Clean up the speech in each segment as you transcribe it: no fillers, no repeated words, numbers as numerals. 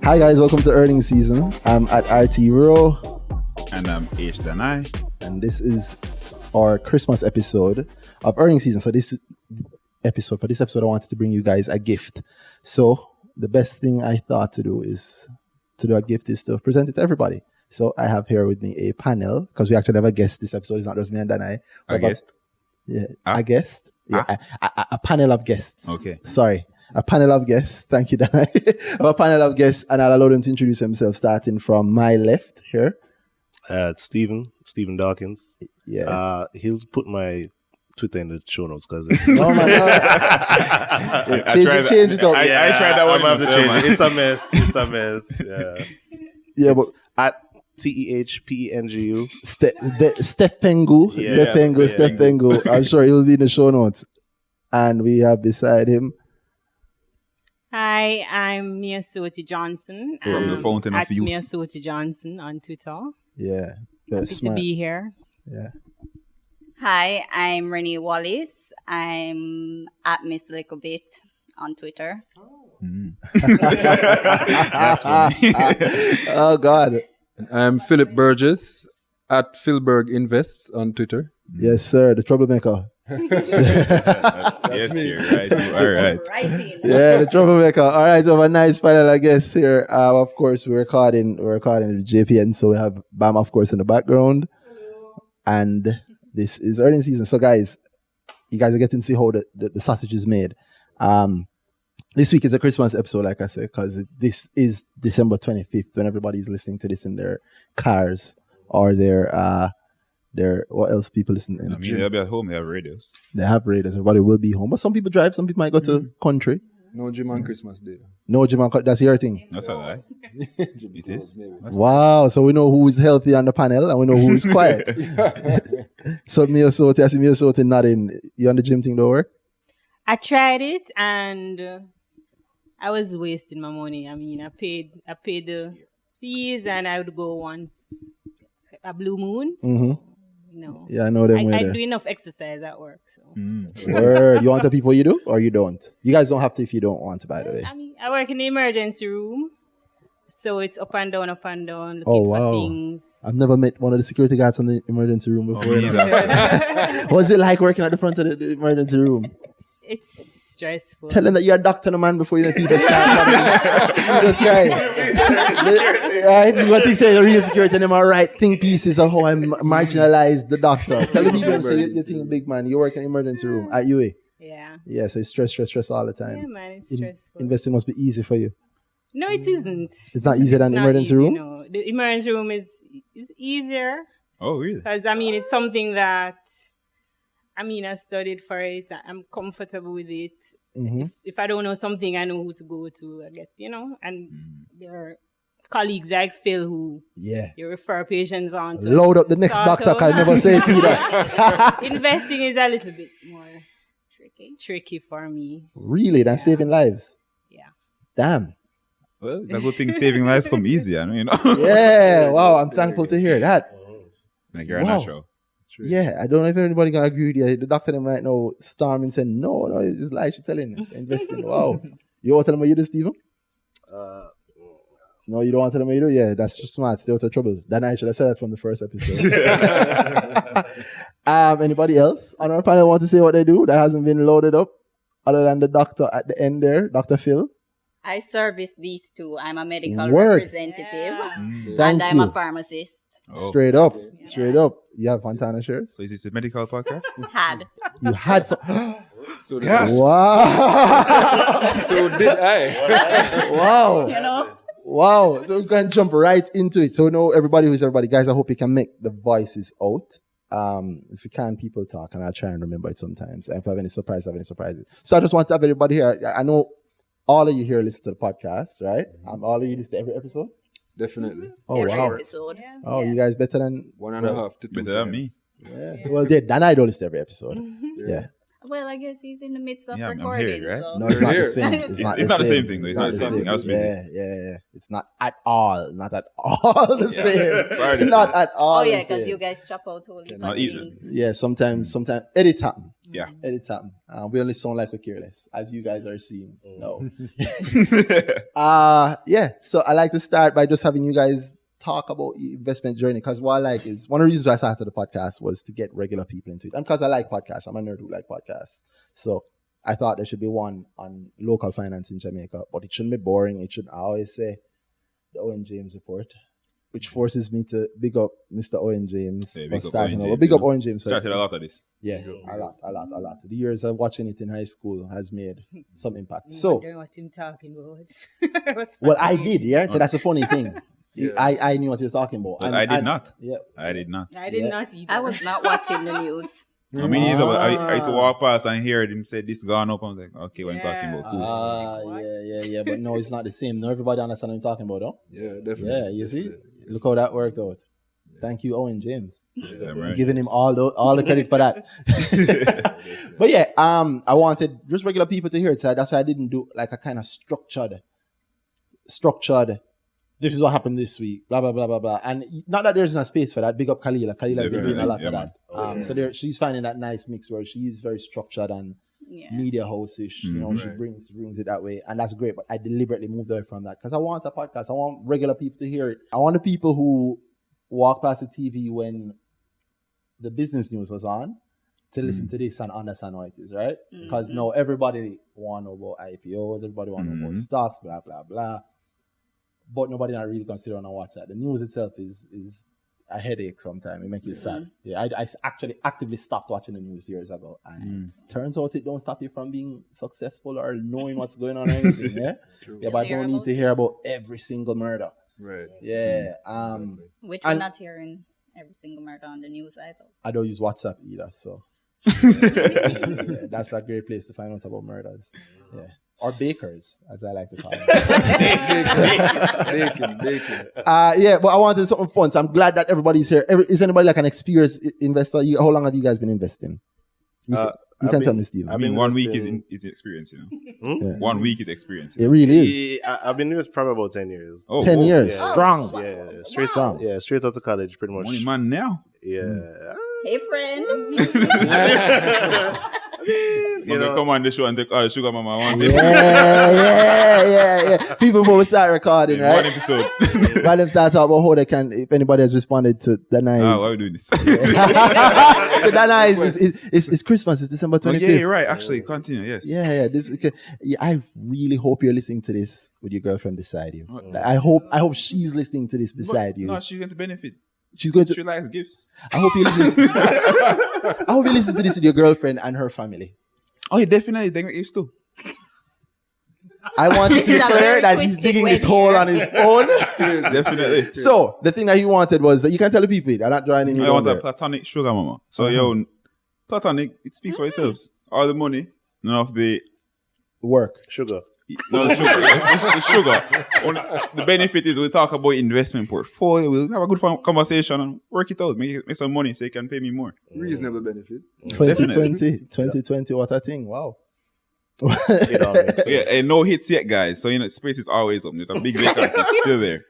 Hi guys, welcome to earnings season. I'm at RT Row. And I'm FTNA.ja. And this is our Christmas episode of earnings season. So for this episode, I wanted to bring you guys a gift. So the best thing I thought to do a gift is to present it to everybody. So I have here with me a panel, because we actually have a guest this episode. It's not just me and Danai. A guest? Yeah, a guest. Yeah, a panel of guests. Okay. Sorry. A panel of guests. Thank you, Danai. I have a panel of guests, and I'll allow them to introduce themselves, starting from my left here. It's Stephen Dawkins. Yeah. He'll put my Twitter in the show notes because it's... Oh my God. Change it up. I tried that one. I'm To change it. It's a mess. Yeah. Yeah, but At TEHPENGU. Steph Pengu. Yeah, Steph Pengu. I'm sure he'll be in the show notes. And we have beside him. Hi, I'm Mia Soti Johnson. From the Fountain of at Youth. Mia Soti Johnson on Twitter. Yeah. Happy Smart. to be here. Yeah. Hi, I'm Renee Wallace. I'm at Miss Little Bit on Twitter. That's funny. Oh God. I'm Philip Burgess at Philberg Invests on Twitter. Yes, sir. The troublemaker. Yes, you're right. All right. Writing. Yeah, the troublemaker. All right, so we have a nice panel, I guess, here. Of course, we're recording the JPN, so we have Bam, of course, in the background. And this is earnings season. So, guys, you guys are getting to see how the sausage is made. This week is a Christmas episode, like I said, because this is December 25th when everybody's listening to this in their cars or their what else people listen in? I mean, they'll be at home, they have radios. They have radios. Everybody will be home, but some people drive. Some people might go to country. No gym on Christmas Day. No gym. That's your thing. That's all right. It is. Wow. So we know who is healthy on the panel and we know who is quiet. So Mia Soti, I see Mia Soti nodding. You on the gym thing don't work? I tried it and I was wasting my money. I mean, I paid the fees and I would go once a blue moon. Mm-hmm. No. Yeah, I know them. I do enough exercise at work. So. Word. You want the people you do or you don't? You guys don't have to if you don't want to, by the way. I mean, I work in the emergency room. So it's up and down, looking wow. for things. I've never met one of the security guards in the emergency room before. What's it like working at the front of the emergency room? It's stressful. Tell them that you're a doctor, no man, before you people start coming. Just crying. Right? You want to say the real security and them are right think pieces of how I marginalize the doctor. Tell the people say you think big man, you work in the emergency room at UA. Yeah. Yeah, so it's stress all the time. Yeah, man, it's stressful. Investing must be easy for you. No, it isn't. It's not easier than the emergency room? No, the emergency room is easier. Oh, really? Because, I mean, it's something that, I studied for it. I'm comfortable with it. Mm-hmm. If I don't know something, I know who to go to. I get, and there are colleagues like Phil who you refer patients on to. Load up the next doctor, can never say it either. Investing is a little bit more tricky for me. Really? Than saving lives? Yeah. Damn. Well, it's a good thing saving lives come easy, Yeah, wow, I'm thankful to hear that. Like you're a natural. Yeah, I don't know if anybody gonna agree with you. The doctor them right now storming saying no, it's just like she's telling you. Investing. Wow. You want to tell them what you do, Stephen? No, you don't want to tell them what you do? Yeah, that's just smart. Stay out of trouble. Then I should have said that from the first episode. Anybody else on our panel want to say what they do that hasn't been loaded up? Other than the doctor at the end there, Dr. Phil. I service these two. I'm a medical Word. representative and Thank I'm you. a pharmacist. Oh. Straight up. You have Fontana shares? So is this a medical podcast? You had. So Wow. So did I. Wow. Wow. So we can jump right into it. So now everybody who's everybody. Guys, I hope you can make the voices out. If you can, people talk, and I'll try and remember it sometimes. And if I have any surprises. So I just want to have everybody here. I know all of you here listen to the podcast, right? All of you listen to every episode? Definitely. Oh, Every wow. episode. Oh, you guys better than... 1.5 to 2 Better than me. Yeah. Well, Dan I don't listen to every episode. Yeah. Well, I guess he's in the midst of Yeah, I'm recording. here, right? So. No, it's not the Here. same. It's not the same thing, though. It's not the same thing. I was busy. Yeah. It's not at all. Not at all the Friday. same. Not at all. Oh yeah, the because same. you guys chop out all the Not even. things. Yeah, sometimes edit happen. Yeah. Edit happen. We only sound like we're careless, as you guys are seeing. No. Yeah. So I like to start by just having you guys talk about investment journey, because what I like is one of the reasons why I started the podcast was to get regular people into it, and because I like podcasts. I'm a nerd who like podcasts. So I thought there should be one on local finance in Jamaica, but it shouldn't be boring. It should, I always say, the Owen James report, which forces me to big up Mr. Owen James Yeah, for big up starting Owen over. James, Big up you know. Owen James. for- Started a lot of this. Yeah, a lot. The years of watching it in high school has made some impact. I'm So, wondering what him talking about. It was well, I fascinating. did, yeah. So that's a funny thing. Yeah. I knew what he was talking about. But I did not. Yeah. I did not. I did Yeah. not either. I was not watching the news. I mean, either. But I used to walk past and hear him say this gone up. I was like, okay, what I'm talking about. Cool. Yeah. But no, it's not the same. No, everybody understand what I'm talking about, though. Yeah, definitely. Yeah, you see? Look how that worked out. Thank you, Owen James. Damn right. Giving him all the credit for that. But yeah, I wanted just regular people to hear it. So that's why I didn't do like a kind of structured. This is what happened this week. Blah blah blah blah blah. And not that there's no space for that. Big up Kalila. Kalila's been doing a lot Yeah, of that. So there, she's finding that nice mix where she is very structured and Yeah. media host-ish. You know, she brings it that way, and that's great. But I deliberately moved away from that because I want a podcast. I want regular people to hear it. I want the people who walk past the TV when the business news was on to listen to this and understand what it is, right? Because now everybody want to know about IPOs, everybody want to know about stocks, blah blah blah. But nobody not really consider and watch that. The news itself is a headache sometimes. It makes you sad. Yeah, I actually actively stopped watching the news years ago, and turns out it don't stop you from being successful or knowing what's going on or anything. Yeah, yeah, but I don't need to hear about every single murder. Right. Yeah, Which And- we're not hearing every single murder on the news either. I don't use WhatsApp either, so yeah, that's a great place to find out about murders. Yeah, or bakers, as I like to call them. Bacon. Yeah, but I wanted something fun, so I'm glad that everybody's here. Is anybody like an experienced investor? How long have you guys been investing? You can tell me, Steve. I've I mean, been 1 week investing- is experience, you know. Yeah. 1 week is experience. It really is. Yeah, I've been doing this probably about 10 years. Oh, 10 whoa. years, Yeah. strong. Yeah, straight Strong. Yeah, straight out of college, pretty much. Money man now. Yeah. Hey, friend. You know, come on the show and take all the sugar mama one day. Yeah. People before we start recording, One right? episode. While them start talking about how they can, if anybody has responded to Dana Why are we doing this? so Dana is Christmas, it's December 25th. Yeah, you're right. Actually, continue. Yes. Yeah. I really hope you're listening to this with your girlfriend beside you. Like, I hope she's listening to this beside you. No, she's going to benefit. She's going She to. likes gifts. I hope you listen. I hope you listen to this with your girlfriend and her family. Oh, yeah, definitely. They get gifts too. I wanted to This is a declare very that he's twisted digging way this hole here. on his own. Definitely. So the thing that he wanted was you can tell the people I'm not joining you. I down want a there. platonic sugar mama. So, yo, platonic, it speaks for itself. All the money, none of the Work. Sugar. no, the sugar. The sugar. The benefit is we talk about investment portfolio. We'll have a good conversation and work it out. Make some money so you can pay me more. Reasonable benefit. 2020, what a thing! Wow. You know, So, yeah, and no hits yet, guys. So, space is always open. There's a big vacancy still there.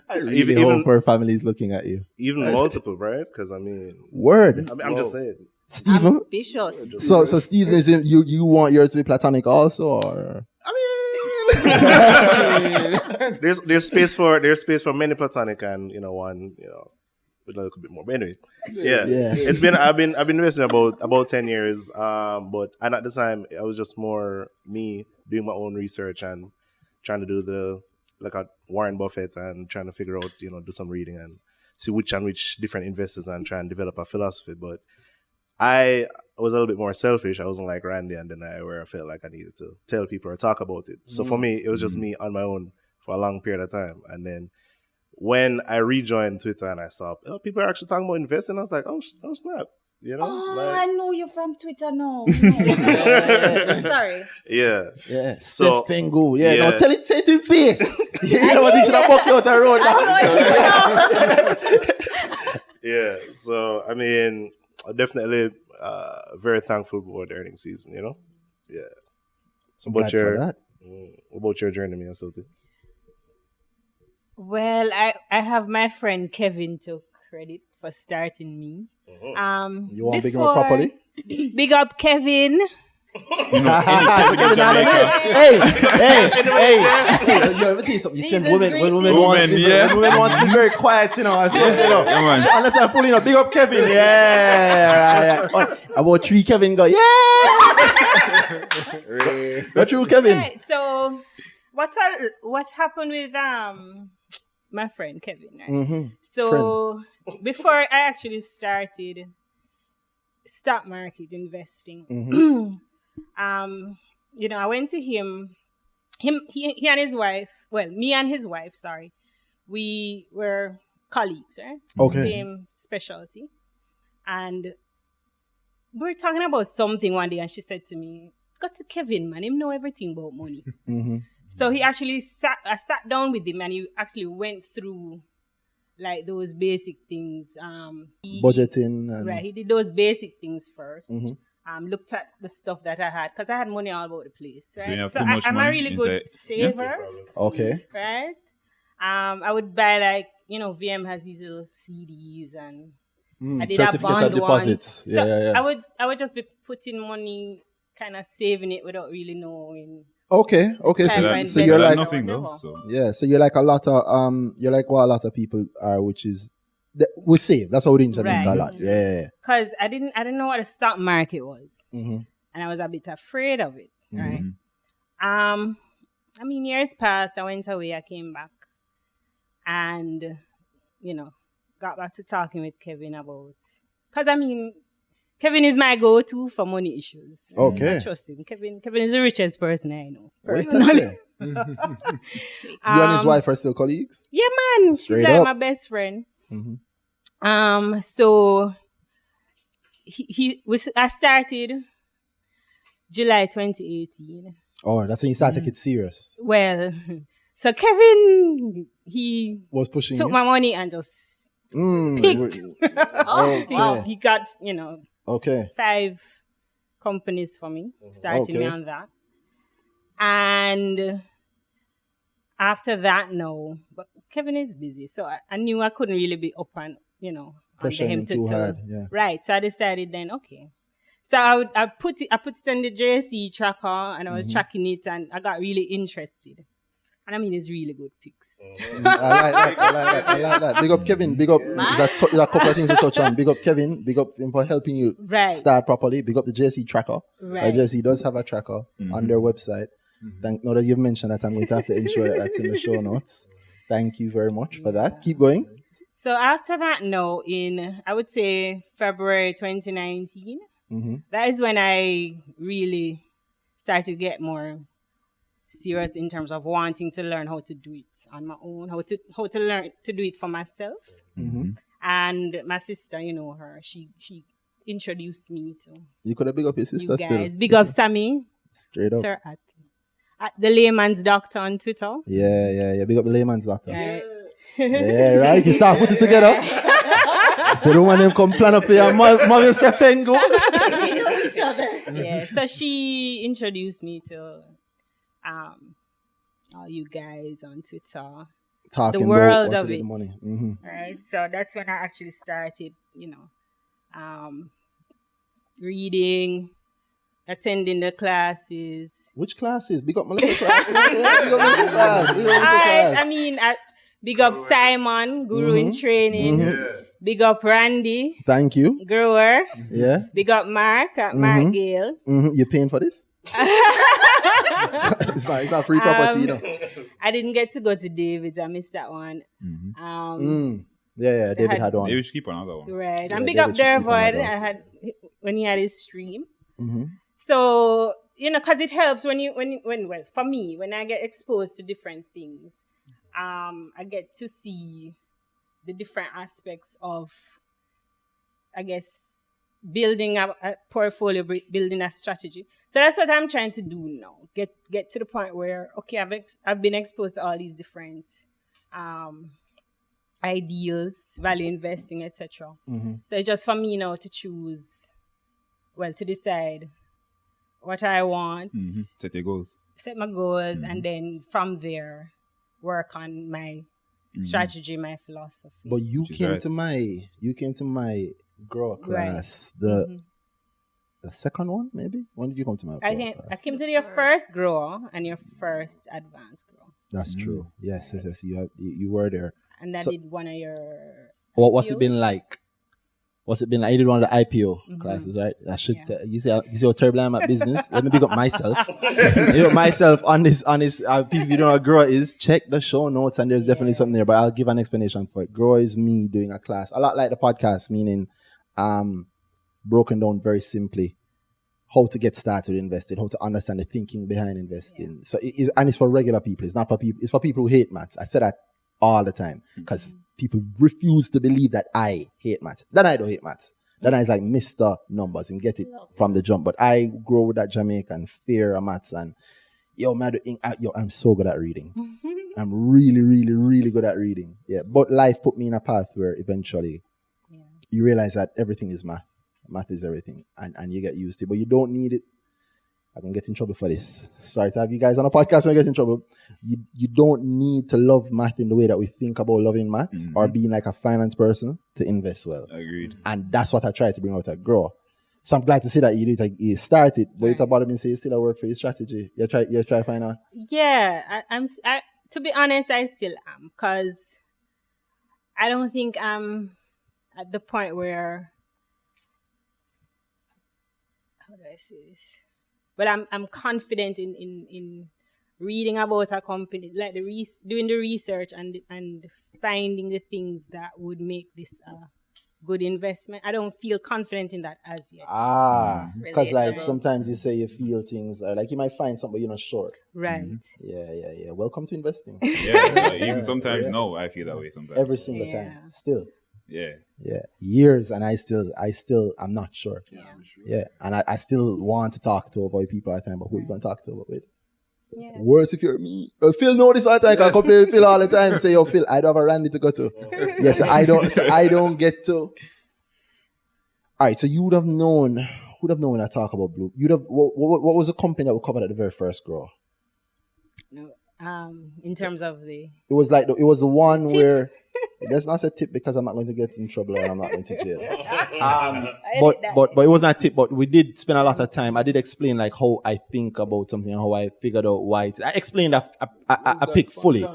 I really hope even- her family's looking at you. even multiple, right? Because I mean, Word, I'm just saying. Stephen. Ambitious. So Stephen, is it, you want yours to be platonic also, or There's space for many platonic and one with a little bit more. But anyway, yeah. It's been I've been investing about 10 years. But at the time I was just more me doing my own research and trying to do like a Warren Buffett and trying to figure out do some reading and see which different investors and try and develop a philosophy. But I was a little bit more selfish. I wasn't like Randy and Denai where I felt like I needed to tell people or talk about it. So for me, it was just me on my own for a long period of time. And then when I rejoined Twitter and I saw people are actually talking about investing, I was like, oh snap. Oh, I know you from Twitter now. Sorry. Yeah. yeah, So- Steph Pengu. Yeah, yeah. no, tell it to his face. You know what? He should have walked you out the road. I know you know. Yeah. So I mean, definitely very thankful for the earning season. Yeah. So I'm glad for that. what about your journey, me and Sultan? Well, I have my friend Kevin to credit for starting me. You want to big him up properly? Big up Kevin. Hey, let me tell you something. You see, women want to be very quiet, I said, unless I'm pulling up, big up Kevin. Yeah, right. About 3 Kevin go, yeah. What true, Kevin? Right, so what happened with my friend Kevin? Right? So before I actually started stock market investing, I went to him. He and his wife. Well, me and his wife. Sorry, we were colleagues, right? Okay. Same specialty, and we were talking about something one day, and she said to me, "Go to Kevin, man. Him know everything about money." So he actually I sat down with him, and he actually went through like those basic things. Budgeting. And... Right, he did those basic things first. Looked at the stuff that I had because I had money all over the place, right? So I'm a really good saver. Okay. Right? I would buy like, VM has these little CDs and I did have bond deposits. Ones. So I would just be putting money, kind of saving it without really knowing. Okay. So you're like nothing though. So. Yeah. So you're like a lot of you're like what a lot of people are, which is we save. That's how we internet a lot. Yeah. Because I didn't know what the stock market was, and I was a bit afraid of it. Right. Years passed. I went away. I came back, and got back to talking with Kevin about. Because Kevin is my go-to for money issues. Okay. I trust him. Kevin is the richest person I know personally. You and his wife are still colleagues? Yeah, man. Straight She's up. my best friend. So I started July 2018. Oh, that's when you started to take it serious. Well, so Kevin, he was pushing took you? my money and just picked. Okay. He got, Okay. 5 companies for me, starting me on that. And after that, no. But Kevin is busy, so I knew I couldn't really be up and, pressuring him too hard. Yeah. Right. So I decided then, okay. So I put it on the JSE tracker, and I was tracking it, and I got really interested. And it's really good picks. I like that. Big up Kevin. Big up. There's a couple of things to touch on. Big up Kevin. Big up him for helping you start properly. Big up the JSE tracker. Right. JSE does have a tracker on their website. Now that you've mentioned that, I'm going to have to ensure that that's in the show notes. Thank you very much for that. Keep going. So after that, no, in, I would say, February 2019, that is when I really started to get more serious in terms of wanting to learn how to do it on my own, how to learn to do it for myself. And my sister, her, she introduced me to you could have big up your sister you guys. still. Big up Sammy. Straight up. Sir at the Layman's Doctor on Twitter. Yeah. Big up the Layman's Doctor. Right. Yeah, right. You start put it together. So don't want them come plan up for your mom step and go. Yeah. So she introduced me to all you guys on Twitter. Talking the world about of the it. money. Right. So that's when I actually started, reading, attending the classes. Which classes? Big up my little class. Big up my little class. Big up my little class. Big up Simon, Guru in Training. Big up Randy. Thank you. Grower. Yeah. Big up Mark at Mark Gale. You paying for this? It's not free property, I didn't get to go to David's. I missed that one. Yeah, David had one. Maybe we should keep another one. Right. Yeah, And big David up should keep Dervoid. another I had when he had his stream. Mm-hmm. So, because it helps when for me, when I get exposed to different things, I get to see the different aspects of, I guess, building a portfolio, building a strategy. So that's what I'm trying to do now. Get to the point where, okay, I've been exposed to all these different ideals, value investing, etc. So it's just for me now to choose, to decide what I want, Set your goals. set my goals, and then from there work on my strategy, my philosophy. But you came to my grower class, the second one, maybe? When did you come to my grower class? I came to your first grower and your first advanced grower. That's true. Yes. You were there. And I did one of your What's it been like? What's it been like? You did one of the IPO classes, right? I should you see how terrible I am at business. Let me pick up myself. On this. People, you don't know what grower is. Check the show notes, and there's definitely something there. But I'll give an explanation for it. Grower is me doing a class, a lot like the podcast, meaning broken down very simply. How to get started investing, how to understand the thinking behind investing. So it's for regular people. It's not for people. It's for people who hate maths. I say that all the time because people refuse to believe that I hate maths. Then I don't hate maths. Then I like Mr. Numbers and get it from the jump. But I grow with that Jamaican fear of maths and I'm so good at reading. I'm really, really, really good at reading. Yeah, but life put me in a path where eventually you realize that everything is math. Math is everything, and you get used to it, but you don't need it. I can get in trouble for this. Sorry to have you guys on a podcast and get in trouble. You don't need to love math in the way that we think about loving maths or being like a finance person to invest well. Agreed. And that's what I try to bring out at Grow. So I'm glad to see that you started, but you talk about it and say you still work for your strategy. You try to find out. Yeah, I'm to be honest, I still am, because I don't think I'm at the point where, how do I say this? But I'm confident in reading about a company, like doing the research and finding the things that would make this a good investment. I don't feel confident in that as yet. Because like sometimes you say you feel things, or like you might find something but you're not sure. Right. Yeah. Welcome to investing. Even sometimes no, I feel that way sometimes. Every single time, still. Yeah. Years, and I still, I'm not sure. Yeah, and I still want to talk to about people all the time, but who you going to talk to about it? Yeah. Worse if you're me. Phil know this all the time. I complain with Phil all the time. Say, yo, Phil, I don't have a Randy to go to. Yes, I don't get to. All right, so you would have known. Who'd have known when I talk about Blue? You'd have. What was the company that we covered at the very first Grow? No, in terms of it was the one tip. Where. Let's not say tip because I'm not going to get in trouble or I'm not going to jail. But it wasn't a tip. But we did spend a lot of time. I did explain like how I think about something and how I figured out why. I explained I pick fully.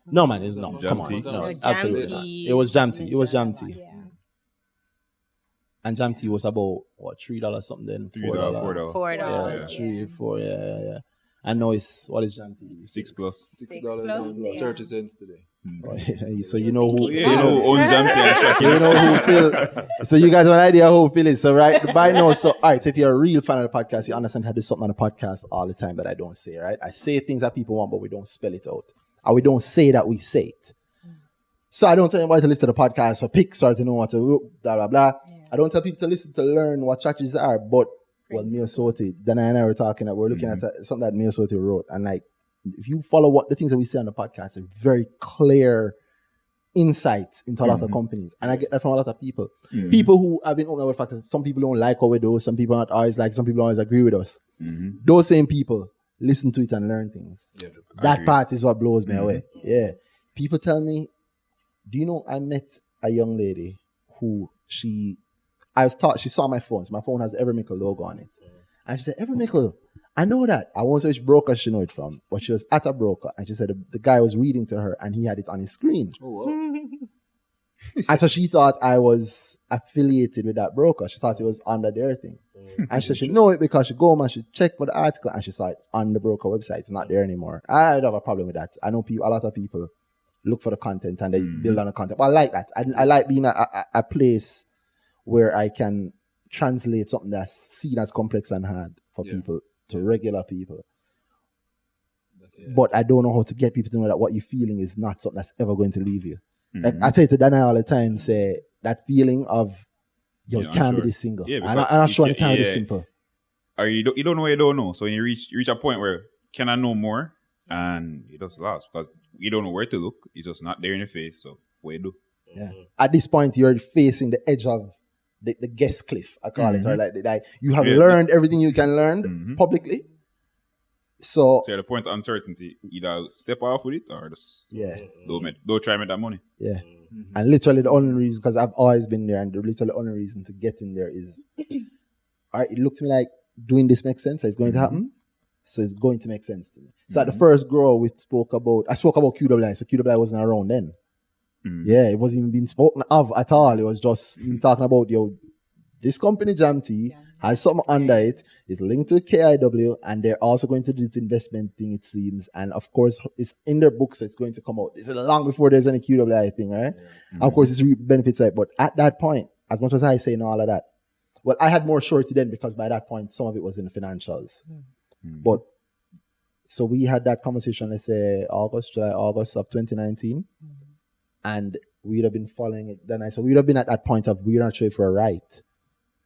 No man, it's not. Come on, no, absolutely not. It was jam tea. It was jam tea. Yeah. And jam tea was about what, $3 something, $4. $4. Yeah, 3, 4. Yeah. I know what is jam tea? $6 plus. $6 30 cents today. So you know who owns jam tea. You know who Phil. So you guys have an idea who Phil is. So right by now, so all right. So if you're a real fan of the podcast, you understand how to do something on the podcast all the time that I don't say. Right? I say things that people want, but we don't spell it out, or we don't say that we say it. So I don't tell anybody to listen to the podcast for picks or to know what to blah blah blah. Yeah. I don't tell people to listen to learn what strategies are, but Miyosoti, Dana and I were talking, we're looking at something that Miyosoti wrote, and like if you follow what the things that we say on the podcast, are very clear insights into a lot of companies, and I get that from a lot of people. People who have been open about the fact that some people don't like what we do, some people not always like, some people always agree with us. Those same people listen to it and learn things. Yeah, that part is what blows me away. Yeah, people tell me, do you know I met a young lady who she saw my phone. So my phone has the Evermickle logo on it. And she said, Evermickle, I know that. I won't say which broker she know it from, but she was at a broker. And she said the guy was reading to her and he had it on his screen. Oh, wow. And so she thought I was affiliated with that broker. She thought it was under their thing. And she said she know it because she go home and she checked for the article and she saw it on the broker website. It's not there anymore. I don't have a problem with that. I know a lot of people look for the content and they build on the content. But I like that. I like being a place where I can translate something that's seen as complex and hard for people to regular people. But I don't know how to get people to know that what you're feeling is not something that's ever going to leave you. Like I say to Dana all the time, say that feeling of it can't be this single. Yeah, I'm not sure it can't be simple. Or you don't know what you don't know. So when you reach a point where can I know more? And you just lost because you don't know where to look. It's just not there in your face. So what you do. Yeah. At this point, you're facing the edge of the guest cliff, I call it, or like you have learned everything you can learn publicly. So at the point of uncertainty, either step off with it or just don't try to make that money. Yeah. And literally the only reason, because I've always been there, and literally the only reason to get in there is, all right, it looked to me like doing this makes sense. So it's going to happen. So it's going to make sense to me. So at the first grow, I spoke about QWI. So QWI wasn't around then. Yeah, it wasn't even being spoken of at all. It was just you talking about, this company Jam Tea has something under it. It's linked to KIW, and they're also going to do this investment thing, it seems. And of course, it's in their books, so it's going to come out. This is long before there's any QWI thing, right? Of course, it's benefits side. But at that point, as much as I say all of that, well, I had more surety then because by that point, some of it was in the financials. But so we had that conversation, let's say July, August of 2019. And we'd have been following it then. So we'd have been at that point of we're not sure if we're right.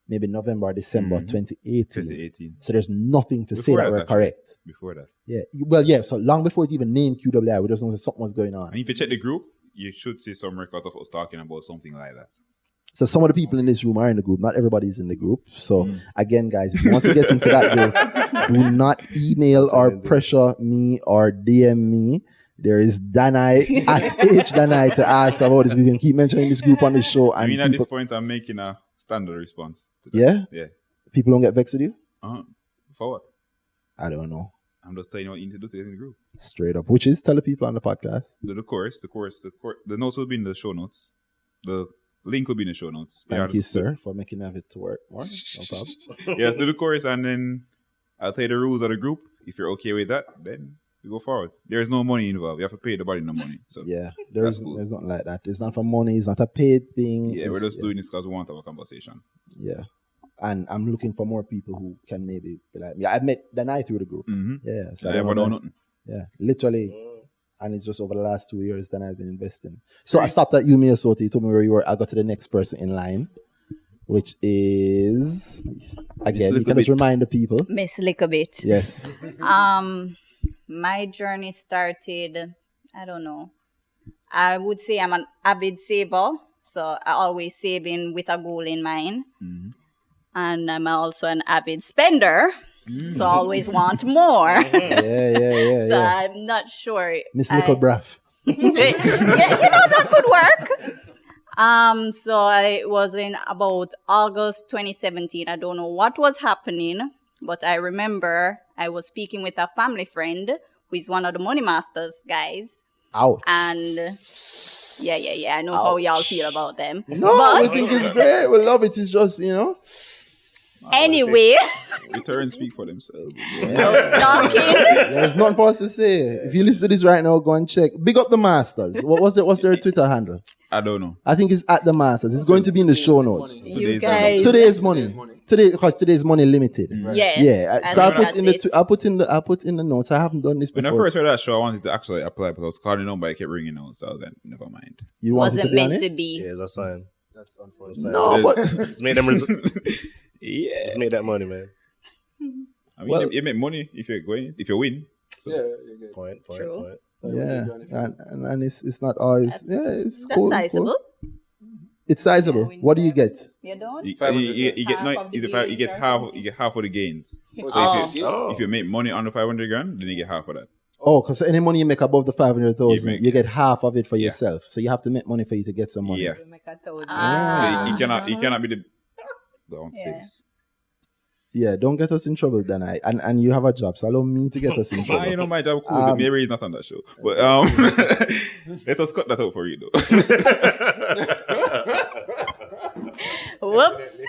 Maybe November or December 2018. So there's nothing to say that we're correct. Before that. Yeah. Well, yeah. So long before it even named QWI, we just know that something was going on. And if you check the group, you should see some record of us talking about something like that. So some of the people in this room are in the group. Not everybody's in the group. So again, guys, if you want to get into that group, do not email or pressure me or DM me. There is Danai at Danai to ask about this. We can keep mentioning this group on the show. And at this point, I'm making a standard response. Yeah? Yeah. People don't get vexed with you? For what? I don't know. I'm just telling you what you need to do to get in the group. Straight up. Which is tell the people on the podcast. The course. The notes will be in the show notes. The link will be in the show notes. Thank you, sir, for making it to work more. No problem. Yes, do the course, and then I'll tell you the rules of the group. If you're okay with that, then we go forward. There is no money involved. You have to pay the body no money. So yeah, there's nothing like that. It's not for money. It's not a paid thing. Yeah, we're just doing this because we want to have a conversation. Yeah, and I'm looking for more people who can maybe be like me. I met Danai through the group. Yeah, so I never know nothing. Yeah, literally, and it's just over the last 2 years that I've been investing. So I stopped at UMA Soto. You told me where you were. I got to the next person in line, which is again you can just remind the people. Miss Lickabit. Yes. My journey started, I don't know. I would say I'm an avid saver. So I always saving with a goal in mind. And I'm also an avid spender. So I always want more. Yeah. So I'm not sure. Miss Little Braff. Yeah, that could work. So I was in about August 2017. I don't know what was happening. But I remember I was speaking with a family friend who is one of the Money Masters guys. Ouch. And yeah, I know how y'all feel about them. No, but we think it's great. We love it. It's just, anyway. Returns speak for themselves. There's nothing for us to say. If you listen to this right now, go and check. Big up the Masters. What's their Twitter handle? I don't know. I think it's at the Masters. It's going to be in the show notes. You guys. Today's money. Because today's money limited. Yes. Yeah. So I put in the notes. I haven't done this before. When I first heard that show, I wanted to actually apply, but I was calling number, I kept ringing out, so I was like, never mind. You wanted Wasn't to be on meant it? to be. Yeah, that's fine. That's unfortunate. No, but Just make them just make that money, man. I mean, you make money if you win. So. Yeah. Point. yeah, and it's not always. It's That's cool. sizable. Cool. It's sizable. What do you get? You don't? You get half of the gains. So if you make money under 500 grand, then you get half of that. Oh, because any money you make above the 500,000, you get yeah. half of it for yourself. So you have to make money for you to get some money. Yeah. You make 1,000. So you cannot be the. Don't say this. Yeah, don't get us in trouble, then. And you have a job, so allow me to get us in trouble. You know my job cool. Mary is not on that show, but let us cut that out for you though. Whoops.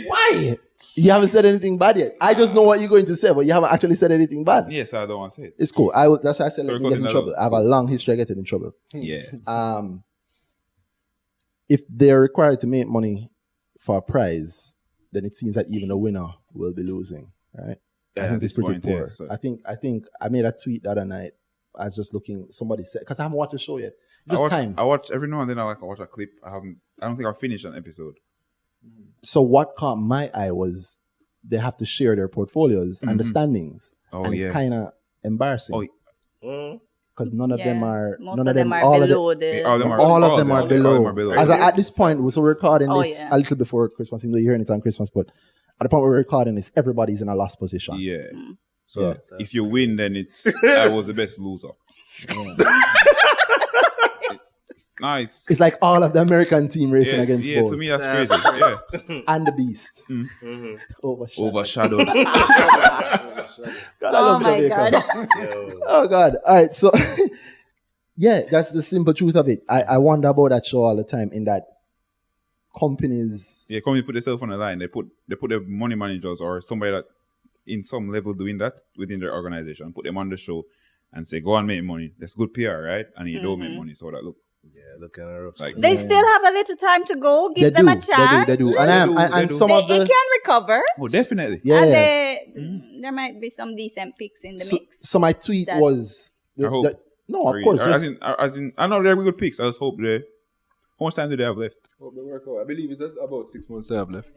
Why? You haven't said anything bad yet. I just know what you're going to say, but you haven't actually said anything bad. Yes, I don't want to say it. It's cool. That's why I said let me get in trouble. I have a long history of getting in trouble. Yeah. If they're required to make money for a prize, then it seems that even a winner will be losing, right? Yeah, I think it's pretty poor. Yeah, so. I think I made a tweet the other night. I was just looking. Somebody said because I haven't watched the show yet. I watch every now and then. I watch a clip. I don't think I've finished an episode. So what caught my eye was they have to share their portfolios and the standings, and it's kind of embarrassing. Oh, because because none of them are. Most None of them are all of below the. All of them are all of them are all of them below. are below. At this point, so we're recording Oh, this yeah. a little before Christmas. Even though you're hearing it on Christmas, but at the point where we're recording this, everybody's in a lost position. Yeah. Mm. So Yeah. if you win, then it's I was the best loser. Nice. It's like all of the American team racing against both. To me that's crazy. Yeah. And the beast. Mhm. Overshadowed. Overshadowed. God, I Oh love my Jamaica. God. Yo. Oh God. All right. So yeah, that's the simple truth of it. I wonder about that show all the time in that companies. Yeah, companies put themselves on the line. They put their money managers or somebody that in some level doing that within their organization, put them on the show and say, go and make money. That's good PR, right? And you don't make money. So that look. Yeah, looking at her. Like- They still have a little time to go. They Give them do, a chance. They do. They And do. some They, of the it can recover. Oh, definitely. yes. And there might be some decent picks in the mix. So my tweet That- was I hope. no, of course. As in, I know they're good picks. I just hope they. How much time do they have left? Hope they work out. I believe it's just about 6 months they have left.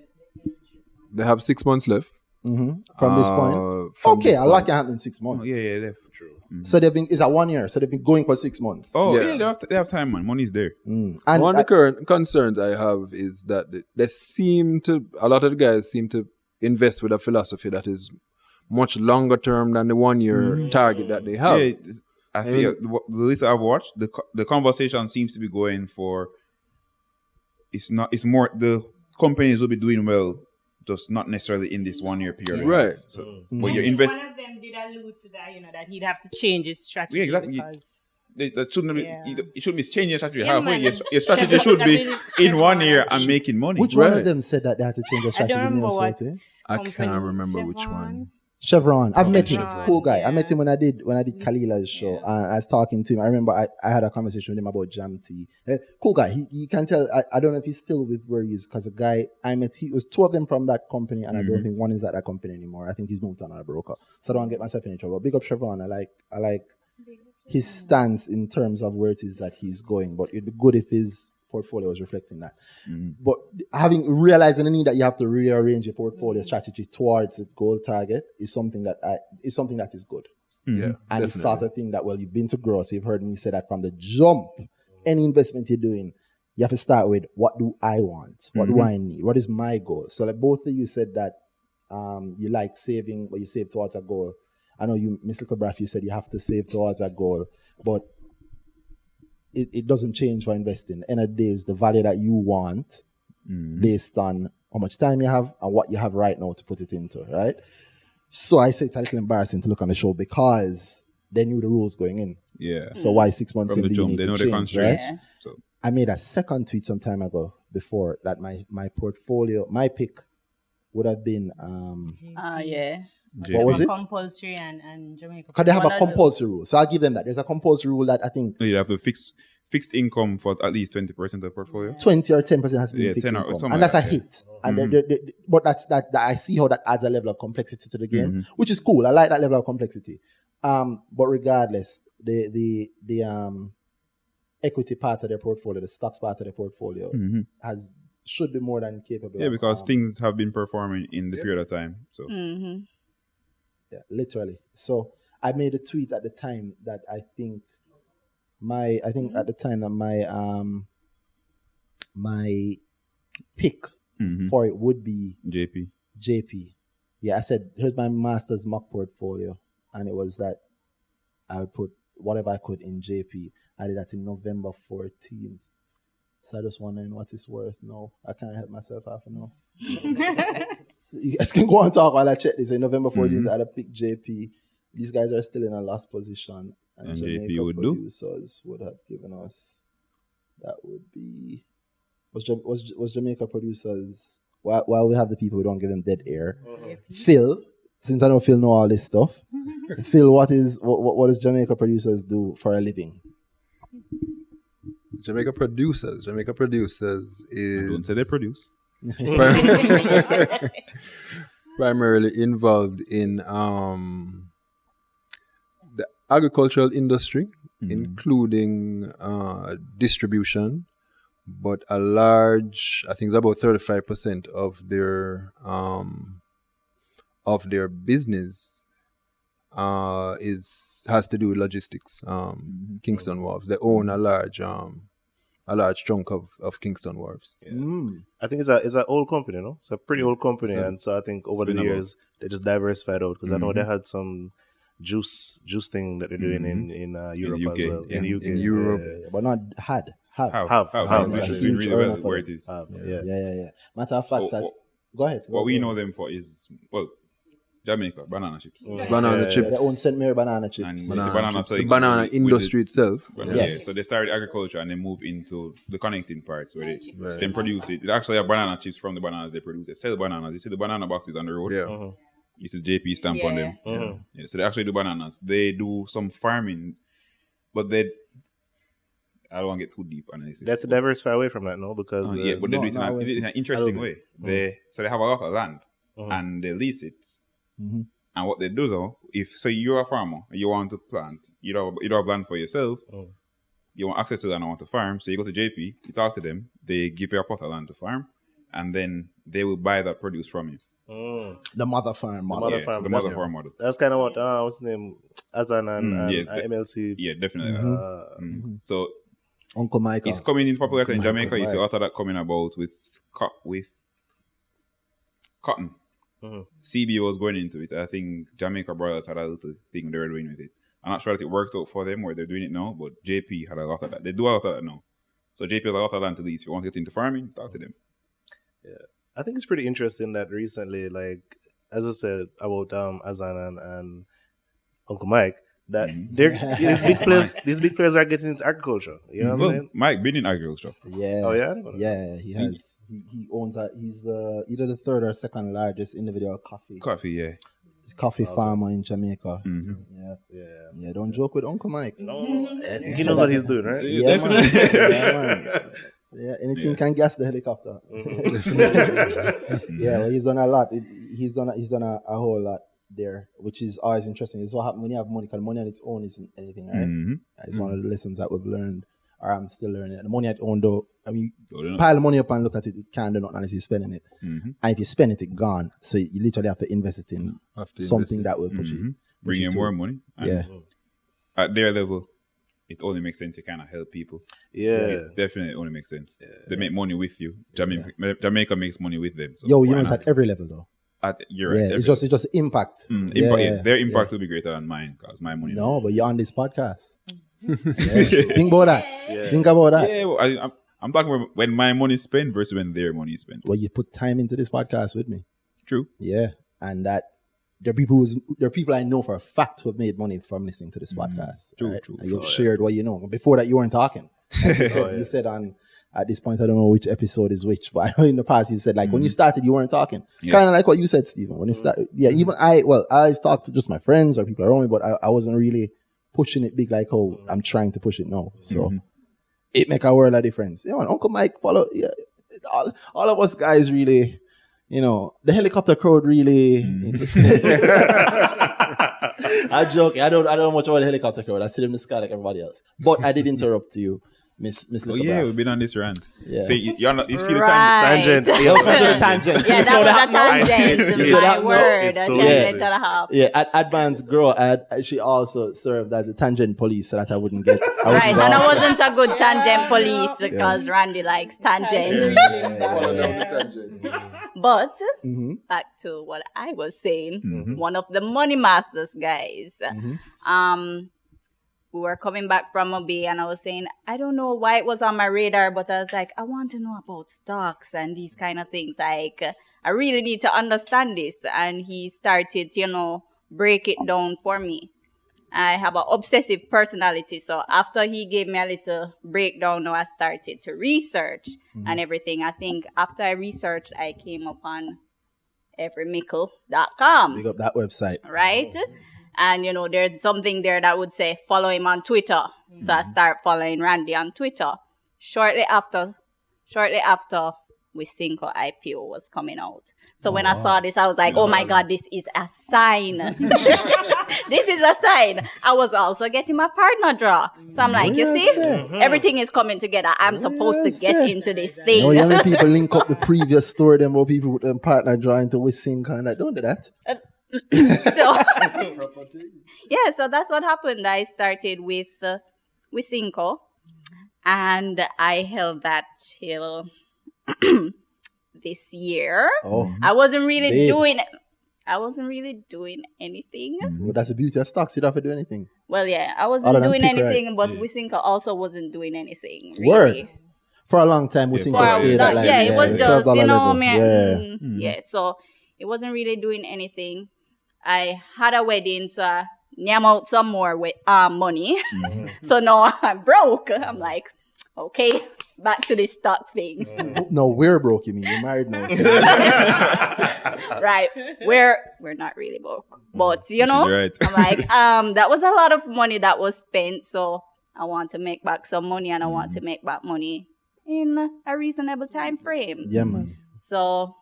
They have 6 months left. From this point. from Okay, this a lot point. can happen in 6 months. Oh, yeah, left. True. So they've been. It's a 1 year. So they've been going for 6 months. Oh, Yeah. yeah, they have time, man. Money's there. And One of the current concerns I have is that a lot of the guys seem to invest with a philosophy that is much longer term than the 1 year target that they have. Yeah, I feel the little I've watched, the conversation seems to be going for. It's more the companies will be doing well, just not necessarily in this 1 year period. Right. So, but you invest. One of them did allude to that, that he'd have to change his strategy. Yeah, exactly. Because That shouldn't be. Yeah. It shouldn't be changing your strategy Yeah, halfway. man. Your strategy should be in 1 year and Chevron. making money. which one Right. of them said that they had to change their I strategy? don't remember what Minnesota? I can't company, remember which Chevron? one. Chevron. I've met him. Chevron, Cool guy. I yeah. met him when I did Khalila's show. I was talking to him. I remember I had a conversation with him about Jam Tea. Cool guy. He can tell. I don't know if he's still with where he is because the guy I met, he was two of them from that company, and I don't think one is at that company anymore. I think he's moved on as a broker. So I don't get myself in any trouble. Big up Chevron. I like his stance in terms of where it is that he's going. But it'd be good if his portfolio was reflecting that. But realizing the need that you have to rearrange your portfolio strategy towards the goal target is something that is good. Yeah, And it's definitely. sort of thing that, well, you've been to grow, so you've heard me say that from the jump. Any investment you're doing, you have to start with, what do I want? What do I need? What is my goal? So like both of you said that you like saving, but you save towards a goal. I know you, Miss Little Braff, you said you have to save towards a goal, but it doesn't change for investing. End of the day is the value that you want based on how much time you have and what you have right now to put it into, right? So I say it's a little embarrassing to look on the show because they knew the rules going in. Yeah. So why 6 months From in the do you jump, need they to know the change, constraints. right? So I made a second tweet some time ago before that my portfolio, my pick would have been Yeah. what was it? Compulsory and Jamaica. Because they have One a of the- compulsory rule. So I'll give them that. There's a compulsory rule that I think you have to fixed income for at least 20% of the portfolio. 20 or 10% has been Yeah, fixed 10 or income. something And that's a like that, hit. And but that's that I see how that adds a level of complexity to the game, which is cool. I like that level of complexity. But regardless, the equity part of their portfolio, the stocks part of their portfolio should be more than capable. Yeah, of, because things have been performing in the period of time. So yeah, literally. So I made a tweet at the time that I think at the time that my pick for it would be JP. Yeah, I said, here's my master's mock portfolio. And it was that I would put whatever I could in JP. I did that in November 14th. So I just wondering what it's worth now. I can't help myself half now. You guys can go and talk while I check this. In November 14th, I had to pick JP. These guys are still in a last position. And JP Jamaica would do? producers would have given us, that would be, was Jamaica producers, while we have the people, we don't give them dead air. Phil, since I know Phil know all this stuff, Phil, what does Jamaica producers do for a living? Jamaica producers is don't say they produce. primarily involved in the agricultural industry, including distribution, but a large, I think it's about 35% of their business has to do with logistics. Kingston Wharves. They own a large chunk of Kingston Wharves. I think it's an old company, no? It's a pretty old company, and so I think over the years they just diversified out because I know they had some juice thing that they're doing in Europe UK, as well. In the UK, in Europe. but not have. Have. Which is doing really well where it is. Yeah. Matter of fact, go ahead. What we know them for is, Jamaica, banana chips. Banana chips. They own St. Mary banana chips. And Banana chips. the banana industry itself. Yes. So they started agriculture and they moved into the connecting parts where they then produce it. They actually have banana chips from the bananas they produce. They sell bananas. You see the banana boxes on the road? Yeah. You see the JP stamp on them. Yeah. So they actually do bananas. They do some farming, but I don't want to get too deep analysis. They have to diversify away from that, no? Because but they do it in an interesting way. So they have a lot of land and they lease it. And what they do though, if you're a farmer, you want to plant, you don't have land for yourself, you want access to land and want to farm, so you go to JP, you talk to them, they give you a plot of land to farm, and then they will buy that produce from you. The mother farm model. The mother farm model. That's kind of what what's the name, Azan and MLC. Yeah, definitely. So Uncle Michael. it's coming in popularity in Jamaica. You see a lot of that coming about with cotton. CB was going into it. I think Jamaica Brothers had a little thing they were doing with it. I'm not sure that it worked out for them or they're doing it now, but JP had a lot of that. They do a lot of that now. So JP has a lot of land to lease. If you want to get into farming, talk to them. Yeah. I think it's pretty interesting that recently, like, as I said about Azan and Uncle Mike, that these big players are getting into agriculture. You know what I'm saying? Mike been in agriculture. Yeah. Oh, yeah? Yeah, he has. He owns he's either the third or second largest individual coffee farmer in Jamaica. Yeah. Don't joke with Uncle Mike. No, I think he knows what he's doing, right? Yeah, man. Yeah, anything can gas the helicopter. Yeah, well, he's done a lot. He's done a whole lot there, which is always interesting. It's what happens when you have money, because money on its own isn't anything, right? It's one of the lessons that we've learned, or I'm still learning. The money on its own, though, I mean, pile the money up and look at it, it can't do nothing unless you're spending it. And if you spend it, it's gone. So you literally have to invest it in something that will push it. Bring in more money. And at their level, it only makes sense to kind of help people. It definitely only makes sense. They make money with you. Jamaica makes money with them. So you know it's at every level, though. You're right. It's just impact. Their impact will be greater than mine because my money. No, but you're on this podcast. Think about that. Think about that. Yeah, well, I'm talking about when my money is spent versus when their money is spent. Well, you put time into this podcast with me. True. Yeah, and that there are people I know for a fact who have made money from listening to this podcast. True. And you've shared what you know. Before that, you weren't talking. You said at this point, I don't know which episode is which, but I know in the past you said, like, when you started, you weren't talking. Kind of like what you said, Stephen. When you started, even I always talked to just my friends or people around me, but I wasn't really pushing it big like how I'm trying to push it now. So it make a world of difference. Yeah, man, Uncle Mike follow. Yeah, all of us guys really, the helicopter crowd really. I joke. I don't know much about the helicopter crowd. I sit in the sky like everybody else. But I did interrupt you, Miss we've been on this rant. Yeah. So you feel the Tangent. Welcome to the tangent. Yeah, that was a tangent. My word, a tangent and a half. Yeah, at Advanced Grow, she also served as a tangent police so that I wouldn't get... Right, and I wasn't a good tangent police because Randy likes tangents. But back to what I was saying, one of the Money Masters guys, we were coming back from a bay and I was saying, I don't know why it was on my radar, but I was like, I want to know about stocks and these kind of things. Like, I really need to understand this. And he started, break it down for me. I have an obsessive personality. So after he gave me a little breakdown, I started to research and everything. I think after I researched, I came upon everymickle.com. Pick up that website. Right? And, there's something there that would say, follow him on Twitter. So I start following Randy on Twitter. Shortly after, Wisynco IPO was coming out. So when I saw this, I was like, oh my God, this is a sign. This is a sign. I was also getting my partner draw. So I'm like, you see, everything is coming together. I'm supposed to get into this thing. Young people link up the previous story, them where people with them partner draw into Wisynco and don't do that. So yeah, so that's what happened. I started with Cinco, and I held that till this year. Oh, I wasn't really Babe. doing anything. well, that's the beauty of stocks. You don't have to do anything. Well, yeah, I Other wasn't than doing pick anything, right. but Wisinka also wasn't doing anything. Word. Really. For a long time, we Yeah, think for a stayed long- at like yeah, it was just, $12 you know, level. man, Yeah. yeah, so it wasn't really doing anything. I had a wedding, so I nyam out some more money. So now I'm broke. I'm like, okay, back to the stock thing. No, we're broke. You mean you're married now? So Right. We're not really broke. But you know, Right. I'm like, that was a lot of money that was spent, so I want to make back some money, and I want to make back money in a reasonable time frame. yeah, man. So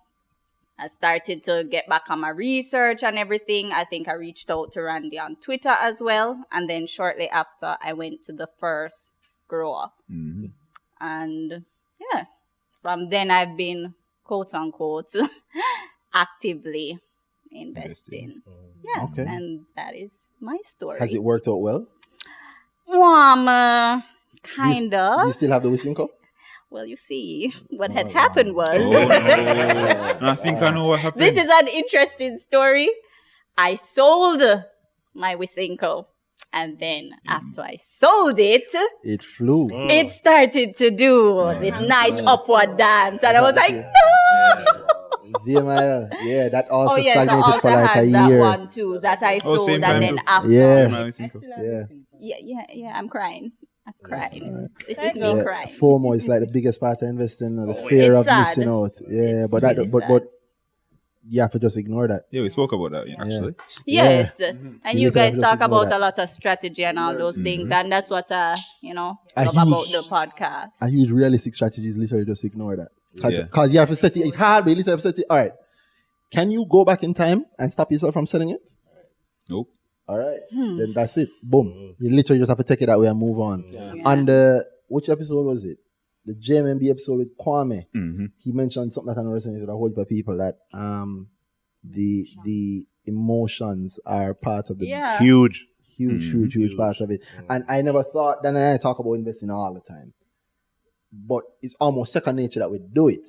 I started to get back on my research and everything. I think I reached out to Randy on Twitter as well. And then shortly after, I went to the first grower. And yeah, from then I've been, quote unquote, actively investing. Yeah, Okay. and that is my story. Has it worked out well? Kind Do of. you still have the Wisinko? Well, you see, what had happened was... Oh, no. I think I know what happened. This is an interesting story. I sold my Wisinko. And then after I sold it, It flew. it started to do this nice upward dance. And I was like, no! VMIL. Yeah, that also Oh, yes, I stagnated also for like a had that year. one too, that I sold. same And time then too. after... Yeah. Yeah, I'm crying. I'm crying. This is me Yeah, crying. FOMO is like the biggest part of investing, the fear It's of sad. missing out. Yeah, It's but that, really but sad. you have to just ignore that. Yeah, we spoke about that, actually. Yes. Mm-hmm. And You you need to guys just talk ignore about that. a lot of strategy and all those things. And that's what I, love A about huge- the podcast. A huge realistic strategy is literally just ignore that. Yeah. Because you have to set it hard, but you literally have to set it. All right. Can you go back in time and stop yourself from selling it? Nope. All right. Then that's it. Boom. You literally just have to take it that way and move on. On the, which episode was it? The JMMB episode with Kwame. He mentioned something that I know resonated with a whole heap of people, that the emotions are part of the Yeah. Huge. huge part of it. And I never thought, Dan and I talk about investing all the time, but it's almost second nature that we do it.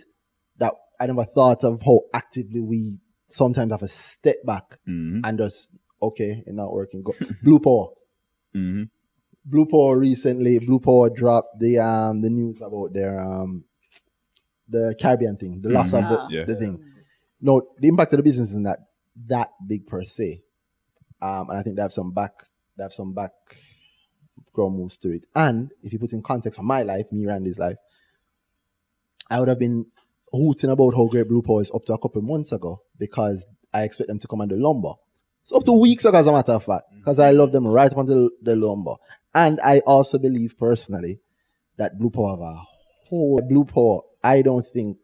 That I never thought of how actively we sometimes have to step back and just, okay, it's not working. Go. Blue Power. Blue Power recently, Blue Power dropped the news about their the Caribbean thing, the loss of the thing. No, the impact of the business isn't that big per se. And I think they have some background moves to it. And if you put in context of my life, me Randy's life, I would have been hooting about how great Blue Power is up to a couple of months ago, because I expect them to come on the lumber. It's up to weeks ago, as a matter of fact, because I love them right up until the lumber. And I also believe personally that Blue Power have a whole Blue Power. I don't think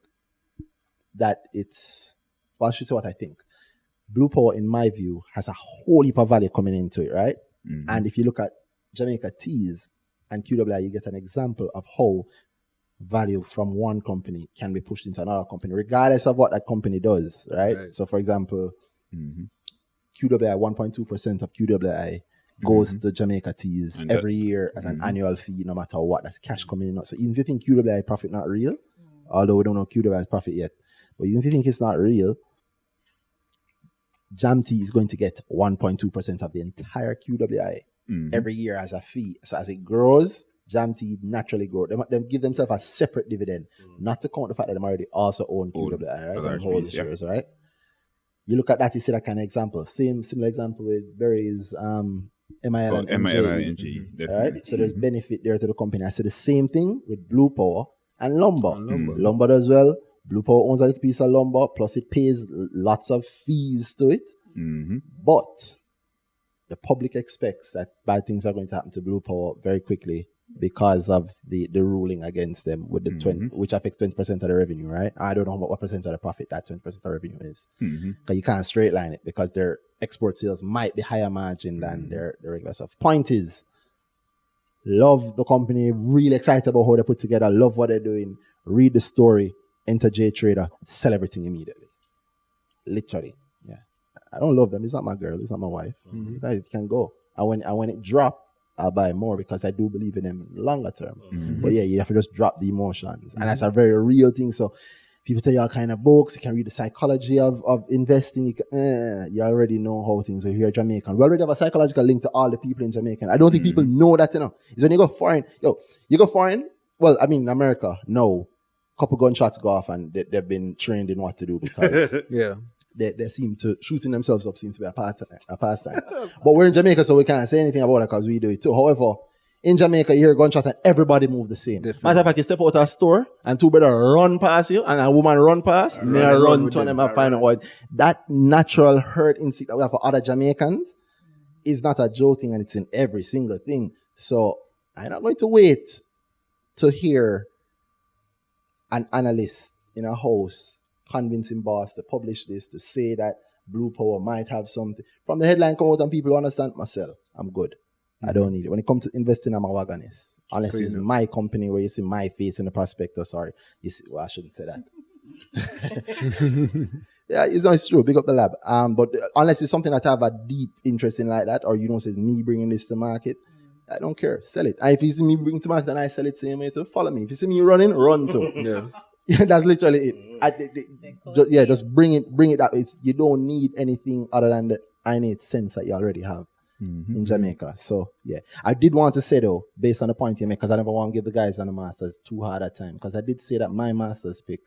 that it's, well, I should say what I think. Blue Power, in my view, has a whole heap of value coming into it, right? And if you look at Jamaica Teas and QWI, you get an example of how value from one company can be pushed into another company, regardless of what that company does, right? So, for example, QWI, 1.2% of QWI goes to Jamaica Teas And every year as an annual fee, no matter what. That's cash coming in. So even if you think QWI profit not real, although we don't know QWI's profit yet, but even if you think it's not real, Jam Tea is going to get 1.2% of the entire QWI every year as a fee. So as it grows, Jam Tea naturally grows. They give themselves a separate dividend, not to count the fact that they already also own QWI, right? And hold the shares, right? You look at that, you see that kind of example. Similar example with Berry's MIL and MIL-ING, right? So there's benefit there to the company. I see the same thing with Blue Power and Lumber. Lumber does well. Blue Power owns a little piece of lumber, plus it pays lots of fees to it. But the public expects that bad things are going to happen to Blue Power very quickly because of the ruling against them with the 20, which affects 20% of the revenue, right? I don't know what percent of the profit that 20% of revenue is. Because you can't straight line it, because their export sales might be higher margin than their regular stuff. Point is, love the company, really excited about how they put together, love what they're doing, read the story, enter J Trader, sell everything immediately. Literally, yeah. I don't love them. It's not my girl. It's not my wife. It can go. And when it drop, I'll buy more because I do believe in them longer term. But yeah, you have to just drop the emotions. And that's a very real thing. So people tell you all kind of books. You can read the psychology of investing. You already know how things are here in Jamaica. We already have a psychological link to all the people in Jamaica. I don't think people know that, It's when you go foreign. You go foreign. Well, I mean, America, no. Couple gunshots go off and they've been trained in what to do because they seem to shooting themselves up seems to be a pastime. But we're in Jamaica, so we can't say anything about it because we do it too. However, in Jamaica, you hear a gunshot and everybody move the same. Matter of fact, you step out of a store and two brothers run past you and a woman run past, may I run to them and find out what that natural hurt instinct that we have for other Jamaicans is not a joke thing and it's in every single thing. So I'm not going to wait to hear an analyst in a house convincing boss to publish this, to say that Blue Power might have something. From the headline come out and people understand myself, I'm good. I don't need it. When it comes to investing, I'm a wagonist. Unless it's my company where you see my face in the prospectus. Sorry. You see, well, I shouldn't say that. Yeah, it's true. Big up the lab. But unless it's something that I have a deep interest in like that, or say me bringing this to market, I don't care. Sell it. And if you see me bring to market and I sell it same way too, follow me. If you see me running, run too. Yeah, that's literally it. Just bring it up. You don't need anything other than the innate sense that you already have in Jamaica. So yeah, I did want to say though, based on the point you make, because I never want to give the guys on the masters too hard a time, because I did say that my masters pick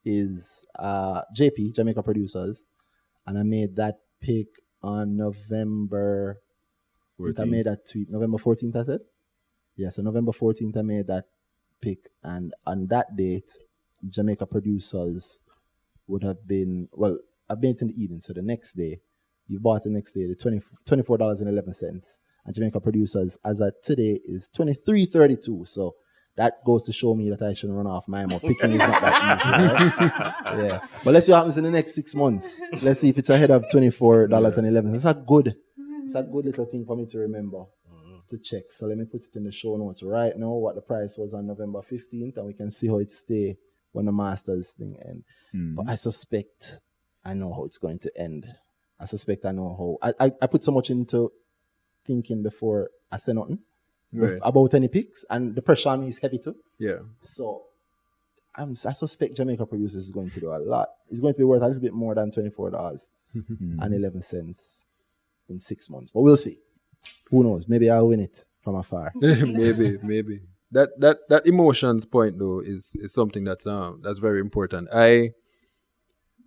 is JP, Jamaica Producers, and I made that pick on November 14th. I made that tweet November 14th, I said? Yeah, so November 14th I made that pick, and on that date Jamaica Producers would have been, well, I made it in the evening, so the next day, you bought the next day, the $24.11, and Jamaica Producers as of today is $23.32, so that goes to show me that I shouldn't run off mine more. Picking is not that easy, right? Yeah. But let's see what happens in the next 6 months. Let's see if it's ahead of $24.11. It's a good little thing for me to remember, to check. So let me put it in the show notes right now, what the price was on November 15th, and we can see how it stay when the Masters thing end. But I suspect I know how it's going to end. I suspect I know how. I put so much into thinking before I say nothing. Right. About any picks, and the pressure on me is heavy too. Yeah. So I suspect Jamaica Producers is going to do a lot. It's going to be worth a little bit more than $24.11 in 6 months. But we'll see. Who knows? Maybe I'll win it from afar. maybe. That emotions point though is something that's very important.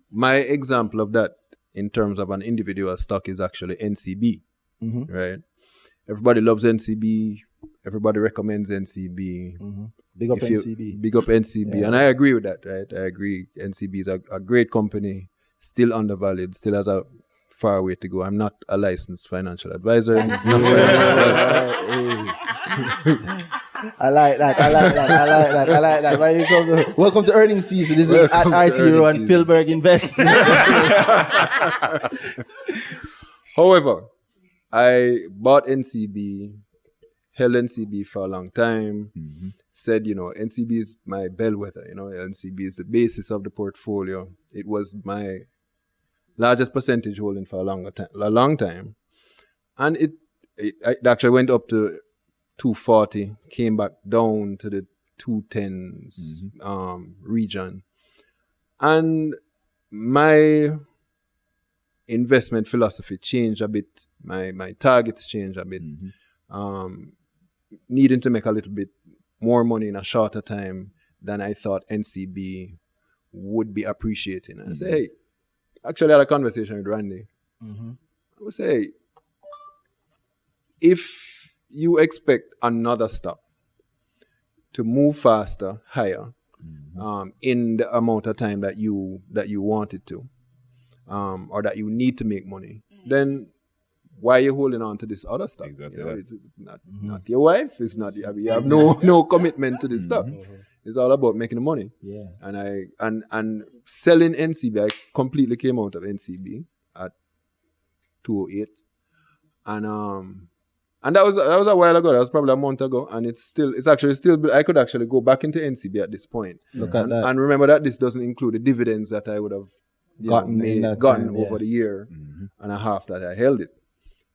My example of that in terms of an individual stock is actually NCB. Right? Everybody loves NCB. Everybody recommends NCB. Big up NCB. Big up NCB. Yeah. And I agree with that, right? I agree. NCB is a great company, still undervalued, still has a far way to go. I'm not a licensed financial advisor. I like that. Welcome to earnings season. This is at RTO and Philberg Invest. However, I bought NCB, held NCB for a long time, said, NCB is my bellwether, NCB is the basis of the portfolio. It was my largest percentage holding for a long time. And it actually went up to 240, came back down to the 210s region. And my investment philosophy changed a bit. My targets changed a bit. Needing to make a little bit more money in a shorter time than I thought NCB would be appreciating. And I say, hey, actually I had a conversation with Randy. I would say, if you expect another stock to move faster, higher, in the amount of time that you want it to, or that you need to make money, then why are you holding on to this other stuff? Exactly. It's not your wife. It's not. You have no commitment to this stuff. It's all about making the money. Yeah. And selling NCB, I completely came out of NCB at 208, and that was a while ago. That was probably a month ago, and it's actually still. I could actually go back into NCB at this point. Look at that. And remember that this doesn't include the dividends that I would have gotten over the year. and a half that I held it.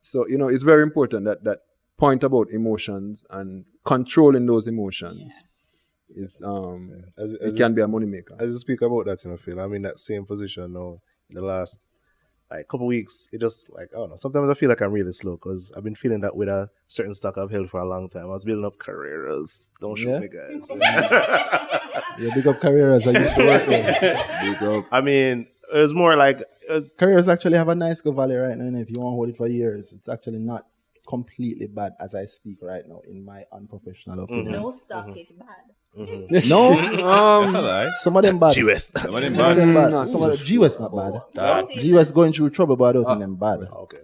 So, you know, it's very important that point about emotions and controlling those emotions is it can be a moneymaker. As you speak about that, Phil, I'm in that same position now in the last couple weeks. It just I don't know. Sometimes I feel like I'm really slow because I've been feeling that with a certain stock I've held for a long time. I was building up Carreras. Don't shoot me, guys. Yeah, big up Carreras. I used to work with. Big up. I mean, it was more like Carreras actually have a nice go value right now. And if you want to hold it for years, it's actually not completely bad as I speak right now, in my unprofessional opinion. No stock is bad. No, That's a lie. some of them bad. GWS. Some of them Some of them bad. bad. Some of the GWS not bad. GWS going through trouble, but I don't think them bad. Okay.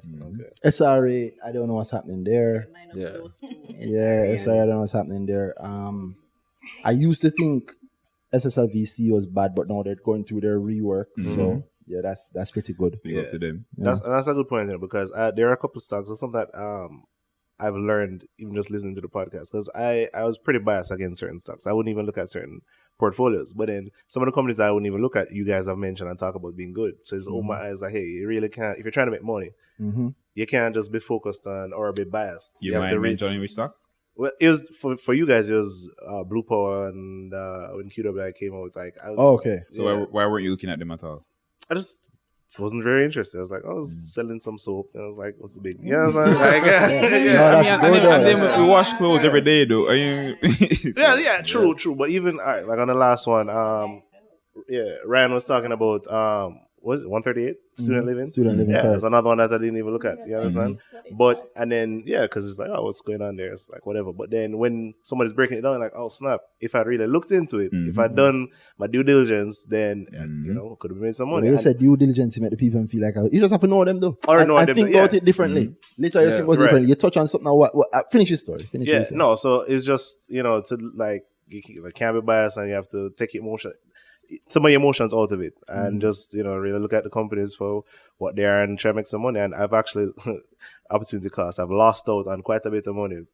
SRA, I don't know what's happening there. Minus Yeah. those two. Yeah, SRA, I don't know what's happening there. I used to think SSLVC was bad, but now they're going through their rework. So yeah, that's pretty good. Big up to them. That's a good point there because there are a couple of stocks or something that I've learned even just listening to the podcast because I was pretty biased against certain stocks. I wouldn't even look at certain portfolios, but then some of the companies I wouldn't even look at, you guys have mentioned and talk about being good. So it's opened my eyes like, hey, you really can't, if you're trying to make money, you can't just be focused on or be biased. You have mind to read. mentioning which stocks? Well, it was for you guys. It was Blue Power and when QWI came out, I was. Oh, okay. So why weren't you looking at them at all? I just wasn't very interested. I was like, I was selling some soap. And I was like, what's the big? You know what I'm saying? No, that's good. And then we wash clothes every day, though. True. But even all right, like on the last one, Ryan was talking about was it 138 student living? Student living. Yeah, correct. there's another one that I didn't even look at. You understand? But and then because it's like, oh, what's going on there? It's like whatever. But then when somebody's breaking it down, like, oh snap! If I really looked into it, if I'd done my due diligence, then could have made some money. When you said due diligence, you make the people feel like you just have to know them though, Or know and them, think yeah. about it differently. Literally, think about it differently. You touch on something. Finish your story. Finish your story. No. So it's just to like you can't be biased, and you have to take some of your emotions out of it, and just really look at the companies for what they are and try to make some money. And I've actually opportunity cost. I've lost out on quite a bit of money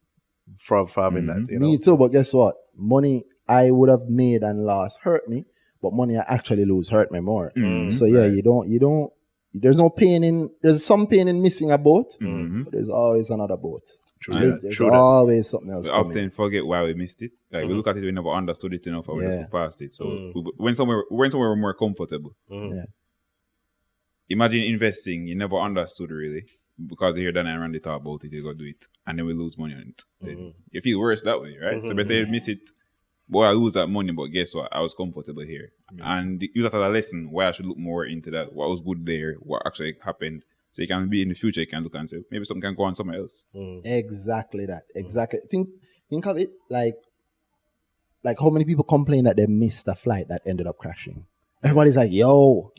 from having that. Me too, but guess what? Money I would have made and lost hurt me, but money I actually lose hurt me more. So yeah, you don't. There's some pain in missing a boat, but there's always another boat. There's always something else. We often forget why we missed it. Like we look at it, we never understood it enough, or we just look past it. So when somewhere we're more comfortable. Yeah. Imagine investing, you never understood really. Because you hear Dan and Randy talk about it, you go do it, and then we lose money on it. Then you feel worse that way, right? So better miss it. Boy, I lose that money, but guess what? I was comfortable here. And use that as a lesson why I should look more into that. What was good there, what actually happened. So you can be in the future, you can look and say, maybe something can go on somewhere else. Exactly that. Exactly. Think of it like how many people complain that they missed a flight that ended up crashing. Everybody's like, yo,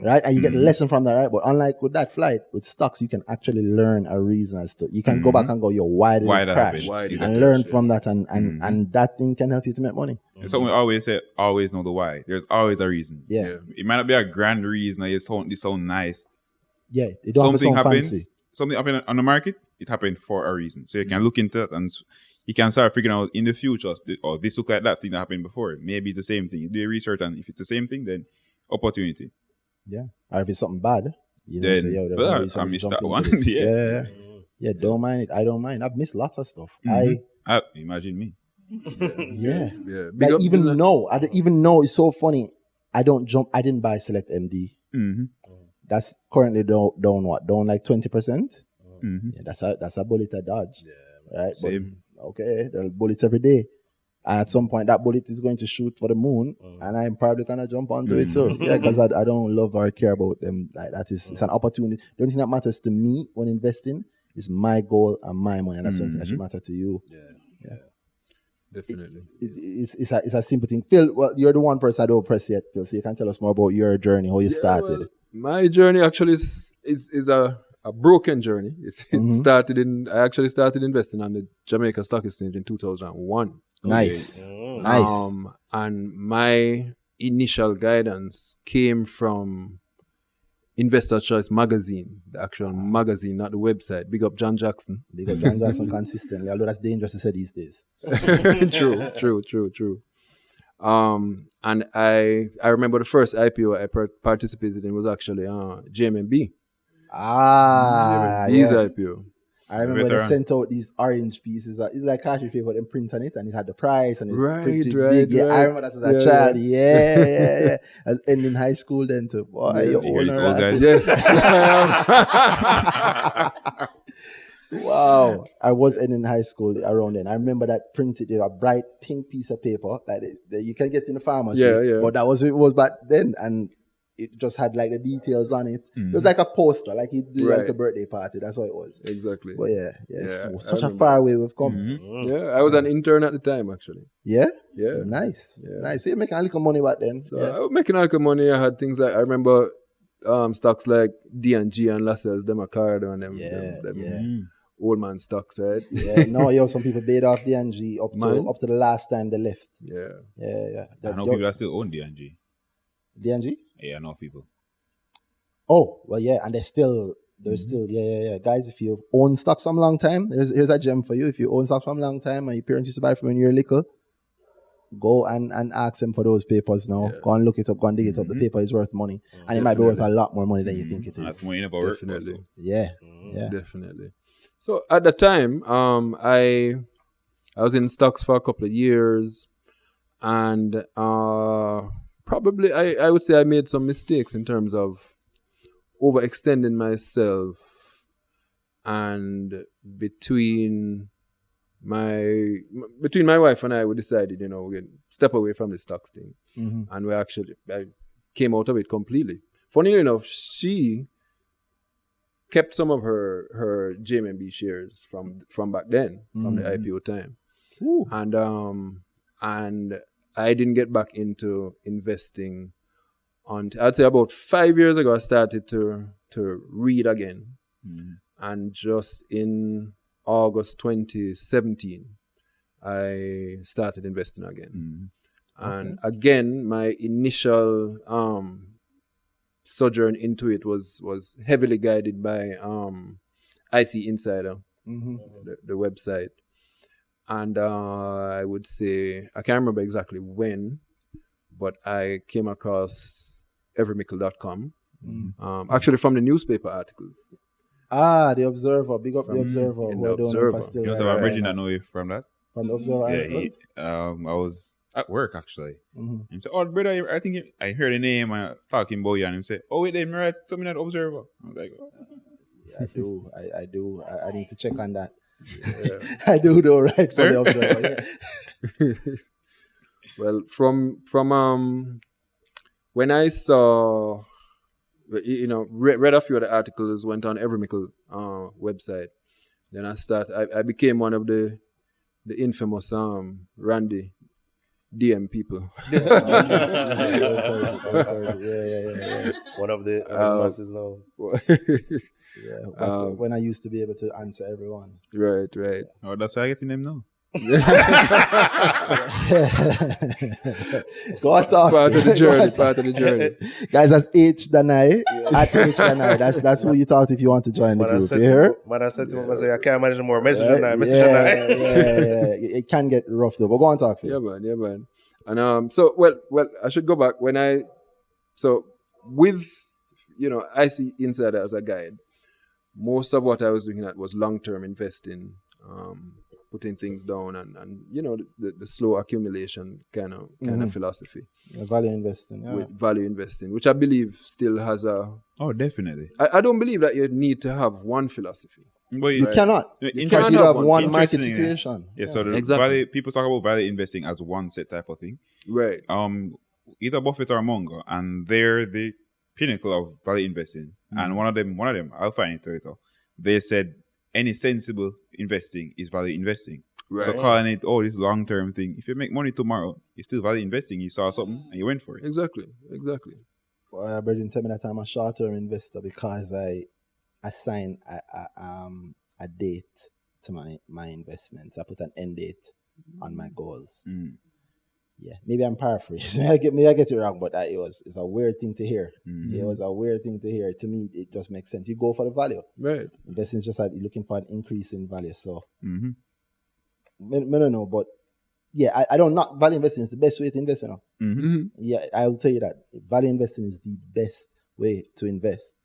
right? And you get the lesson from that, right? But unlike with that flight, with stocks, you can actually learn a reason as to, you can go back and go, yo, why did it crash? And learn from that, and that thing can help you to make money. It's something we always say, always know the why. There's always a reason. Yeah. It might not be a grand reason, it sound nice. Yeah, it don't have to sound fancy. Something happened on the market, it happened for a reason. So you can look into that and you can start figuring out in the future, or this look like that thing that happened before. Maybe it's the same thing. You do your research, and if it's the same thing, then opportunity. Yeah. Or if it's something bad, you know, Then, say, yo, there's no reason I to missed jump that into one. this. Yeah. Yeah, don't mind it. I don't mind. I've missed lots of stuff. Imagine me. Yeah. Big up- I even know it's so funny. I didn't buy Select MD. That's currently down like 20%. Yeah, that's a bullet I dodged. Right? Same. But, okay, there are bullets every day. And at some point that bullet is going to shoot for the moon, and I'm probably gonna jump onto it too. Yeah, because I don't love or care about them like that. It's an opportunity. The only thing that matters to me when investing is my goal and my money, and that's something that should matter to you. Yeah. Definitely. It's a simple thing. Phil, well, you're the one person I don't press yet, Phil, so you can tell us more about your journey, how you started. Well, my journey actually is a broken journey. It started I actually started investing on the Jamaica Stock Exchange in 2001. Nice. And my initial guidance came from Investor Choice magazine, the actual magazine, not the website. Big up John Jackson. Big up John Jackson consistently, although that's dangerous to say these days. True. And I remember the first IPO I participated in was actually JMB. These yeah. IPO. I remember they sent out these orange pieces. It's like cartridge paper, then print on it, and it had the price, and it's printed big. Yeah, I remember that as a child. Yeah. I was ending high school then too. Boy, you're You hear these older. old guys? Yes. Wow. I was ending high school around then. I remember that printed a bright pink piece of paper that you can get in the pharmacy. Yeah. But that was it was back then, and it just had like the details on it. It was like a poster, like you do like a birthday party. That's what it was. Exactly. But it's Yeah, such a far way we've come. Yeah, I was an intern at the time, actually. Yeah? Yeah. Nice. Nice. So you're making a little money back then. So I was making a little money. I had things like, I remember stocks like D&G and Lascelles, them a card on them. Them old man stocks, right? Yeah. No, some people paid off D&G up to the last time they left. Yeah. I know people that still own D&G. D&G? Yeah, I know people. Oh, well, yeah, and they're still, Guys, if you've owned stocks from a long time, here's a gem for you. If you own stocks from a long time and your parents used to buy from when you were little, go and ask them for those papers now. Yeah. Go and look it up, go and dig it up. The paper is worth money. And it might be worth a lot more money than you think it is. That's money never worth. Definitely. Yeah. Definitely. So at the time, I was in stocks for a couple of years, and probably I would say I made some mistakes in terms of overextending myself, and between my wife and I, we decided, we're going to step away from the stocks thing. And I came out of it completely. Funny enough, she kept some of her JMB shares from back then, from the IPO time. Ooh. And I didn't get back into investing until, I'd say about 5 years ago, I started to read again. And just in August 2017, I started investing again. And again, my initial sojourn into it was heavily guided by IC Insider, the website. And I would say, I can't remember exactly when, but I came across everymickle.com, actually from the newspaper articles. The Observer. Big up the Observer. In the Observer. You know, so Bridget, I know you from that. From the Observer. Yeah, I was at work actually. And he said, "Oh, brother, I think I heard the name and talking about you." And he said, "Oh, wait, then right, tell me that Observer." I was like, "Oh." Yeah, I do. I need to check on that. I do though, right? Sir? For the Observer. Yeah. Well, from when I saw, read a few of the articles, went on Every Mickle website. Then I became one of the infamous Randy DM people. One of the masses now. When I used to be able to answer everyone. Right. Oh, that's why I get your name now. Go on, talk. Part of the journey. Guys, that's H.I. At H.I. That's who you talk to if you want to join the group. You hear? Man, I said to him, I say, I can't manage more. Message Yeah. It can get rough though. But go on, talk. Yeah, man. And so I should go back with I see Insider as a guide. Most of what I was doing was long-term investing, putting things down, and the slow accumulation kind of philosophy. Value investing, yeah. With value investing, which I believe still has a. Oh, definitely. I don't believe that you need to have one philosophy. But You cannot. Because you have one market situation. Yeah, so Exactly. people talk about value investing as one set type of thing. Right. Either Buffett or Munger, and they're the pinnacle of value investing. And one of them, I'll find it later. They said any sensible investing is value investing. Right. So calling it, this long-term thing. If you make money tomorrow, it's still value investing. You saw something and you went for it. Exactly. Well, Brendan tell me that I'm a short-term investor because I assign a date to my investments. I put an end date on my goals. Yeah, maybe I'm paraphrasing. Maybe I get it wrong, but it's a weird thing to hear. It was a weird thing to hear. To me, it just makes sense. You go for the value. Right. Investing is just like you're looking for an increase in value. So, I don't know, but yeah, I don't not value investing is the best way to invest. Yeah, I'll tell you that value investing is the best way to invest.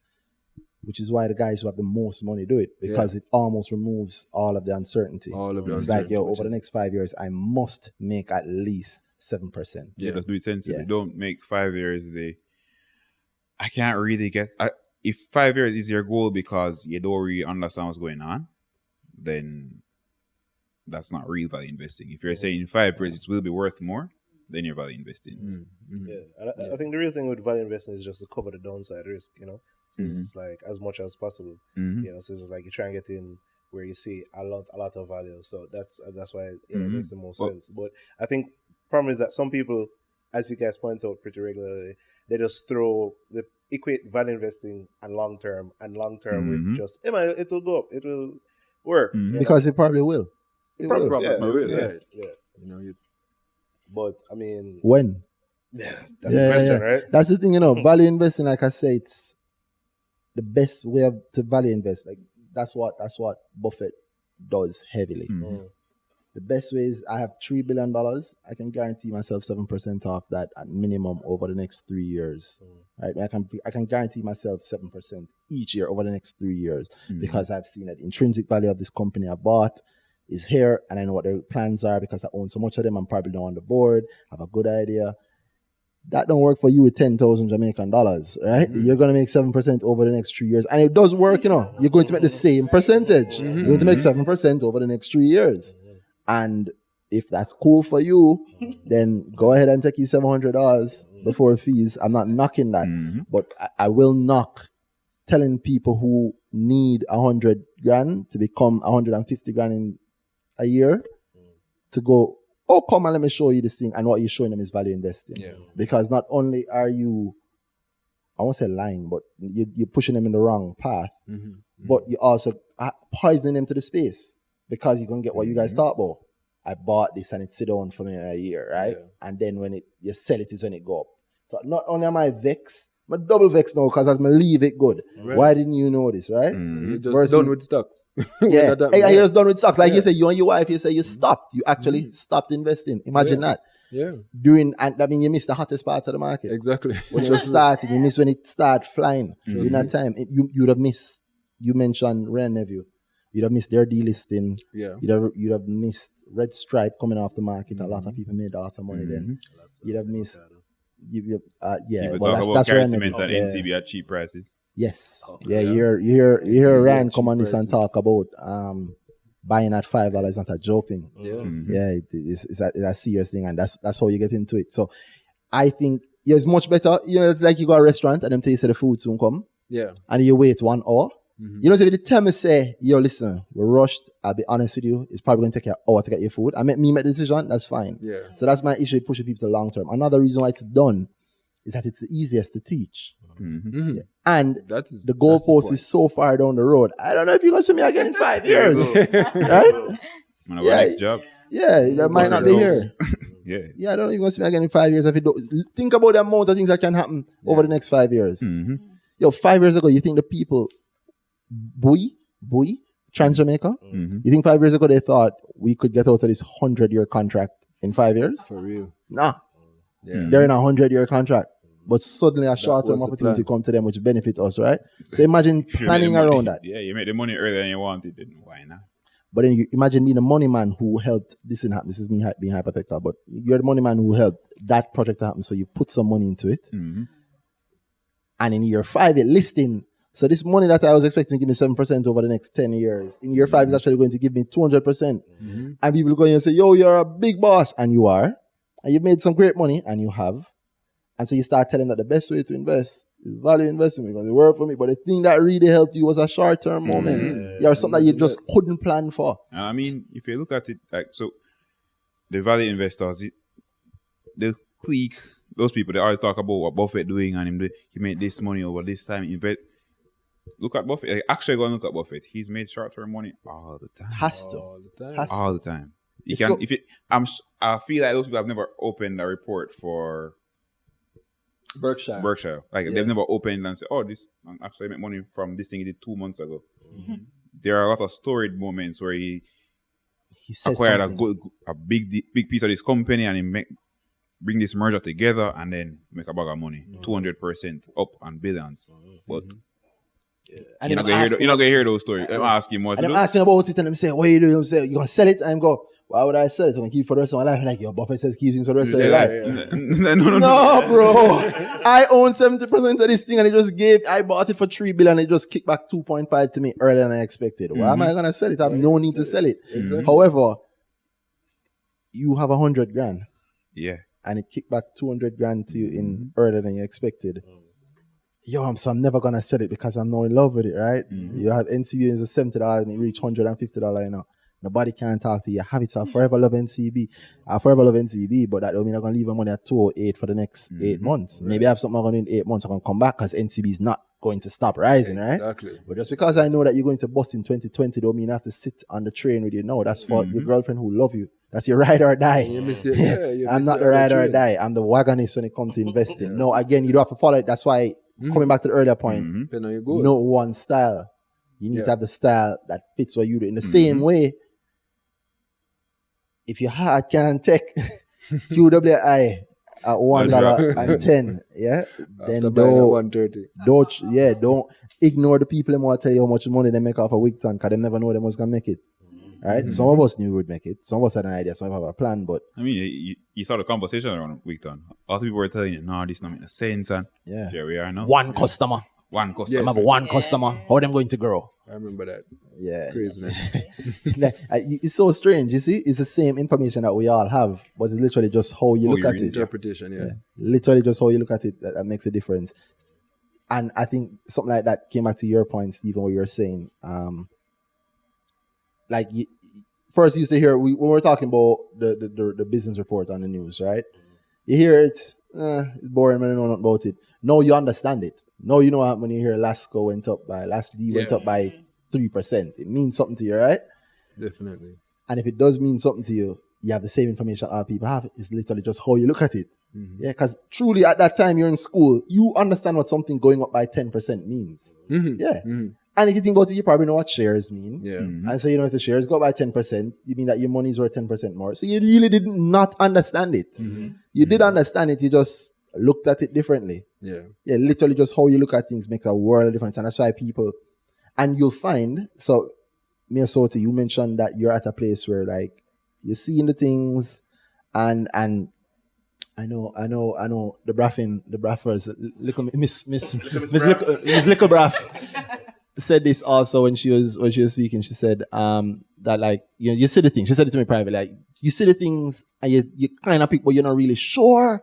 which is why the guys who have the most money do it, because it almost removes all of the uncertainty. It's like, yo, over the next 5 years, I must make at least 7%. Yeah, just do it sensibly. Don't make 5 years I can't really get... if 5 years is your goal because you don't really understand what's going on, then that's not real value investing. If you're saying in 5 years it will be worth more, then you're value investing. I think the real thing with value investing is just to cover the downside risk, So it's like as much as possible, So it's like you try and get in where you see a lot of value. So that's why it makes the most sense. But I think problem is that some people, as you guys point out pretty regularly, they just equate value investing and long term with just it will go up, it will work because it probably will. It probably will. Yeah. But I mean, when? That's the question, right? That's the thing, value investing. Like I say, it's the best way to value invest. Like that's what Buffett does heavily. The best way is I have $3 billion. I can guarantee myself 7% off that at minimum over the next 3 years. Right? I can guarantee myself 7% each year over the next 3 years because I've seen that the intrinsic value of this company I bought is here, and I know what their plans are because I own so much of them. I'm probably not on the board. Have a good idea. That don't work for you with 10,000 Jamaican dollars, right? You're going to make 7% over the next 3 years. And it does work, You're going to make the same percentage. You're going to make 7% over the next 3 years. And if that's cool for you, then go ahead and take your $700 before fees. I'm not knocking that. But I will knock telling people who need 100 grand to become 150 grand in a year to go, oh, come and let me show you this thing. And what you're showing them is value investing. Because not only are you, I won't say lying, but you're pushing them in the wrong path, but you also poisoning them to the space because you're going to get what you guys talk about. I bought this and it sit down for me in a year, right? And then when you sell it is when it go up. So not only am I vexed, but double vexed now because as I leave it good. Why didn't you know this, right? You're just done with stocks. You're just done with stocks. Like you say, you and your wife, you say you stopped. You actually stopped investing. Imagine that. And I mean, you missed the hottest part of the market. Exactly. When it was starting, you missed when it started flying. During that time, you'd have missed. You mentioned Ren Nephew. You'd have missed their delisting. You'd have missed Red Stripe coming off the market. A lot of people made a lot of money then. You'd have missed. People talk about carry cement and NCB at cheap prices. Yes. You hear Rand come on this and talk about buying at $5 is not a joke thing. It's a serious thing, and that's how you get into it. So I think it's much better. It's like you go to a restaurant and them tell you say the food soon come. And you wait 1 hour. So if the time say, yo, listen, we're rushed, I'll be honest with you, it's probably going to take an hour to get your food. I make the decision, that's fine. So that's my issue, pushing people to long term. Another reason why it's done is that it's the easiest to teach. And the goalpost is so far down the road. I don't know if you're going to see me again in 5 years. Right? Next job. That might not be here. I don't know if you're going to see me again in 5 years. If you don't think about the amount of things that can happen over the next 5 years. 5 years ago, you think the people Bowie, Trans-Jamaica. You think 5 years ago they thought we could get out of this 100-year contract in 5 years? For real? Nah. They're in a 100-year contract. But suddenly a short-term opportunity come to them which benefit us, right? So imagine planning around that. Yeah, you make the money earlier than you wanted, then why not? But then you imagine being the money man who helped this happen. This is me being hypothetical, but you're the money man who helped that project to happen. So you put some money into it. And in year 5, it listing. So this money that I was expecting to give me 7% over the next 10 years, in year 5 is actually going to give me 200%. And people go in and say, yo, you're a big boss. And you are. And you've made some great money. And you have. And so you start telling that the best way to invest is value investing because it worked for me. But the thing that really helped you was a short-term moment. You're something that you just couldn't plan for. I mean, if you look at it, like, so the value investors, the clique, those people, they always talk about what Buffett doing and he made this money over this time. Look at Buffett. Actually, go and look at Buffett. He's made short-term money all the time. All the time. I feel like those people have never opened a report for Berkshire. Like they've never opened and said, "Oh, this actually made money from this thing he did 2 months ago." There are a lot of storied moments where he acquired a big piece of this company and he bring this merger together and then make a bag of money, 200% up and billions. But And You're not gonna hear those stories. I'm asking what And to I'm do. asking about it, and I'm saying, what you do? I'm saying, you gonna sell it? And I'm go, why would I sell it? I'm gonna keep it for the rest of my life. I'm like, your Buffett says keep it for the rest of your life. No, bro. I own 70% of this thing, and I bought it for $3 billion, and it just kicked back 2.5 to me earlier than I expected. Why am I gonna sell it? I have no need to sell it. Exactly. However, you have 100 grand. Yeah. And it kicked back 200 grand to you in earlier than you expected. So I'm never gonna sell it because I'm not in love with it, right? You have NCB is $70 and it reach $150, you know. Nobody can talk to you. Have it, so I forever love NCB. I forever love NCB, but that don't mean I'm gonna leave my money at 208 for the next 8 months. Maybe I have something I'm gonna do in 8 months, I'm gonna come back because NCB is not going to stop rising, right? Exactly. But just because I know that you're going to bust in 2020 don't mean I have to sit on the train with you. No, that's for your girlfriend who love you. That's your ride or die. I'm not the ride or die. I'm the wagonist when it comes to investing. No, again, you don't have to follow it. That's why, coming back to the earlier point, no one style. You need to have the style that fits what you do. In the same way, if your heart can take QWI at $1.10, yeah, then don't ignore the people that want to tell you how much money they make off a week ton, because they never know they was gonna make it. Right? Some of us knew we would make it. Some of us had an idea. Some of us have a plan. But I mean, you saw the conversation around Weekton. All the people were telling you, "No, this not making sense." And here we are now. One customer. I have one customer. How them going to grow? I remember that. Yeah. Craziness. It's so strange. You see, it's the same information that we all have, but it's literally just how you look at it. Interpretation, yeah. Literally just how you look at it that makes a difference. And I think something like that came back to your point, Stephen, what you were saying. First you used to hear when we were talking about the business report on the news, right? You hear it, it's boring, man, I know nothing about it. No, you understand it. No, you know what when you hear last D went up by 3%. It means something to you, right? Definitely. And if it does mean something to you, you have the same information other people have. It's literally just how you look at it. Yeah, because truly at that time you're in school, you understand what something going up by 10% means. Yeah. And if you think about it, you probably know what shares mean. Yeah. And so, if the shares go up by 10%, you mean that your money's worth 10% more. So you really did not understand it. You did understand it, you just looked at it differently. Yeah, literally just how you look at things makes a world of difference. And that's why people, and you'll find, so Minnesota, you mentioned that you're at a place where like you're seeing the things and I know the Braffers, Miss Little Braff said this also when she was speaking. She said that like you see the things. She said it to me privately. Like you see the things and you kind of pick, but you're not really sure.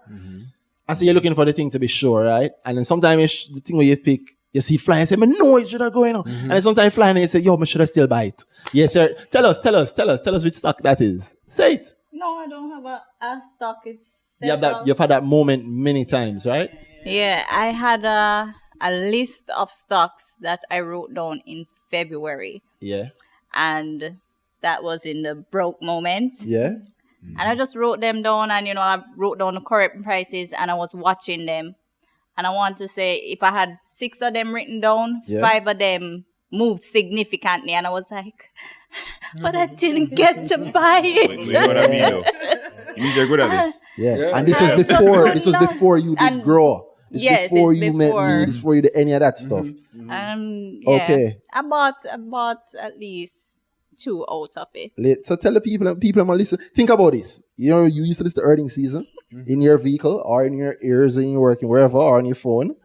And so you're looking for the thing to be sure, right? And then sometimes the thing where you pick, you see it flying and say, "Man, no, it should not going on." And then sometimes flying and you say, "Yo, man, should I still buy it?" Yes, sir. Tell us which stock that is. Say it. No, I don't have a stock. It's You've had that moment many times, right? Yeah, I had a list of stocks that I wrote down in February. Yeah. And that was in the broke moment. Yeah. And I just wrote them down and, I wrote down the correct prices and I was watching them. And I want to say if I had 6 of them written down, 5 of them moved significantly. And I was like, but I didn't get to buy it. Wait, what I mean, though? You mean you're good at this? Yeah. And this was before you did grow. Before you met me, this before you did any of that stuff. Okay. I bought at least 2 out of it. So tell the people I'm gonna listen. Think about this. You used to listen to earnings season in your vehicle or in your ears when you're working, wherever, or on your phone.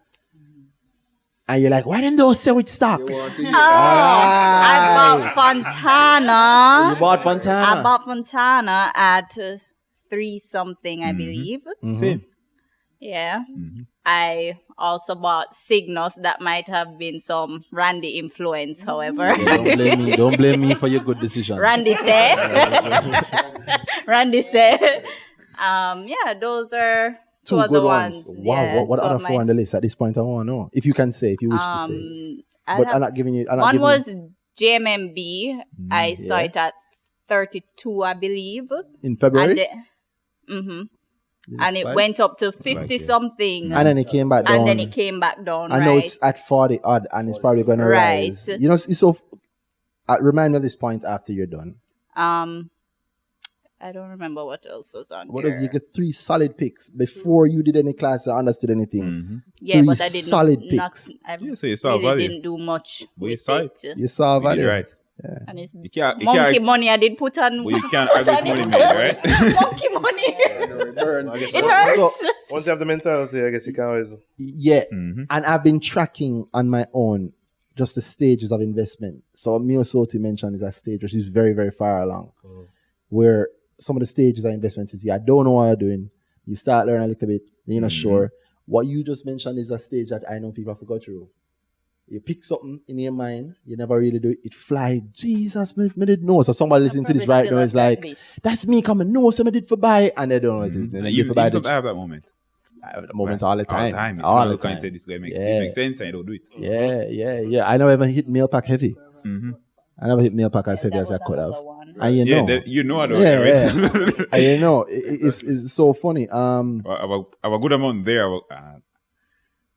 And you're like, why didn't those say which stock? I bought Fontana. You bought Fontana? I bought Fontana at 3 something, I believe. Same. Yeah. I also bought Signos. That might have been some Randy influence, however. Yeah, don't blame me for your good decision. Randy said. Those are 2 of the ones. Wow, yeah, what other 4 on the list at this point? I want to know. If you can say, if you wish to say. But I'm not giving you. One was JMMB. I saw it at 32, I believe. In February? And it went up to 50 something. And then it came back down. I know it's at 40 odd and it's probably going to rise. It's so. Remind me of this point after you're done. I don't remember what else was on What there. is you get 3 solid picks before you did any class or understood anything. Yeah, 3 but I didn't. solid picks. So you saw really value. didn't do much But you with saw it. You saw You did value. right. And it's You can't, monkey money I did put on. but you can't put argue on with it. money made, right? Monkey money. I guess It hurts. So, once you have the mentality, I guess you can always. yeah, and I've been tracking on my own just the stages of investment. So Miosoti mentioned is a stage which is very, very far along, where some of the stages of investment is I don't know what you're doing. You start learning a little bit, then you're not sure. What you just mentioned is a stage that I know people have to go through. You pick something in your mind, you never really do it. It fly. Jesus, me did know. So somebody listening to this right now is like, that's me coming. No, somebody did for buy, and they don't know what it is. And They you for buy. don't have that moment. I have the moment all the time. You All smell the the kind time. say this guy make Yeah. it makes sense and you don't do it. Yeah. I never even hit meal pack heavy. I never hit meal pack as heavy as I could have. And you know. You know I don't Yeah. right? And you know, it's so funny. I have a good amount there. I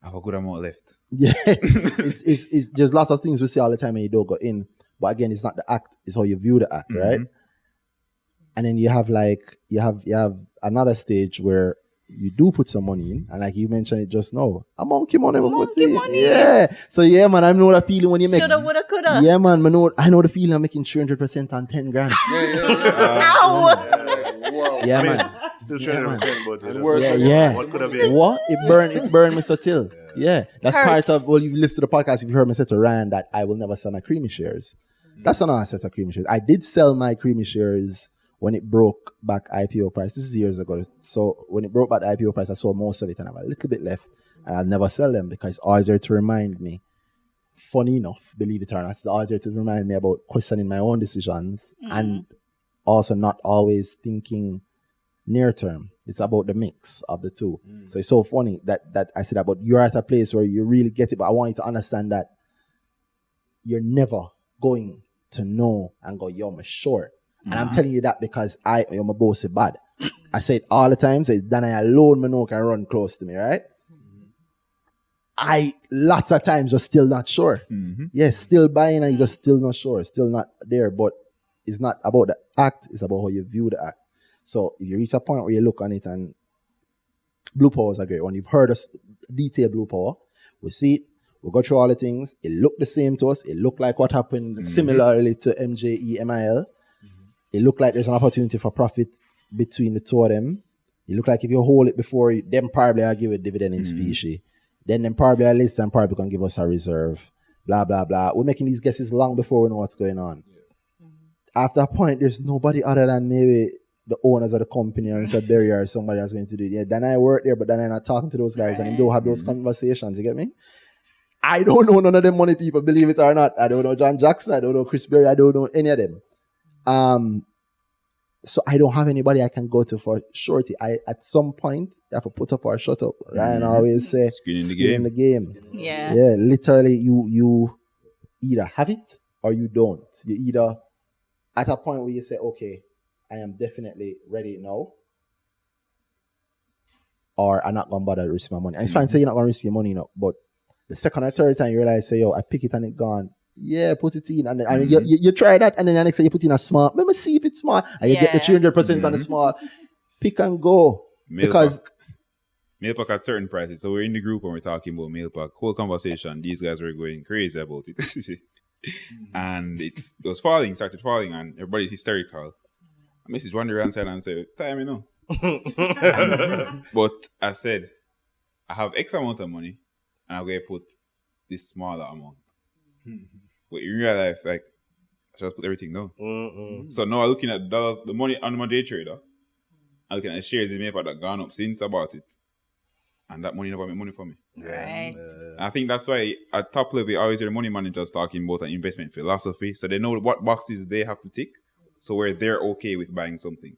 have a good amount left. Yeah, it's there's lots of things we see all the time and you don't go in. But again, it's not the act; it's how you view the act, right? And then you have another stage where you do put some money in, and like you mentioned it just now, a monkey money. Yeah. So yeah, man, I know the feeling when you make. Shoulda, woulda, coulda. Yeah, man, I know the feeling of making 300% on 10 grand. Yeah, man. Still 300%, but What could have been? What? It burned me so till. Yeah. That's Hurts. part of, well, you've listened to the podcast, if you heard me say to Ryan that I will never sell my creamy shares. That's not how I set of creamy shares. I did sell my creamy shares when it broke back IPO price. This is years ago. So when it broke back the IPO price, I sold most of it and I have a little bit left. And I'll never sell them because it's always there to remind me. Funny enough, believe it or not, it's always there to remind me about questioning my own decisions and also not always thinking near term. It's about the mix of the two. So it's so funny that I said that, but you're at a place where you really get it. But I want you to understand that you're never going to know and go, yo, I'm short. And I'm telling you that because I'm a bossy bad. I say it all the time. Say, then I alone, man, can run close to me, right? I lots of times just still not sure. Yes, still buying and you're just still not sure, still not there. But it's not about the act, it's about how you view the act. So if you reach a point where you look on it and Blue Power is a great one. You've heard us detail Blue Power. We see it, we go through all the things. It looked the same to us. It looked like what happened similarly to MJE MIL. It looked like there's an opportunity for profit between the two of them. It looked like if you hold it before, them probably will give a dividend in specie. Then them probably are list and probably can give us a reserve. Blah, blah, blah. We're making these guesses long before we know what's going on. After a point, there's nobody other than maybe the owners of the company or Mr. Berry or somebody that's going to do it. Yeah, then I work there, but then I'm not talking to those guys and they don't have those conversations. You get me? I don't know none of them money people, believe it or not. I don't know John Jackson. I don't know Chris Berry. I don't know any of them. So I don't have anybody I can go to for shorty. At some point, you have to put up or shut up. Ryan always say, skin in the game. Yeah. Yeah, literally, you either have it or you don't. You either, at a point where you say, okay, I am definitely ready now, or I'm not going to bother to risk my money. And it's fine to say you're not going to risk your money, but the second or third time you realize, say, yo, I pick it and it gone. Yeah, put it in. And then you try that, and then the next day you put in a small. Let me see if it's small. And you get the 300% on the small. Pick and go. Because Mailpack at certain prices. So we're in the group and we're talking about Mailpack. Whole conversation, these guys were going crazy about it. And it was falling, started falling, and everybody's hysterical. I messaged one around side and said, time, you know. But I said, I have X amount of money, and I'm going to put this smaller amount. But in real life, like, I just put everything down. So now I'm looking at the money on my day trader. I'm looking at the shares in Mailpack that gone up since I bought it. And that money never made money for me. Right. I think that's why at top level, you always hear the money managers talking about an investment philosophy. So they know what boxes they have to tick. So where they're okay with buying something.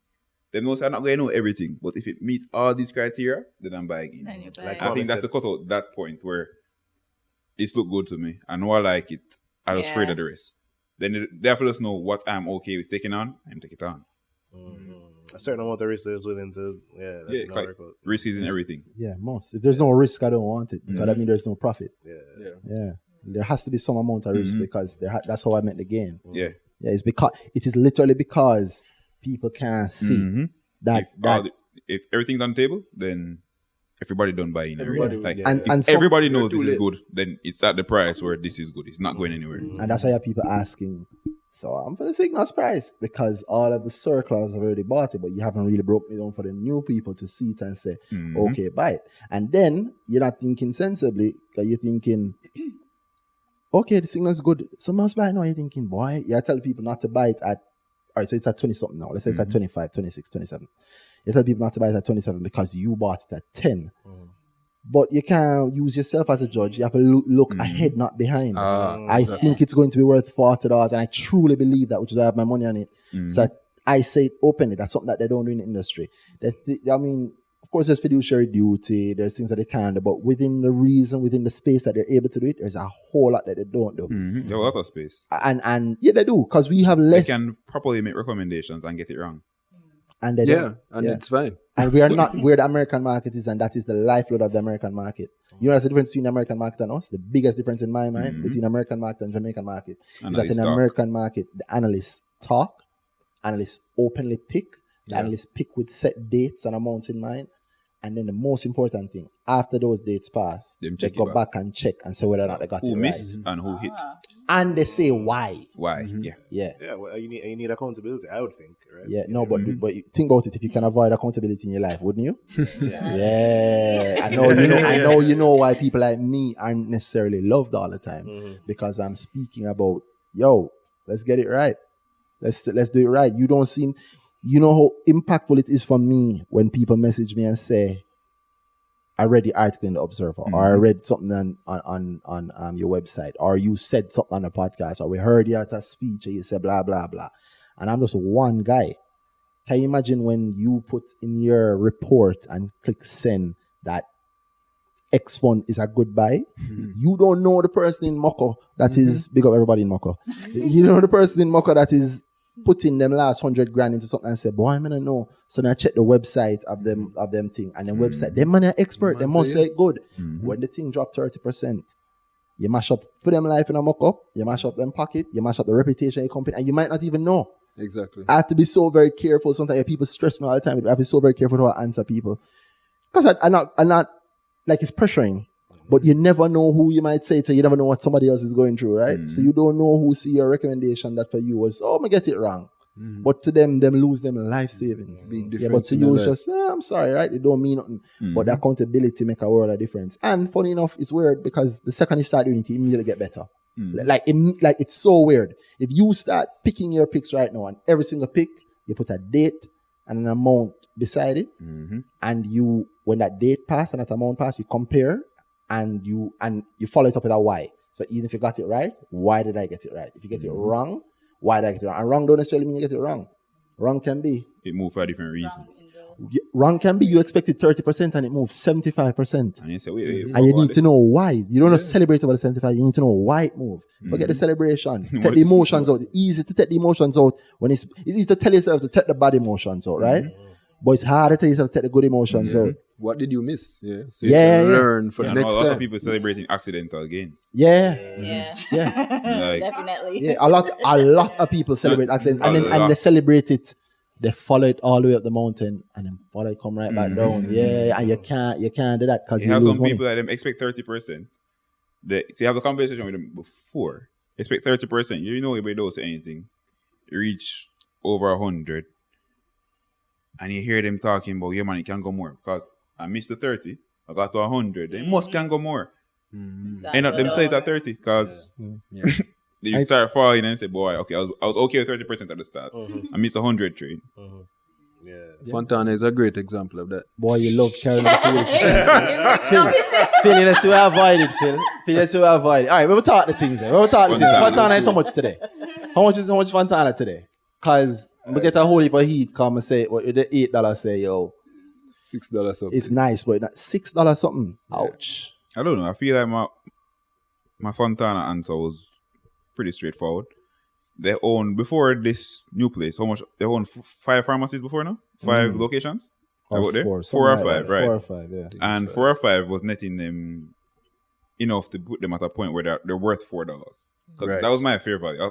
They know I'm not going to know everything. But if it meets all these criteria, then I'm buying it. I think that's the cutout, that point where it's look good to me. I know I like it. I was afraid of the rest. Then they have to just know what I'm okay with taking on. I'm taking it on. A certain amount of risk is willing to, like, risk is in everything. Yeah, most. If there's no risk, I don't want it. Because that means there's no profit. Yeah. There has to be some amount of risk because that's how I make the gain. Yeah. Yeah, it's because it is literally because people can't see Mm-hmm. that If everything's on the table, then everybody done buying. Everybody Like, would get and if everybody You're knows too this is late. good, then it's at the price where this is good. It's not going anywhere. And that's why you have people asking. So I'm for the Signal's price because all of the circlers have already bought it, but you haven't really broken it down for the new people to see it and say, okay, buy it. And then you're not thinking sensibly because you're thinking, okay, the Signal's good. So must buy it now. You're thinking, boy, you tell people not to buy it at, all right, so it's at 20 something now. Let's say it's at 25, 26, 27. You tell people not to buy it at 27 because you bought it at 10. But you can't use yourself as a judge. You have to look ahead, not behind. I think it's going to be worth $40, and I truly believe that, which is why I have my money on it. So I say it openly. That's something that they don't do in the industry. I mean, of course, there's fiduciary duty. There's things that they can do, but within the reason, within the space that they're able to do it, there's a whole lot that they don't do. There's a lot of space. And yeah, they do because we have less. They can properly make recommendations and get it wrong. And they don't. It's fine. And we are not where the American market is, and that is the lifeblood of the American market. You know, that's the difference between the American market and us. The biggest difference in my mind between the American market and Jamaican market is that in the American market, the analysts talk, analysts openly pick, the analysts pick with set dates and amounts in mind. And then the most important thing, after those dates pass, they go back and check and say whether or not they got it right. Who missed and who hit. And they say why. Why? Yeah. Well, you need accountability, I would think, right? Yeah, no, but you think about it. If you can avoid accountability in your life, wouldn't you? I know you know why people like me aren't necessarily loved all the time because I'm speaking about, let's get it right. Let's do it right. You don't seem, you know how impactful it is for me when people message me and say, I read the article in the Observer, or I read something on your website, or you said something on a podcast, or we heard you at a speech and you said blah, blah, blah. And I'm just one guy. Can you imagine when you put in your report and click send that X fund is a good buy? You don't know the person in Moko that is, big up everybody in Moko. You know the person in Moko that is putting them last 100 grand into something and say, boy, I'm gonna know. So now I check the website of them thing, and then website, them man are expert, they must say good. When the thing drop 30%, you mash up for them life in a mock up, you mash up them pocket, you mash up the reputation of your company, and you might not even know. Exactly. I have to be so very careful. Sometimes people stress me all the time. I have to be so very careful how I answer people. Because I'm not like it's pressuring. But you never know who you might say to. You never know what somebody else is going through, right? So you don't know who see your recommendation that for you was, I'm going to get it wrong. But to them lose them life savings. Big difference. Yeah, but to you it's just, I'm sorry, right? It don't mean nothing. But the accountability make a world of difference. And funny enough, it's weird because the second you start doing it, you immediately get better. Like it's so weird. If you start picking your picks right now, and every single pick, you put a date and an amount beside it, and you, when that date pass and that amount pass, you compare and you follow it up with a why. So even if you got it right, why did I get it right? If you get it wrong, why did I get it wrong? And wrong don't necessarily mean you get it wrong. Wrong can be. It moved for a different reason. Wrong can be you expected 30% and it moves 75%. And you say, wait. And you need to know why. You don't just celebrate over the 75. You need to know why it moved. Forget the celebration. Take the emotions out. It's easy to take the emotions out when it's easy to tell yourself to take the bad emotions out, right? But it's hard to tell yourself to take the good emotions out. What did you miss? Yeah. So you can learn for the next a lot time. of people celebrating accidental gains. Yeah. Like, Definitely. Yeah. A lot of people celebrate accidents and they celebrate it. They follow it all the way up the mountain and then follow it come right back down. Yeah, and you can't do that because you have lose some money. people that them expect 30%. So you have a conversation with them before. Expect 30%. You know if they don't say anything. You reach over 100. And you hear them talking about, yeah man, it can go more. Because I missed the 30. I got to 100. They must can go more. End up them say it at 30. Because you start falling and say, boy, okay, I was okay with 30% at the start. I missed 100 trade. Fontana is a great example of that. Boy, you love carrying the Phil, let's see we avoid it, Phil. Let's see we avoid it. All right, we'll talk the things then. Fontana is how much today? How much Fontana today? Because we get a whole heap of heat come and say, well, the $8 say, yo. $6 something. It's nice, but not $6 something. Ouch. I don't know. I feel like my Fontana answer was pretty straightforward. They own, before this new place, how much? They own 5 pharmacies before now? 5 locations? Or there? 4 or like 5, that. right? 4 or 5, yeah. And 4 or 5 was netting them enough to put them at a point where they're worth $4. Because that was my fair value.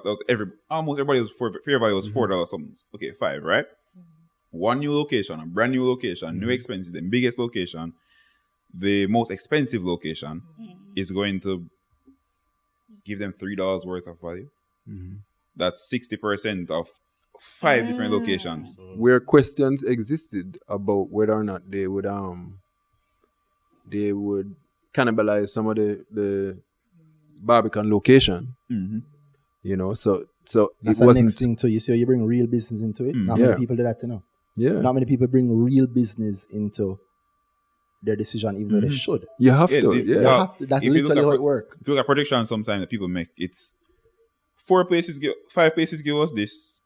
Almost everybody was fair value was $4 something. Okay, 5, right? one new location, a brand new location, new expenses, the biggest location, the most expensive location is going to give them $3 worth of value. That's 60% of 5 different locations. Where questions existed about whether or not they would cannibalize some of the Barbican location. You know, so That's it the wasn't next thing too. You see, you bring real business into it. Not Yeah. many people do that, you know. yeah. Not many people bring real business into their decision, even though they should. You have Yeah, to. the- You Yeah. have to. That's If you look literally at how it works. If you look at predictions sometimes that people make, it's 5 places give us this.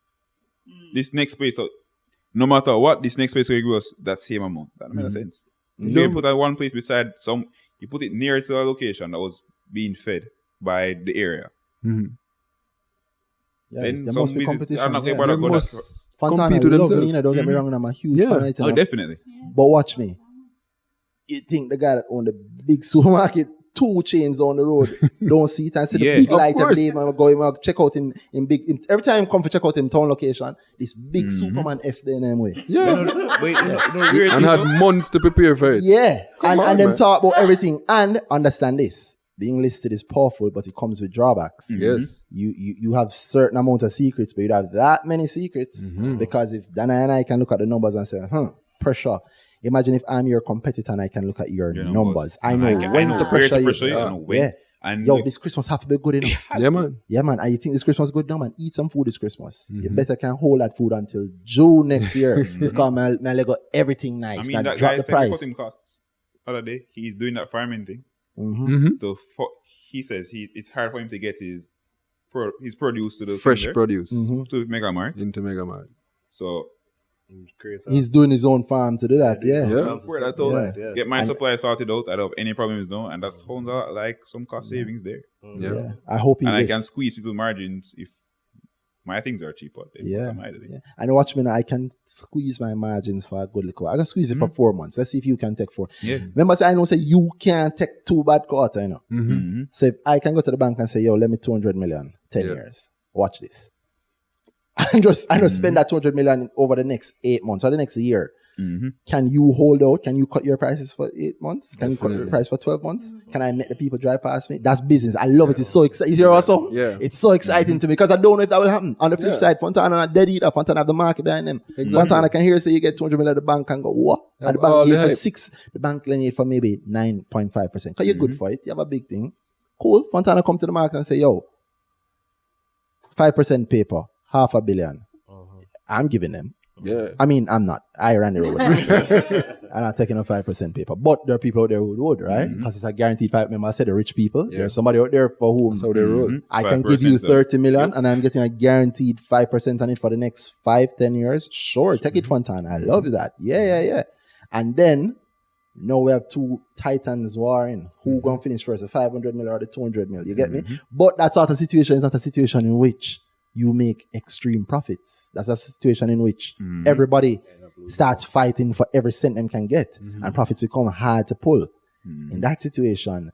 This next place, so no matter what, this next place will give us that same amount. That makes sense. If you put that one place beside you put it near to a location that was being fed by the area. Yeah, Then there some must be business- competition. I'm not yeah. gonna bother They go that must Fontana, compete with I love themselves. Lena, don't get me wrong, I'm a huge fan of it. you Oh, know. definitely. But watch me. You think the guy that owned the big supermarket, 2 chains on the road, don't see it and see Yeah, the big of light course. every day, man, go him check out in big, every time come for check out in town location, this big Superman FTNA way. Yeah. Wait, you know, weird And thing, had though? months to prepare for it. Yeah, Come on, and them man. talk about everything. And understand this: being listed is powerful, but it comes with drawbacks. Yes. You have certain amount of secrets, but you don't have that many secrets because if Dana and I can look at the numbers and say, pressure. Imagine if I'm your competitor and I can look at your numbers. I know when to where pressure you. I know when. Yeah. And Yo, look, this Christmas have to be good enough. Yeah, man. Yeah, man. And you think this Christmas good now, man? Eat some food this Christmas. You better can hold that food until June next year because my Lego everything nice. I mean, Man, that drop guy the said he cut price. him costs. Other day, he's doing that farming thing. He says it's hard for him to get his produce to the Fresh thing there, produce to Mega Mart. into Mega Mart. So He's doing his own farm to do that. Yeah. get my supply sorted out. I don't have any problems now, and that's sounds like some cost savings there. Yeah. I hope he And I gets- can squeeze people's margins if my things are cheaper. Yeah. And watch me now. I can squeeze my margins for a good liquor. I can squeeze it for 4 months. Let's see if you can take 4. Yeah. Remember, say I know say you can't take 2 bad quarter, you know. So if I can go to the bank and say, yo, let me 200 million, 10 years. Watch this. I just spend that 200 million over the next 8 months or the next year. Can you hold out? Can you cut your prices for 8 months? Can you cut your price for 12 months? Can I make the people drive past me? That's business. I love it. It's so exciting. You hear also? Yeah. It's so exciting to me because I don't know if that will happen. On the flip side, Fontana are dead either. Fontana have the market behind them. Fontana can hear say you get 200 million at the bank and go, what? And the bank all need the for hype. 6. The bank lend it for maybe 9.5%. Because you're good for it. You have a big thing. Cool. Fontana come to the market and say, yo, 5% paper, $500 million. I'm giving them. Yeah. I mean, I'm not. I ran the road. I'm not taking a 5% paper. But there are people out there who would, right? Because it's a guaranteed 5. Remember, I said the rich people. Yeah. There's somebody out there for whom That's how they roll. I can give you 5%, 30 million and I'm getting a guaranteed 5% on it for the next 5-10 years. Sure, take it, Fontana. I love that. Yeah. And then, now we have 2 titans warring. Who gonna finish first, the 500 million or the 200 million? You get me? But that sort of situation is not a situation in which you make extreme profits. That's a situation in which everybody starts fighting for every cent them can get, and profits become hard to pull. In that situation,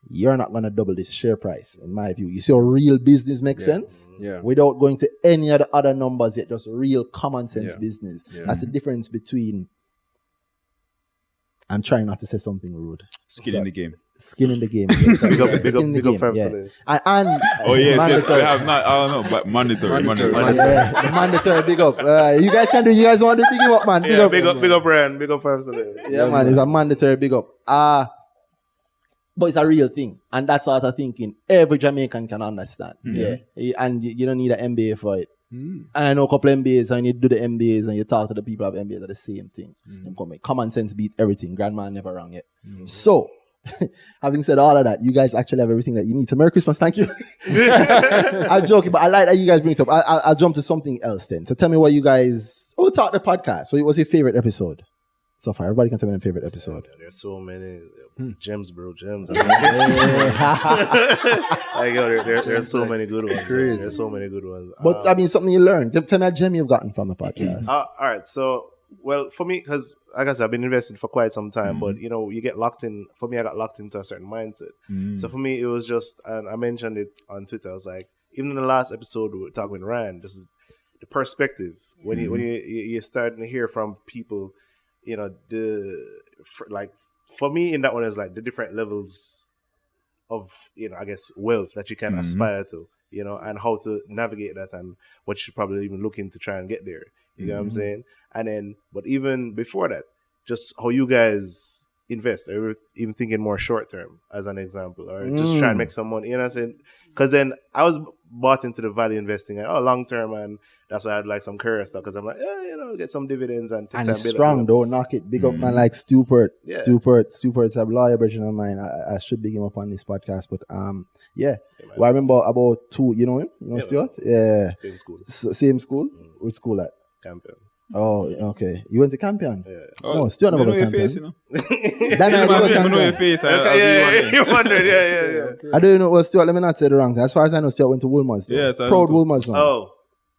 you're not going to double this share price, in my view. You see how real business makes sense? Yeah. Without going to any of the other numbers yet, just real common sense business. Yeah. That's the difference between, I'm trying not to say something rude. Skin in the game. Skin in the game. Big up, Skin in the big up, game, yeah. Fabs. And Oh yes, mandatory. I have not. I don't know, but mandatory. Yeah, the mandatory big up. You guys can do. You guys want to big him up, man. Yeah, big up, Brian. Big up, Fabs. Yeah, man. It's a mandatory big up. But it's a real thing, and that sort of thinking every Jamaican can understand. Yeah, and you don't need an MBA for it. And I know a couple MBAs, and you do the MBAs, and you talk to the people of MBAs, are the same thing. Common sense beat everything. Grandma never wrong yet. So, having said all of that, you guys actually have everything that you need. So Merry Christmas, thank you. I'm joking, but I like that you guys bring it up. I'll jump to something else then. So tell me what you guys, we'll talk the podcast. What was your favorite episode so far? Everybody can tell me their favorite episode. There's so many gems, bro. Gems. There's so many good ones. Crazy. There's so many good ones. But I mean, something you learned. Tell me a gem you've gotten from the podcast. All right. So, well, for me, because like I said, I've been investing for quite some time, but you know, you get locked in. For me, I got locked into a certain mindset. So for me, it was just, and I mentioned it on Twitter. I was like, even in the last episode we were talking with Ryan, there's the perspective when you're starting to hear from people, you know, for me in that one is like the different levels of, you know, I guess wealth that you can aspire to, you know, and how to navigate that and what you should probably even look into try and get there. You know what I'm saying? And then, but even before that, just how you guys invest, or even thinking more short term as an example, or just try and make some money, you know what I'm saying? Because then I was bought into the value investing and long term, and that's why I had like some career stuff, because I'm like, you know, get some dividends and take and time it's build strong up. though, knock it. Big up man like Stupert. Yeah. Stupert's a lawyer version of mine. I should big him up on this podcast, but well, I remember about two, you know him? You know Stuart? Yeah. Same school. Same school? Which school at? Campion. Oh, okay. You went to Campion? Yeah. No, Stuart never know go your Campion. face, you know. Then I go I know Campion. your face. You wondered, yeah. I don't know. Well, Stuart, let me not say the wrong thing. As far as I know, Stuart went to Woolmans. Yes, I Proud know. Woolmans, man. Oh.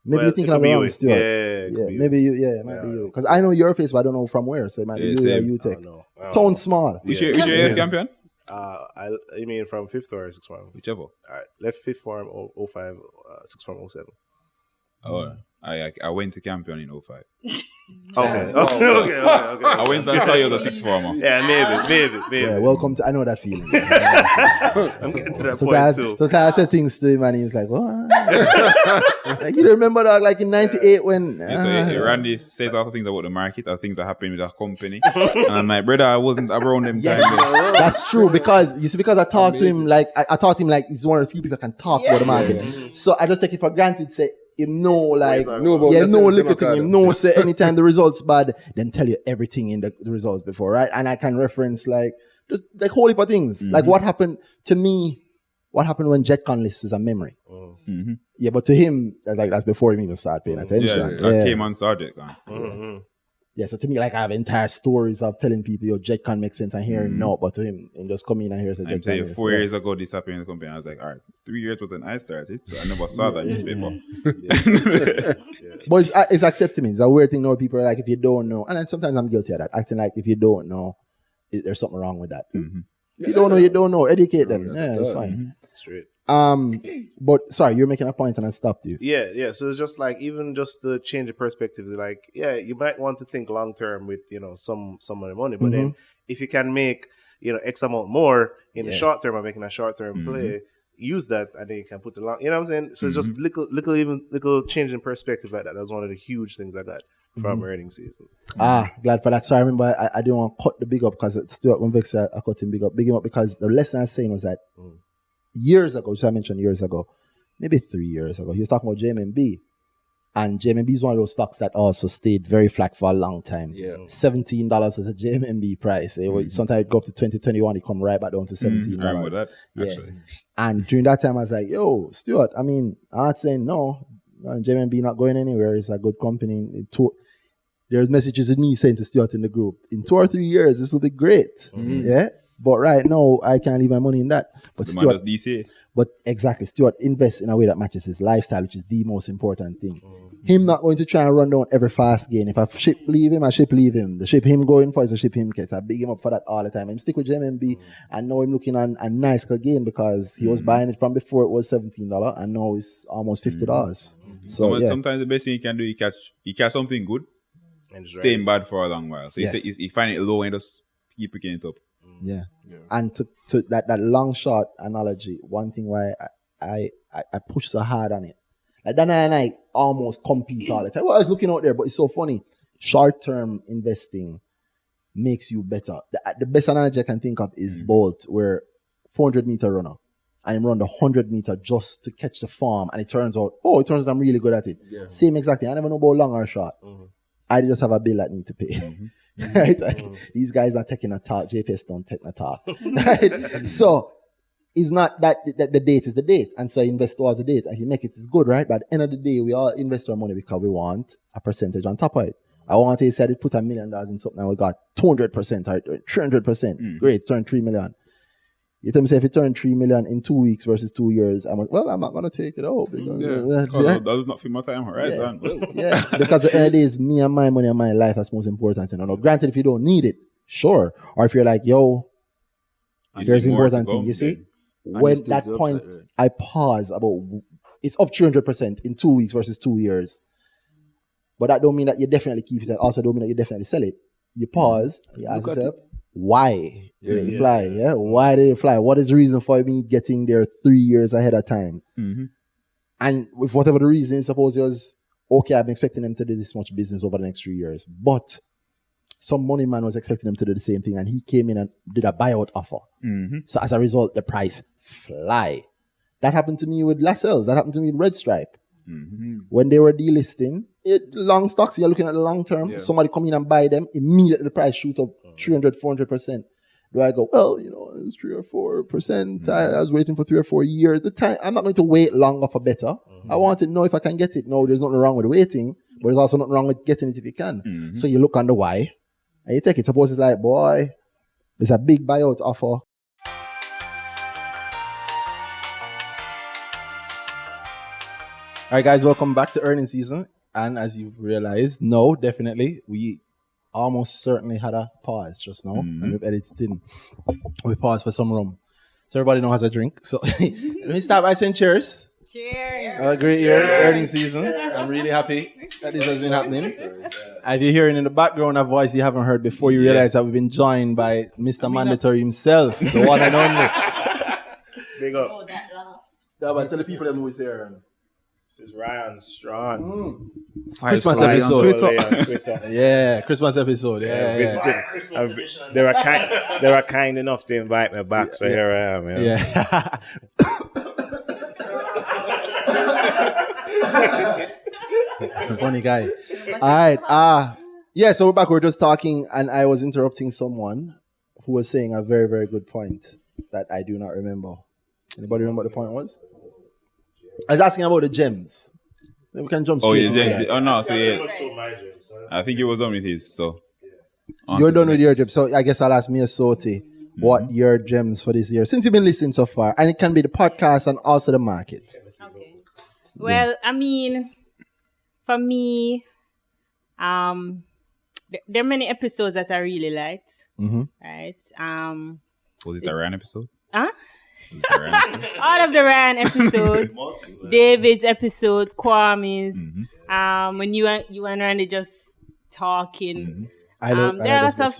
Maybe well, you're thinking it of could the be wrong you. Stuart. It could be you. Maybe you. Yeah, it might be you. Because I know your face, but I don't know from where. So it might be you or same. you I take. don't know. Tone small. Which year champion? You mean from 5th or 6th form? Whichever. All right. Left 5th form, 05, 6th form, 07. Oh, I went to Campion in 05. Okay. I went and saw you as a 6th former. Yeah, maybe. Yeah, welcome to. I know that feeling. I'm getting to that point too. So I said things to him and he was like, what? Like, you remember that, like in 98 when... Randy says all the things about the market, or things that happen with the company. And I'm like, brother, I wasn't around them Yes, times. that's true, because I talked to him like I talked to him like he's one of the few people that can talk about the market. So I just take it for granted, say him know like look at him know say anytime the results bad, then tell you everything in the results before, right? And I can reference like just like whole heap of things. Like what happened to me, what happened when JetCon lists is a memory. Yeah, but to him, that's before him even started paying attention. I came on subject. Yeah, so to me, like I have entire stories of telling people, yo, JetCon makes sense and hearing no, but to him, and just come in and hear say I'm JetCon. telling you, 4 years ago, this happened in the company. I was like, all right, 3 years was when I started, so I never saw that newspaper. But it's accepting me. It's a weird thing now. People are like, if you don't know, and then sometimes I'm guilty of that, acting like if you don't know, there's something wrong with that. If you don't know, you don't know. Educate them. Yeah, it's fine. Straight. But sorry, you're making a point and I stopped you. Yeah. So it's just like, even just the change of perspective, like, yeah, you might want to think long term with, you know, some of the money, but then if you can make, you know, X amount more in the short term, or making a short term play, use that, and then you can put it long. You know what I'm saying? So it's just little change in perspective like that. That was one of the huge things I got from earnings season. Glad for that. So I remember I didn't want to cut the big up, because Stuart when Vex I cut him big him up because the lesson I was saying was that years ago, which I mentioned years ago, maybe 3 years ago, he was talking about JMB. And JMB is one of those stocks that also stayed very flat for a long time. Yeah. $17 is a JMB price. Sometimes it go up to 20, 21, it come right back down to $17. I remember that, actually. And during that time, I was like, yo, Stuart, I mean, I'm not saying no. JMB not going anywhere. It's a good company. There's messages of me saying to Stuart in the group, in 2 or 3 years, this will be great. Yeah. But right now, I can't leave my money in that. But Stuart, DCA. But exactly, Stuart invests in a way that matches his lifestyle, which is the most important thing. Him not going to try and run down every fast gain. If a ship leave him, a ship leave him. The ship him going for is a ship him gets. I big him up for that all the time. Him stick with JMB and now him looking on a nice gain, because he was buying it from before it was $17 and now it's almost $50. So sometimes the best thing you can do, you catch something good, and stay in bad for a long while. So you find it low and just keep picking it up. Yeah. And to that long shot analogy, one thing why I push so hard on it. Like Dan and I almost compete all the time. Well, I was looking out there, but it's so funny. Short-term investing makes you better. The best analogy I can think of is Bolt, where 400-meter runner. And I'm run the 100-meter just to catch the form, and it turns out I'm really good at it. Yeah. Same exactly. I never know about long or short. I just have a bill that need to pay. Right? These guys are taking a talk. JPS don't take a talk. Right? So it's not that the date is the date, and so I invest towards the date, and you make it is good, right? But at the end of the day, we all invest our money because we want a percentage on top of it. I want to say I put $1 million in something and we got 200% or 300%. Great, turn 3 million. You tell me, say if you turn 3 million in 2 weeks versus 2 years, I'm not gonna take it out because that does not fit my time horizon. Because at the end of the day, it's me and my money and my life that's most important. No, granted, if you don't need it, sure. Or if you're like, yo, there's important thing. You see, when that point, I pause about it's up 300% in 2 weeks versus 2 years. But that don't mean that you definitely keep it. That also don't mean that you definitely sell it. You pause. You ask yourself, why did it fly? Yeah, why did it fly? What is the reason for me getting there 3 years ahead of time? And with whatever the reason, suppose it was okay. I've been expecting them to do this much business over the next 3 years, but some money man was expecting them to do the same thing, and he came in and did a buyout offer. So as a result, the price fly. That happened to me with Lascelles. That happened to me with Red Stripe. When they were delisting, long stocks, you're looking at the long term. Somebody come in and buy them, immediately the price shoot up 300, 400%. Do I go, well, it's 3 or 4%. I was waiting for 3 or 4 years. The time, I'm not going to wait longer for better. I want to know if I can get it. No, there's nothing wrong with waiting, but there's also nothing wrong with getting it if you can. So you look on the why, and you take it. Suppose it's like, boy, it's a big buyout offer. All right, guys, welcome back to earnings season. And as you've realized, no, definitely, we almost certainly had a pause just now. And we've edited in. We paused for some rum. So everybody now has a drink. So let me start by saying cheers. Cheers. Have a great year, earnings season. I'm really happy that this has been happening. If you're hearing in the background a voice you haven't heard before, you realize that we've been joined by Mr. Mandatory himself, the one and only. Big up. Oh, that laugh. But tell the people that who's here. This is Ryan Strong. Christmas Fly on episode. Twitter. Yeah, Christmas episode. Yeah. They were kind enough to invite me back, so here I am. Yeah. Funny guy. All right. Yeah, so we're back. We're just talking, and I was interrupting someone who was saying a very, very good point that I do not remember. Anybody remember what the point was? I was asking about the gems. Then we can jump straight. Oh, yeah, into James. that. Oh, no, so yeah. I think it was done with his, so. You're done with your gems. So I guess I'll ask Mia Soti what your gems for this year, since you've been listening so far. And it can be the podcast and also the market. Okay. Well, I mean, for me, there are many episodes that I really liked. Right? Was it the Ryan episode? Huh? All of the Ryan episodes, David's episode, Kwame's, when you and Randy just talking. There are a lot of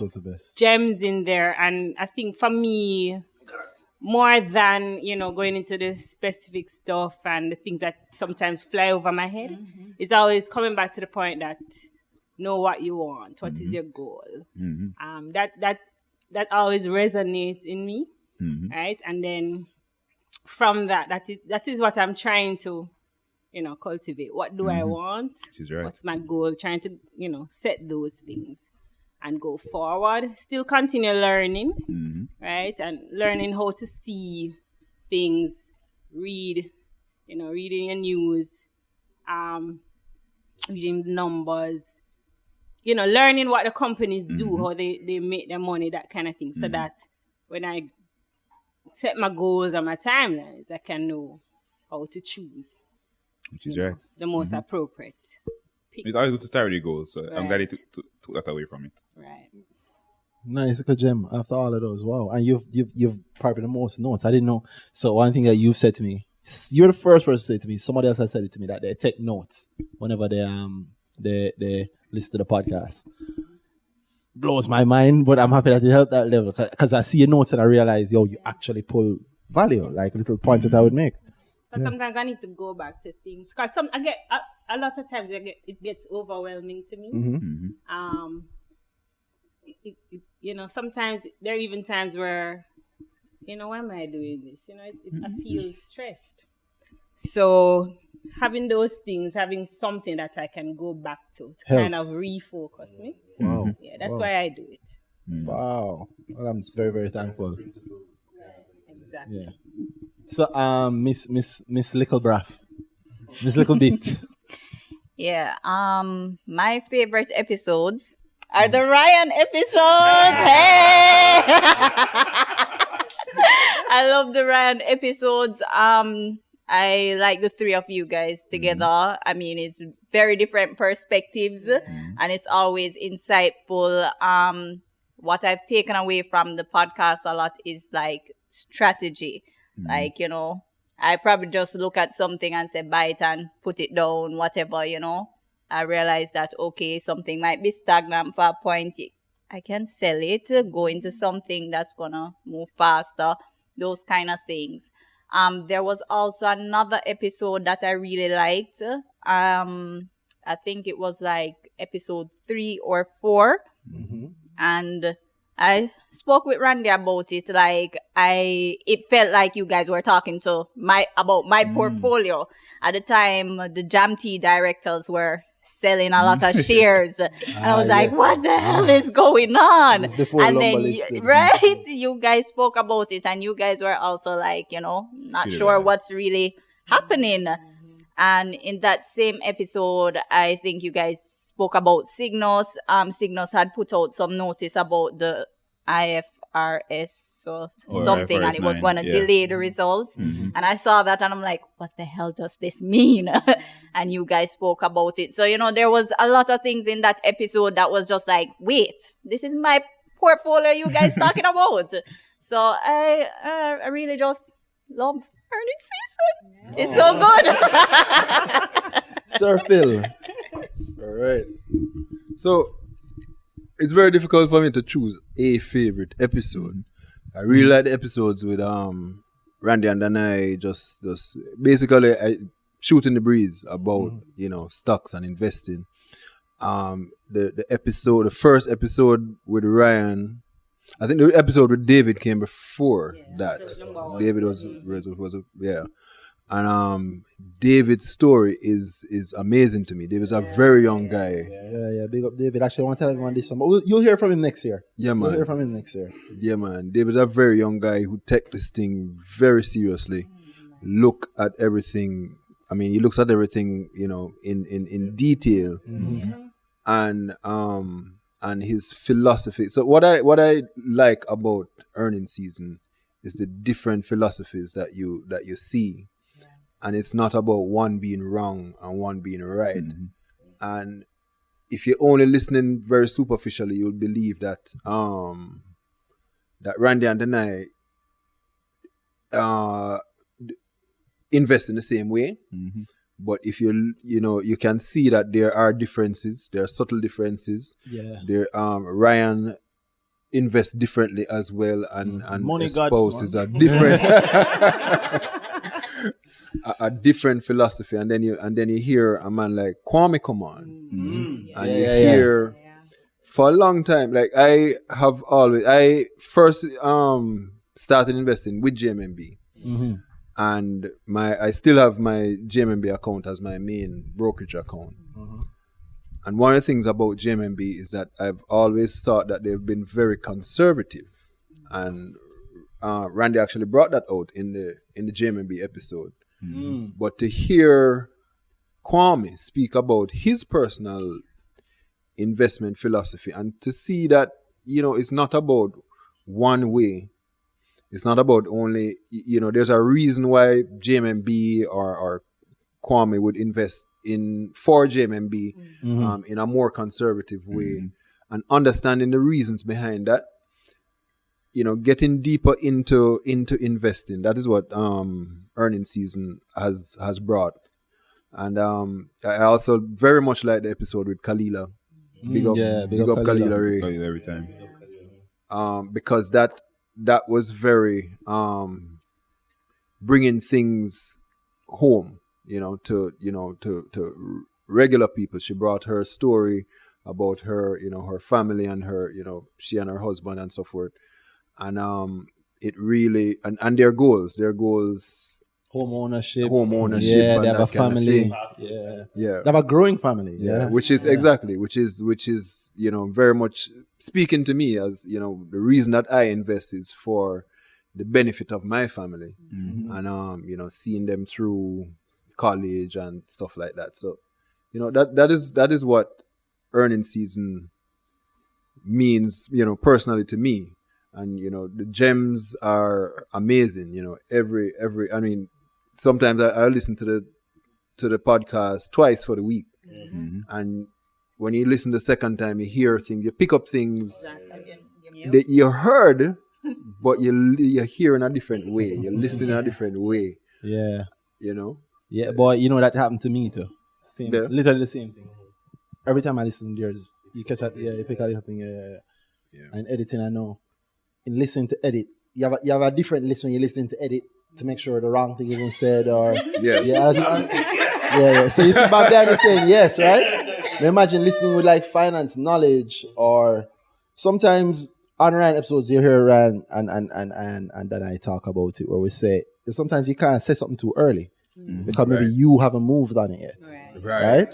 gems in there, and I think for me, more than going into the specific stuff and the things that sometimes fly over my head, it's always coming back to the point that know what you want, what is your goal. That always resonates in me. Right, and then from that is what I'm trying to, cultivate. What do I want? Right. What's my goal? Trying to, set those things and go forward. Still continue learning, right, and learning how to see things, reading your news, reading the numbers, learning what the companies do, how they make their money, that kind of thing, so that when I set my goals and my timelines, I can know how to choose. Which is right. The most appropriate picks. It's always good to start with your goals, so I'm glad you took that away from it. Right. Nice, good gem. After all of those, wow! And you've probably the most notes. I didn't know. So one thing that you've said to me, you're the first person to say to me. Somebody else has said it to me that they take notes whenever they listen to the podcast. Blows my mind, but I'm happy that it helped that level because I see your notes and I realize, you actually pull value, like little points that I would make. But sometimes I need to go back to things because I get a lot of times it gets overwhelming to me. Sometimes there are even times where, why am I doing this? I feel stressed. So having those things, having something that I can go back to kind of refocus me. Wow. Yeah, that's why I do it. Wow. Well, I'm very, very thankful. Exactly. Yeah. So, Miss Licklebraff, Miss Littlebit. Yeah. My favorite episodes are the Ryan episodes. Hey! I love the Ryan episodes. I like the three of you guys together. I mean, it's very different perspectives and it's always insightful. What I've taken away from the podcast a lot is like strategy. Like, I probably just look at something and say, buy it and put it down, whatever, I realized that, okay, something might be stagnant for a point. I can sell it, go into something that's gonna move faster, those kind of things. There was also another episode that I really liked. I think it was like episode 3 or 4. And I spoke with Randy about it. Like it felt like you guys were talking to about my portfolio. At the time, the Jam Tea directors were selling a lot of shares. And I was like, what the hell is going on? And then, right, you guys spoke about it, and you guys were also like, not sure what's really happening. And in that same episode, I think you guys spoke about Signos. Signos had put out some notice about the IFRS or something, and it was going to delay the results. And I saw that, and I'm like, what the hell does this mean? And you guys spoke about it. So, there was a lot of things in that episode that was just like, wait, this is my portfolio you guys talking about. So I really just love earnings season. It's so good. Sir Phil. All right. So it's very difficult for me to choose a favorite episode. I really like the episodes with Randy and Danai just basically shooting the breeze about stocks and investing. The first episode with Ryan, I think the episode with David came before that. David was and David's story is amazing to me. David's a very young guy. Yeah, big up David. Actually, I want to tell everyone this one, but you'll hear from him next year. Yeah, man. You'll hear from him next year. Yeah, man. David's a very young guy who takes this thing very seriously. Look at everything. I mean, he looks at everything, in detail, and his philosophy. So what I like about earning season is the different philosophies that you see. And it's not about one being wrong and one being right. And if you're only listening very superficially, you'll believe that that Randy and Danai invest in the same way. But if you can see that there are differences, there are subtle differences. Yeah. There Ryan invests differently as well, and Money espouses gods, a different a different philosophy, and then you hear a man like Kwame come on, and you hear for a long time. Like I first started investing with JMMB, and I still have my JMMB account as my main brokerage account. And one of the things about JMMB is that I've always thought that they've been very conservative, and Randy actually brought that out in the JMMB episode. But to hear Kwame speak about his personal investment philosophy, and to see that it's not about one way, it's not about only there's a reason why JMMB or Kwame would invest for JMMB in a more conservative way, and understanding the reasons behind that. Getting deeper into investing. That is what earning season has brought. And I also very much like the episode with Kalila. Big up Kalila Ray. Kalila every time. Because that was very bringing things home, to regular people. She brought her story about her, her family and her, she and her husband and so forth. And it really and their goals home ownership, yeah, they have a family, they have a growing family, which is very much speaking to me as the reason that I invest is for the benefit of my family, and seeing them through college and stuff like that. So that is what earning season means, personally to me. And the gems are amazing. Every I mean, sometimes I listen to the podcast twice for the week, and when you listen the second time, you hear things, you pick up things that you heard, but you're hearing a different way, you're listening in a different way. Yeah, boy, that happened to me too. Literally the same thing. every time I listen, you catch that, you pick out something, And editing, I know. In listening to edit, you have a different list when you listen to edit to make sure the wrong thing isn't said or yeah. So you see back there, you're saying yes, right? Now imagine listening with like finance knowledge, or sometimes on Ryan episodes you hear Ryan and then I talk about it where we say sometimes you can't say something too early because maybe you haven't moved on it yet, right?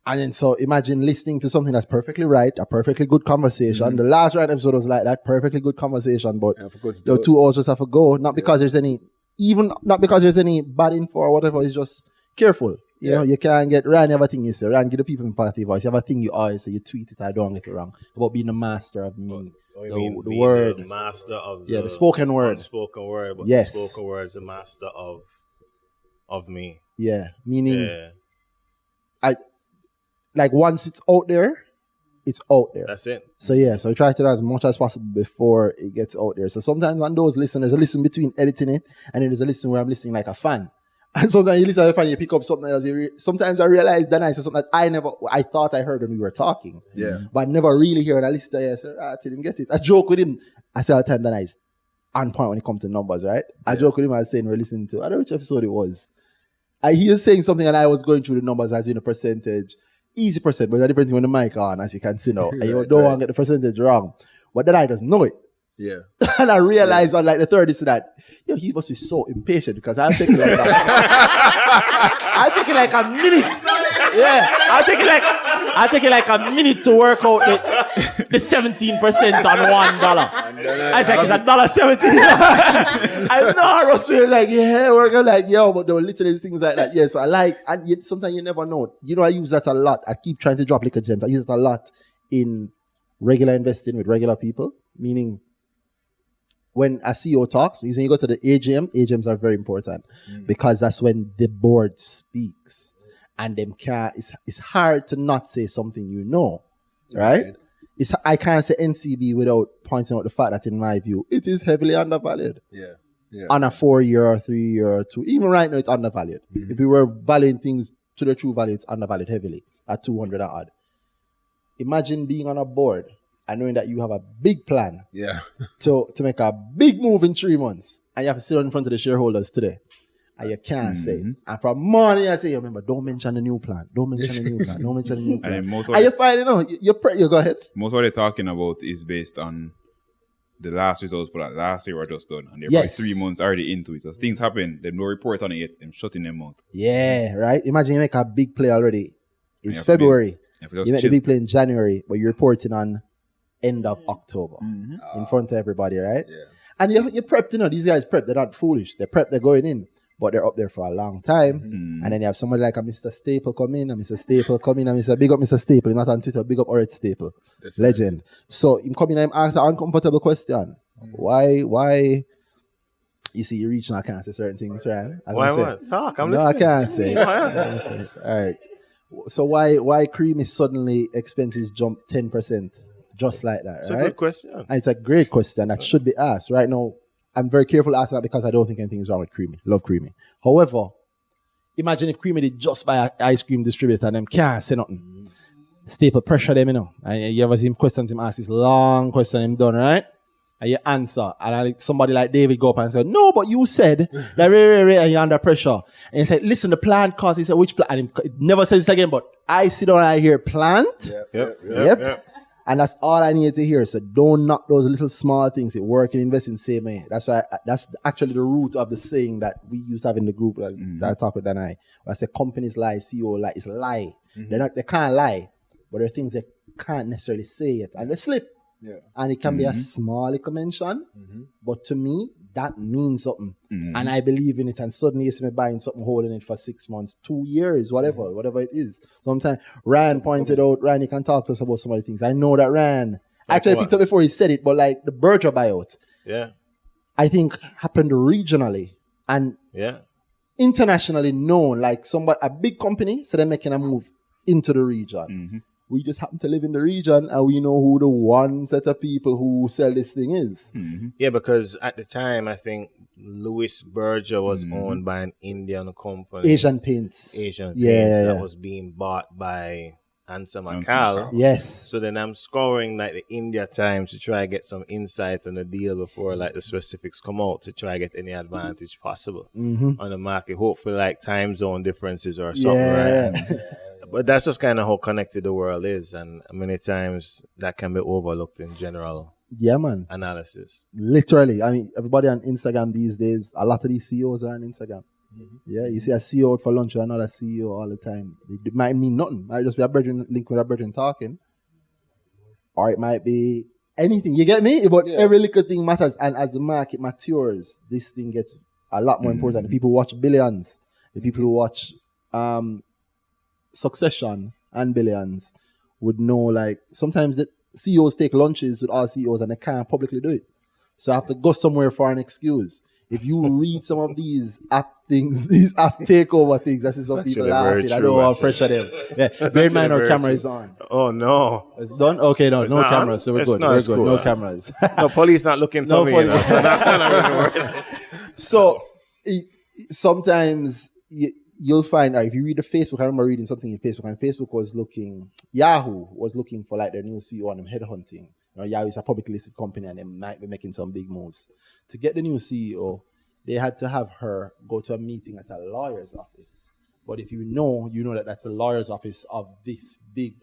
And then so imagine listening to something that's perfectly right, a perfectly good conversation. The last Ryan episode was like that, perfectly good conversation, but your 2 hours just have to go. Not because there's any bad info or whatever. It's just careful. You know, you can't get Ryan. You have a thing you say. Ryan, give the people in party voice. You have a thing you always say. You tweet it. I don't get it wrong about being the master of me. The word, the master of the spoken word, unspoken word. But yes, the spoken word is the master of me. Yeah, meaning like once it's out there, it's out there. That's it. So so we try to do as much as possible before it gets out there. So sometimes on those listen, there's a listen between editing it, and then there's a listen where I'm listening like a fan. And sometimes you listen to a fan, you pick up something else. Sometimes I realize then I say something that I thought I heard when we were talking. Yeah. But I never really hear. And I listen to it, I say, I didn't get it. I joke with him. I say all the time that I on point when it comes to numbers, right? I joke with him, I was saying we're listening to, I don't know which episode it was. He was saying something and I was going through the numbers as in a percentage. Easy percent, but it's a different thing when the mic on, as you can see now. And you don't want to get the percentage wrong. But then I just know it. Yeah. And I realized on like the third is that, he must be so impatient because I'm taking like I'm taking like a minute. Yeah. I'm taking like a minute to work out the 17% on $1. I was like, it's $1.17. I know Ross was like, we're going like, but there were literally things like that. Yes, I like, and sometimes you never know. I use that a lot. I keep trying to drop liquor gems. I use it a lot in regular investing with regular people, meaning when a CEO talks, you go to the AGMs are very important because that's when the board speaks and them it's hard to not say something right? I can't say NCB without pointing out the fact that in my view, it is heavily undervalued. Yeah. On a 4-year or 3-year or 2, even right now it's undervalued. If we were valuing things to the true value, it's undervalued heavily at 200 and odd. Imagine being on a board and knowing that you have a big plan to make a big move in 3 months and you have to sit in front of the shareholders today and you can't say it. And from morning I say, remember, don't mention the new plan. Don't mention the new plan. Don't mention the new plan. And you finding out, you go ahead. Most of what they're talking about is based on the last results for that last year were just done. And they're probably 3 months already into it. So things happen, they no report on it yet, them shutting them out. Yeah, right? Imagine you make a big play already. It's February. You make the big play in January, but you're reporting on end of October in front of everybody, right? Yeah. And you prepped, these guys prepped, they're not foolish. They're prepped, they're going in, but they're up there for a long time. And then you have somebody like a Mr. Staple come in, and Mr. Staple come in, and big up Mr. Staple. He's not on Twitter, big up Oret Staple. Definitely. Legend. So him come in and ask an uncomfortable question. Why? You see, you reach now, I can't say certain things, right? Why what? Talk, I'm listening. No, I can't say. All right. So why creamy suddenly expenses jump 10%? Just like that, it's right? It's a good question. And it's a great question that should be asked. Right now, I'm very careful asking that because I don't think anything is wrong with Creamy. Love Creamy. However, imagine if Creamy did just buy an ice cream distributor and them can't say nothing. Staple pressure them, And you ever see him questions him ask this long question him done, right? And you answer. And somebody like David go up and say, no, but you said that and you're under pressure. And he said, listen, the plant cost. He said, which plant? And he never says it again, but I sit down and I hear plant. Yep. And that's all I need to hear. So don't knock those little small things. It work and invest in the same way. That's why that's actually the root of the saying that we used to have in the group that I talk with Danai. I say companies lie, CEO lie. It's a lie. They can't lie, but there are things they can't necessarily say yet. And they slip. Yeah. And it can be a small mention, but to me, that means something. And I believe in it. And suddenly you see me buying something, holding it for 6 months, 2 years, whatever it is. Sometimes Ryan pointed out, Ryan, you can talk to us about some of the things. I know that Ryan actually picked up before he said it, but like the Berger buyout, I think happened regionally and internationally known. Like a big company, so they're making a move into the region. We just happen to live in the region and we know who the one set of people who sell this thing is. Yeah, because at the time, I think Louis Berger was owned by an Indian company. Asian Paints. That was being bought by Ansa Macal. Yes. So then I'm scouring like the India Times to try to get some insights on the deal before like the specifics come out to try to get any advantage possible on the market. Hopefully like time zone differences or something, right? But that's just kind of how connected the world is, and many times that can be overlooked in general analysis. Literally. I mean, everybody on Instagram these days, a lot of these CEOs are on Instagram. Yeah, you see a CEO out for lunch with another CEO all the time. It might mean nothing. It might just be a brethren link with a brethren talking. Or it might be anything. You get me? But every little thing matters. And as the market matures, this thing gets a lot more important. The people who watch Billions, the people who watch Succession and Billions would know, like, sometimes the CEOs take lunches with all CEOs and they can't publicly do it. So I have to go somewhere for an excuse. If you read some of these app things, these app takeover things, that's some people laughing. I know how pressure them. Yeah, bear in mind our camera is on. Oh no, it's done. Okay, no cameras, so we're good. We're good. No cameras. No police not looking for me. So sometimes you'll find if you read the Facebook. I remember reading something in Facebook, and Facebook was looking. Yahoo was looking for like their new CEO and them headhunting. Yahoo is a publicly listed company and they might be making some big moves. To get the new CEO, they had to have her go to a meeting at a lawyer's office. But if you know that that's a lawyer's office of this big,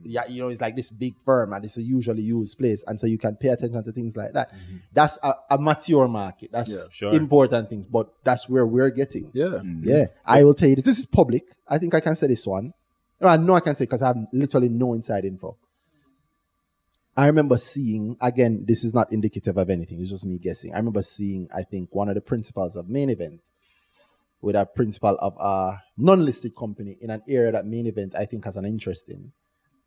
it's like this big firm and it's a usually used place. And so you can pay attention to things like that. That's a mature market. That's important things, but that's where we're getting. Yeah. I will tell you this. This is public. I think I can say this one. No, I know I can say because I have literally no inside info. I remember seeing, again, this is not indicative of anything. It's just me guessing. I remember seeing, I think, one of the principals of Main Event with a principal of a non-listed company in an area that Main Event, I think, has an interest in.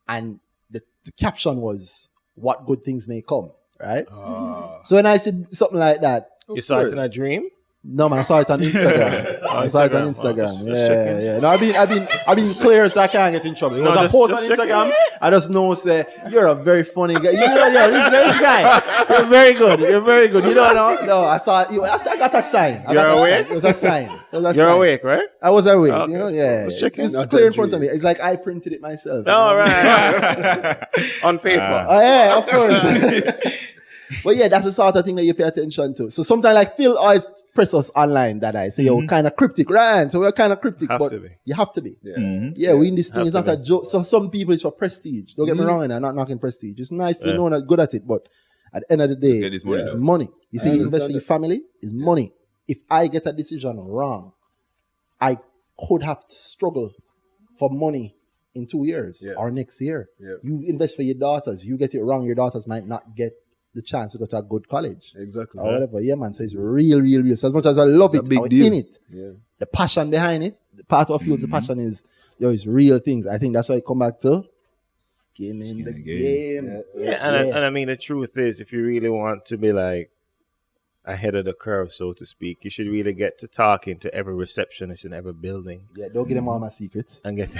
And the caption was, "What good things may come," right? So when I said something like that... You saw it in a dream? No, man, I saw it on Instagram. I saw it on Instagram. Yeah. No, I've been clear so I can't get in trouble. It was a post on Instagram. I just know, say, you're a very funny guy. You know, this guy. You're very good. You know, no, I saw it. I got a sign. You're awake? It was a sign. You're awake, right? I was awake. Okay. You know, yeah. It's clear in front of me. It's like I printed it myself. All right. On paper. Oh, yeah, of course. But yeah, that's the sort of thing that you pay attention to. So sometimes like Phil always press us online that I say, you're kind of cryptic, right? So we're kind of cryptic, but you have to be. Yeah, we in this thing is not a joke. So some people it's for prestige. Don't get me wrong, and I'm not knocking prestige. It's nice to be known and good at it, but at the end of the day, it's money. You see, you invest for your family, it's money. If I get a decision wrong, I could have to struggle for money in 2 years or next year. You invest for your daughters, you get it wrong, your daughters might not get the chance to go to a good college. Exactly. Or whatever. Yeah, man. So it's real. So as much as I love it, I'm in it. The passion behind it, the part of you, the passion is, it's real things. I think that's why I come back to skin in the game. And I mean, the truth is, if you really want to be like ahead of the curve, so to speak, you should really get to talking to every receptionist in every building. Yeah, don't give them all my secrets. And get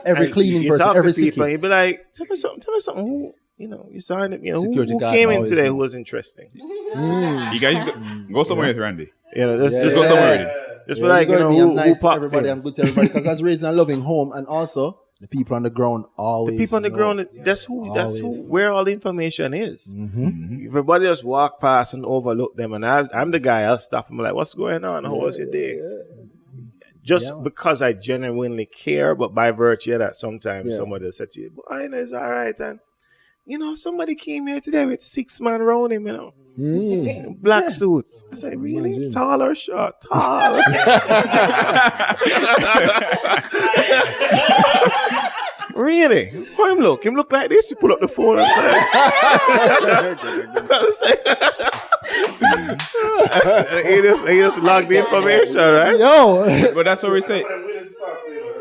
every cleaning person, every people, and you be like, tell me something. Who, you signed it. Who came in today who was interesting? You guys go somewhere with Randy. Just go somewhere with him. Just be like, I'm nice to everybody. I'm good to everybody because that's raising a loving home, and also the people on the ground always. The people on the ground. That's who. Where all the information is. Everybody just walk past and overlook them, and I'm the guy. I'll stop them like, "What's going on? How was your day?" Just because I genuinely care, but by virtue of that, sometimes somebody will say to you, "Boy, it's all right," and somebody came here today with 6 men around him, black suits. I said, really? Tall or short? Tall. Really? How him look? Him look like this? You pull up the phone and he just log the information, right? Yo. But that's what we say.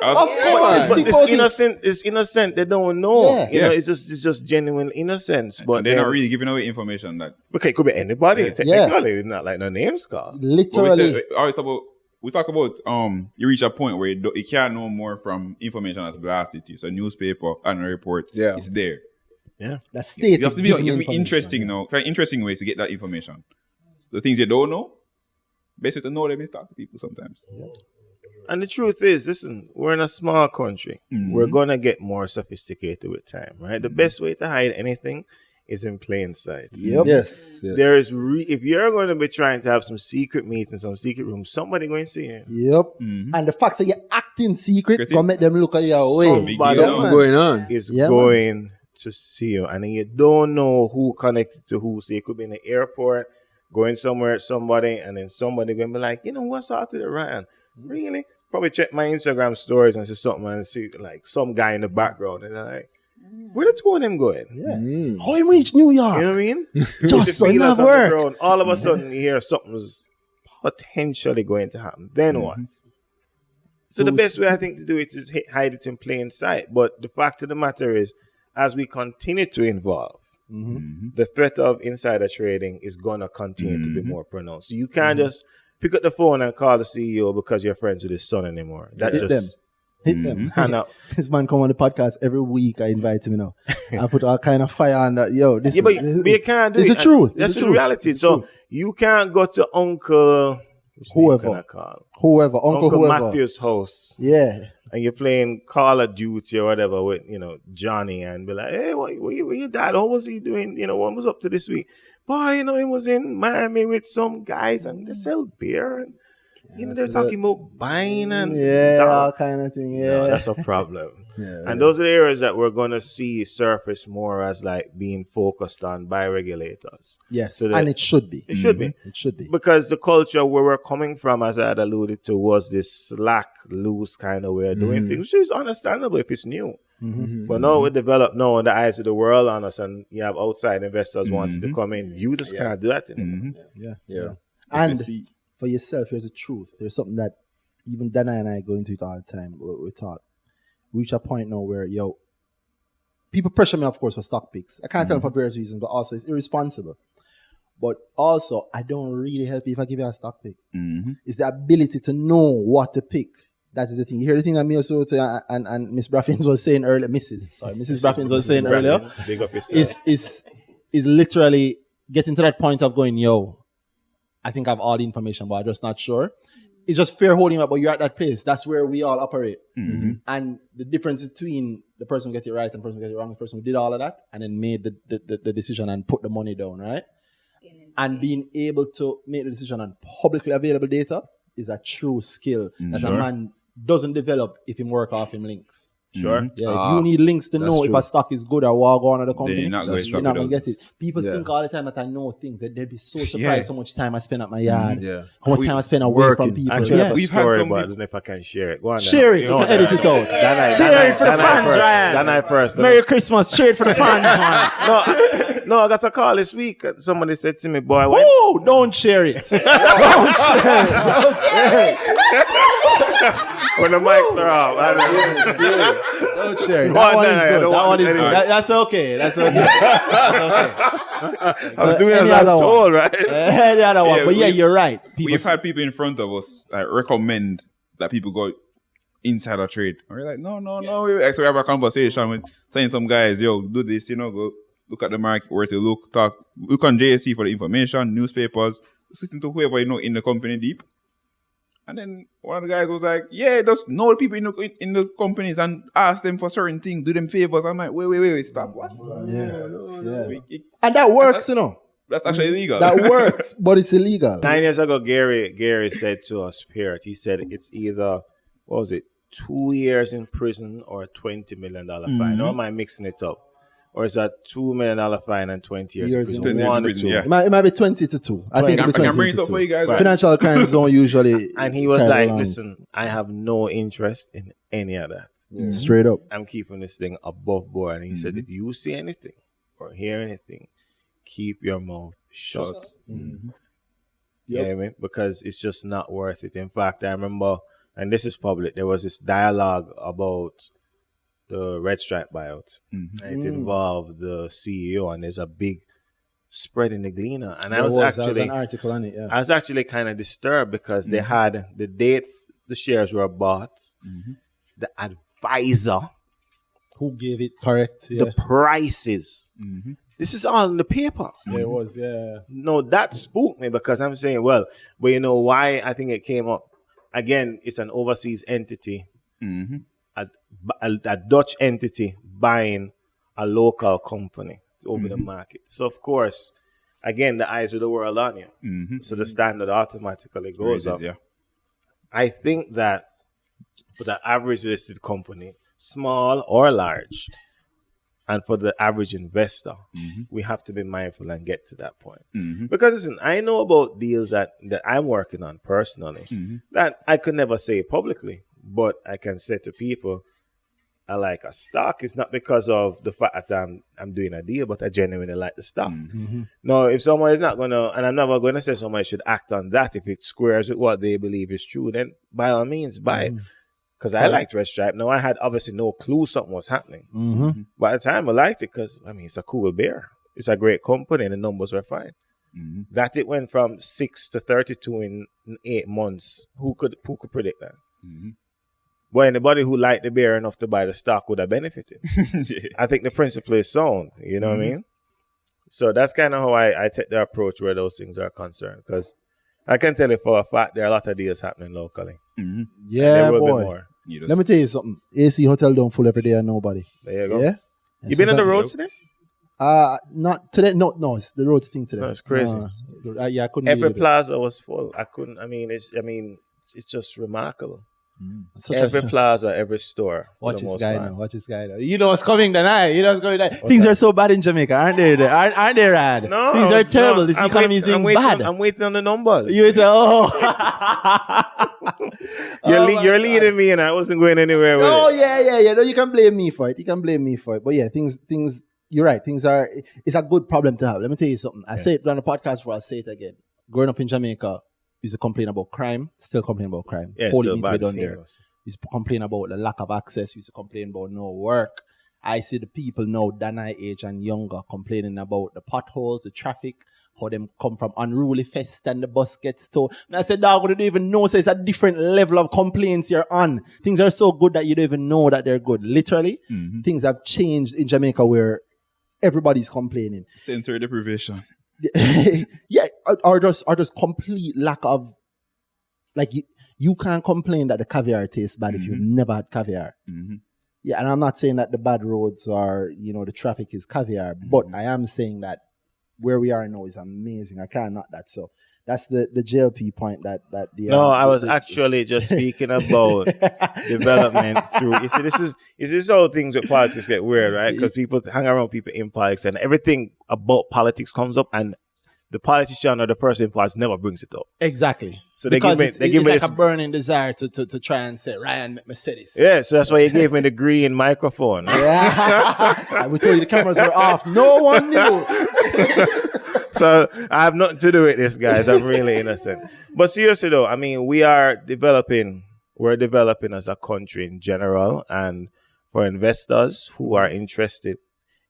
Of course, but it's innocent. They don't know. It's just genuine innocence. But they're not really giving away information that. Okay, it could be anybody. Technically, not like no names called. Literally. I always talk about we talk about you reach a point where you can't know more from information that's blasted to you. So newspaper and a report, it's there. Yeah. That's stated. You have to be interesting now. Find interesting ways to get that information. The things you don't know, best way to know them is talk to people sometimes. Yeah. And the truth is, listen, we're in a small country. We're gonna get more sophisticated with time, right? The best way to hide anything is in plain sight. Yep. Yes. There is if you're going to be trying to have some secret meetings, some secret room, somebody going to see you. Yep. And the fact that you're acting secret can make them look at your way. Somebody going on is going to see you, and then you don't know who connected to who. So you could be in the airport, going somewhere at somebody, and then somebody going to be like, you know what's out there around? Really? Probably check my Instagram stories and see something and see like some guy in the background, and they're like, where the two of them going? Yeah. How him reach New York? You know what I mean? Just so enough work. All of a sudden, you hear something's potentially going to happen. Then what? So the best way I think to do it is hide it in plain sight. But the fact of the matter is, as we continue to evolve, the threat of insider trading is gonna continue to be more pronounced. So you can't just pick up the phone and call the CEO because you're friends with his son anymore. That Hit them. This man come on the podcast every week. I invite him, I put all kind of fire on that. Yo, this but you can't do it. It's the truth. That's the reality. So you can't go to Uncle whoever, Uncle Matthew's house. Yeah. And you're playing Call of Duty or whatever with, Johnny, and be like, hey, what your dad? How was he doing? What was up to this week? Boy, he was in Miami with some guys and they sell beer and they're talking about buying and all kind of thing. Yeah, no, that's a problem. And those are the areas that we're gonna see surface more as like being focused on by regulators. Yes, so and it should be. It should be. It should be because the culture where we're coming from, as I had alluded to, was this slack, loose kind of way of doing things, which is understandable if it's new. But now we develop now in the eyes of the world on us, and you have outside investors wanting to come in. You just can't do that anymore. Yeah. And for yourself, here's the truth. There's something that even Dana and I go into it all the time. We talk. We reach a point now where, people pressure me, of course, for stock picks. I can't tell them for various reasons, but also it's irresponsible. But also, I don't really help you if I give you a stock pick. It's the ability to know what to pick. That is the thing. You hear the thing that me also and Miss Braffins was saying earlier. Mrs. Braffins was saying earlier. Big up yourself. Is literally getting to that point of going, I think I have all the information, but I'm just not sure. It's just fair holding up, but you're at that place. That's where we all operate. And the difference between the person who get it right and the person who get it wrong, the person who did all of that and then made the decision and put the money down, right? And being able to make the decision on publicly available data is a true skill that a man doesn't develop if he work off him links. Sure. Yeah, you need links to know if a stock is good or what going on the company. Then you're not going to get it. People think all the time that I know things, that they'd be so surprised how much time I spend at my yard. How much time I spend away from people. Actually, I have a story, but I don't know if I can share it. Go on. Share it. You can edit it out. Share it for the fans, Ryan. Then I first. Merry Christmas. Share it for the fans, man. No, I got a call this week. Somebody said to me, boy, don't share it. Don't share it. When the mics are off. Don't share it. That one is good. That's okay. I was doing as I was told, right? The other one. But you're right. We've had people in front of us recommend that people go insider trade. And we're like, no. Actually, we have a conversation with saying some guys, do this, go look at the market, where to look on JSC for the information, newspapers, listen to whoever in the company deep. And then one of the guys was like, just know the people in the companies and ask them for certain things, do them favors. I'm like, wait, stop. What? Yeah. And that works, That's actually illegal. That works, but it's illegal. 9 years ago, Gary said to us, Spirit, he said it's either, 2 years in prison or a $20 million fine. Or am I mixing it up? Or is that $2 million fine and 20 years in prison? One or two. It might be 20 to 2. I think it'll be 20 I can bring it to up 2. for you guys. Right. Financial crimes don't usually. And he was like, listen, I have no interest in any of that. Straight up. I'm keeping this thing above board. And he said, if you see anything or hear anything, keep your mouth shut. You know what I mean? Because it's just not worth it. In fact, I remember, and this is public, there was this dialogue about the Red Stripe buyout. And it involved the CEO, and there's a big spreading the gleaner. And There was an article on it, yeah. I was actually kind of disturbed because they had the dates the shares were bought, the advisor who gave it correct, the prices. This is all in the paper. Yeah, it was, yeah. No, that spooked me because I'm saying, well, but you know why I think it came up? Again, it's an overseas entity, a Dutch entity buying a local company over the market. So, of course, again, the eyes of the world on you. So the standard automatically goes up. Yeah. I think that for the average listed company, small or large, and for the average investor, we have to be mindful and get to that point. Because listen, I know about deals that I'm working on personally that I could never say publicly, but I can say to people, I like a stock. It's not because of the fact that I'm doing a deal, but I genuinely like the stock. No, if someone is not going to, and I'm never going to say someone should act on that if it squares with what they believe is true, then by all means, buy it. Because I liked Red Stripe. Now, I had obviously no clue something was happening. By the time I liked it, because, I mean, it's a cool beer. It's a great company, and the numbers were fine. That it went from 6 to 32 in 8 months. Who could predict that? Well, anybody who liked the beer enough to buy the stock would have benefited. I think the principle is sound. You know what I mean? So that's kind of how I take the approach where those things are concerned. Because I can tell you for a fact there are a lot of deals happening locally. Yeah, boy. Let me tell you something. AC Hotel don't full every day and nobody. There you go. Yeah? You been on the roads today? Not today. No, it's the roads thing today. No, it's crazy. Yeah, I couldn't. Every plaza was full. I couldn't. It's just remarkable. Every plaza, every store. Watch this guy now. Watch this guy now. You know what's coming tonight. You know what's coming tonight. Things are so bad in Jamaica, aren't they? Aren't they, Rad? No, things are terrible. This economy is doing bad. I'm waiting on the numbers. You waiting? Oh. You're leading me, and I wasn't going anywhere with it. Oh yeah. No, you can blame me for it. But yeah, things. You're right. It's a good problem to have. Let me tell you something. I say it on the podcast before. I'll say it again. Growing up in Jamaica, used to complain about crime. Still complain about crime. Yeah, All it needs to be done there. Used to complain about the lack of access. Used to complain about no work. I see the people now, Danai age and younger, complaining about the potholes, the traffic, how them come from unruly fest and the bus gets towed. And I said, dog, you don't even know. So it's a different level of complaints you're on. Things are so good that you don't even know that they're good. Literally, things have changed in Jamaica where everybody's complaining. Sensory deprivation. Yeah, or just complete lack of, like, you can't complain that the caviar tastes bad if you've never had caviar. Yeah, and I'm not saying that the bad roads or, the traffic is caviar, but I am saying that where we are now is amazing. I can't knock that. So that's the JLP point that I was actually just speaking about development through. You see, this is how things with politics get weird, right? Because people hang around people in politics, and everything about politics comes up, and the politician or the person in politics never brings it up. Exactly. So it's like a burning desire to try and say, Ryan, let me say this. Yeah, so that's why you gave me the green microphone. Yeah. We told you the cameras were off. No one knew. So I have nothing to do with this, guys. I'm really innocent. But seriously though, I mean, we're developing as a country in general, and for investors who are interested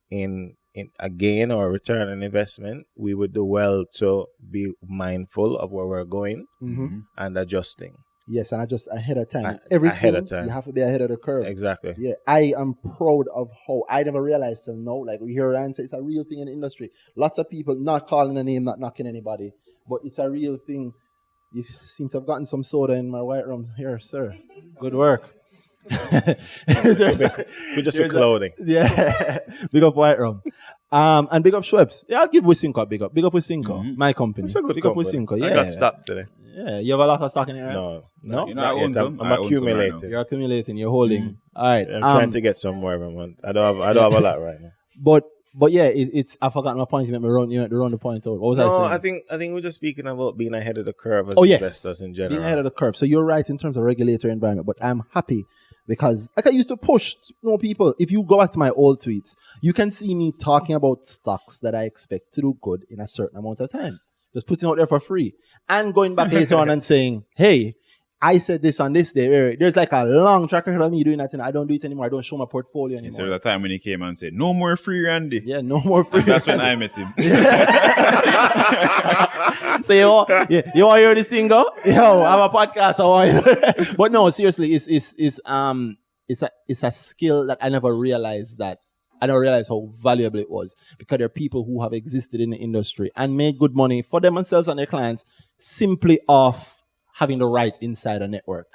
in a gain or a return on investment, we would do well to be mindful of where we're going and adjusting. Yes, and adjust ahead of time. Ahead of time. You have to be ahead of the curve. Exactly. Yeah, I am proud of how I never realized till now. Like, we hear Ryan say it's a real thing in the industry. Lots of people, not calling a name, not knocking anybody, but it's a real thing. You seem to have gotten some soda in my white room here, sir. Good work. We're just for clothing. Yeah. Big up White Rum. And big up Schweppes. Yeah, I'll give Wisinko a big up. Big up Wisinko, my company. It's a good big company. Up Wisinko. Yeah. I got stopped today. Yeah, you have a lot of stock in here, right? No. You know, I own some. I'm accumulating. Right you're accumulating. You're holding. All right. I'm trying to get somewhere every month. I don't have a lot right now. But yeah, it's I forgot my point. You made me run the point out. What was I saying? I think we're just speaking about being ahead of the curve as investors in general. Being ahead of the curve. So you're right in terms of regulatory environment, but I'm happy because like I used to push people. If you go back to my old tweets, you can see me talking about stocks that I expect to do good in a certain amount of time. Just putting out there for free. And going back later on and saying, hey, I said this on this day. There's like a long track record of me doing that, and I don't do it anymore. I don't show my portfolio anymore. There was a time when he came and said, "No more free Randy." Yeah, no more free. And that's when I met him. So you want to hear this thing go? Yo, I have a podcast. I want you. But no, seriously, it's a skill that I never realized that. I don't realize how valuable it was, because there are people who have existed in the industry and made good money for themselves and their clients simply off having the right insider network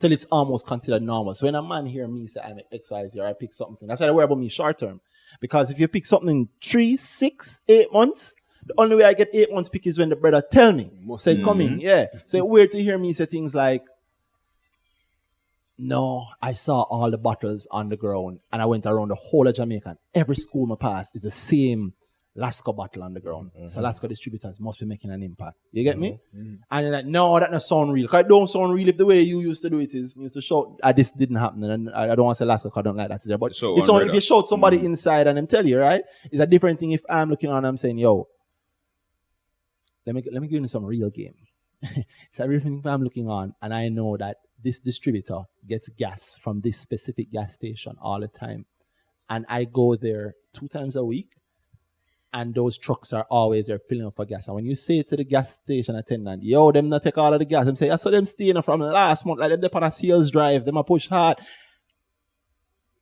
till it's almost considered normal. So when a man hear me say I'm XYZ or I pick something, that's why I worry about me short term. Because if you pick something in 3, 6, 8 months, the only way I get 8 months pick is when the brother tell me. Say coming, yeah. So it's weird to hear me say things like, no, I saw all the bottles on the ground and I went around the whole of Jamaica and every school I passed is the same Lasco bottle on the ground. So Lasco distributors must be making an impact. You get me? And you're like, no, that don't sound real. Because it don't sound real if the way you used to do it is. You used to shout, this didn't happen. And I don't want to say Lasco because I don't like that. But So it's only if you shout somebody inside and them tell you, right? It's a different thing if I'm looking on and I'm saying, yo, let me give you some real game. It's everything I'm looking on and I know that this distributor gets gas from this specific gas station all the time. And I go there 2 times a week. And those trucks are always there filling up for gas. And when you say to the gas station attendant, yo, them not take all of the gas. Them say, I saw them staying from last month. Like them on a sales drive. Them a push hard.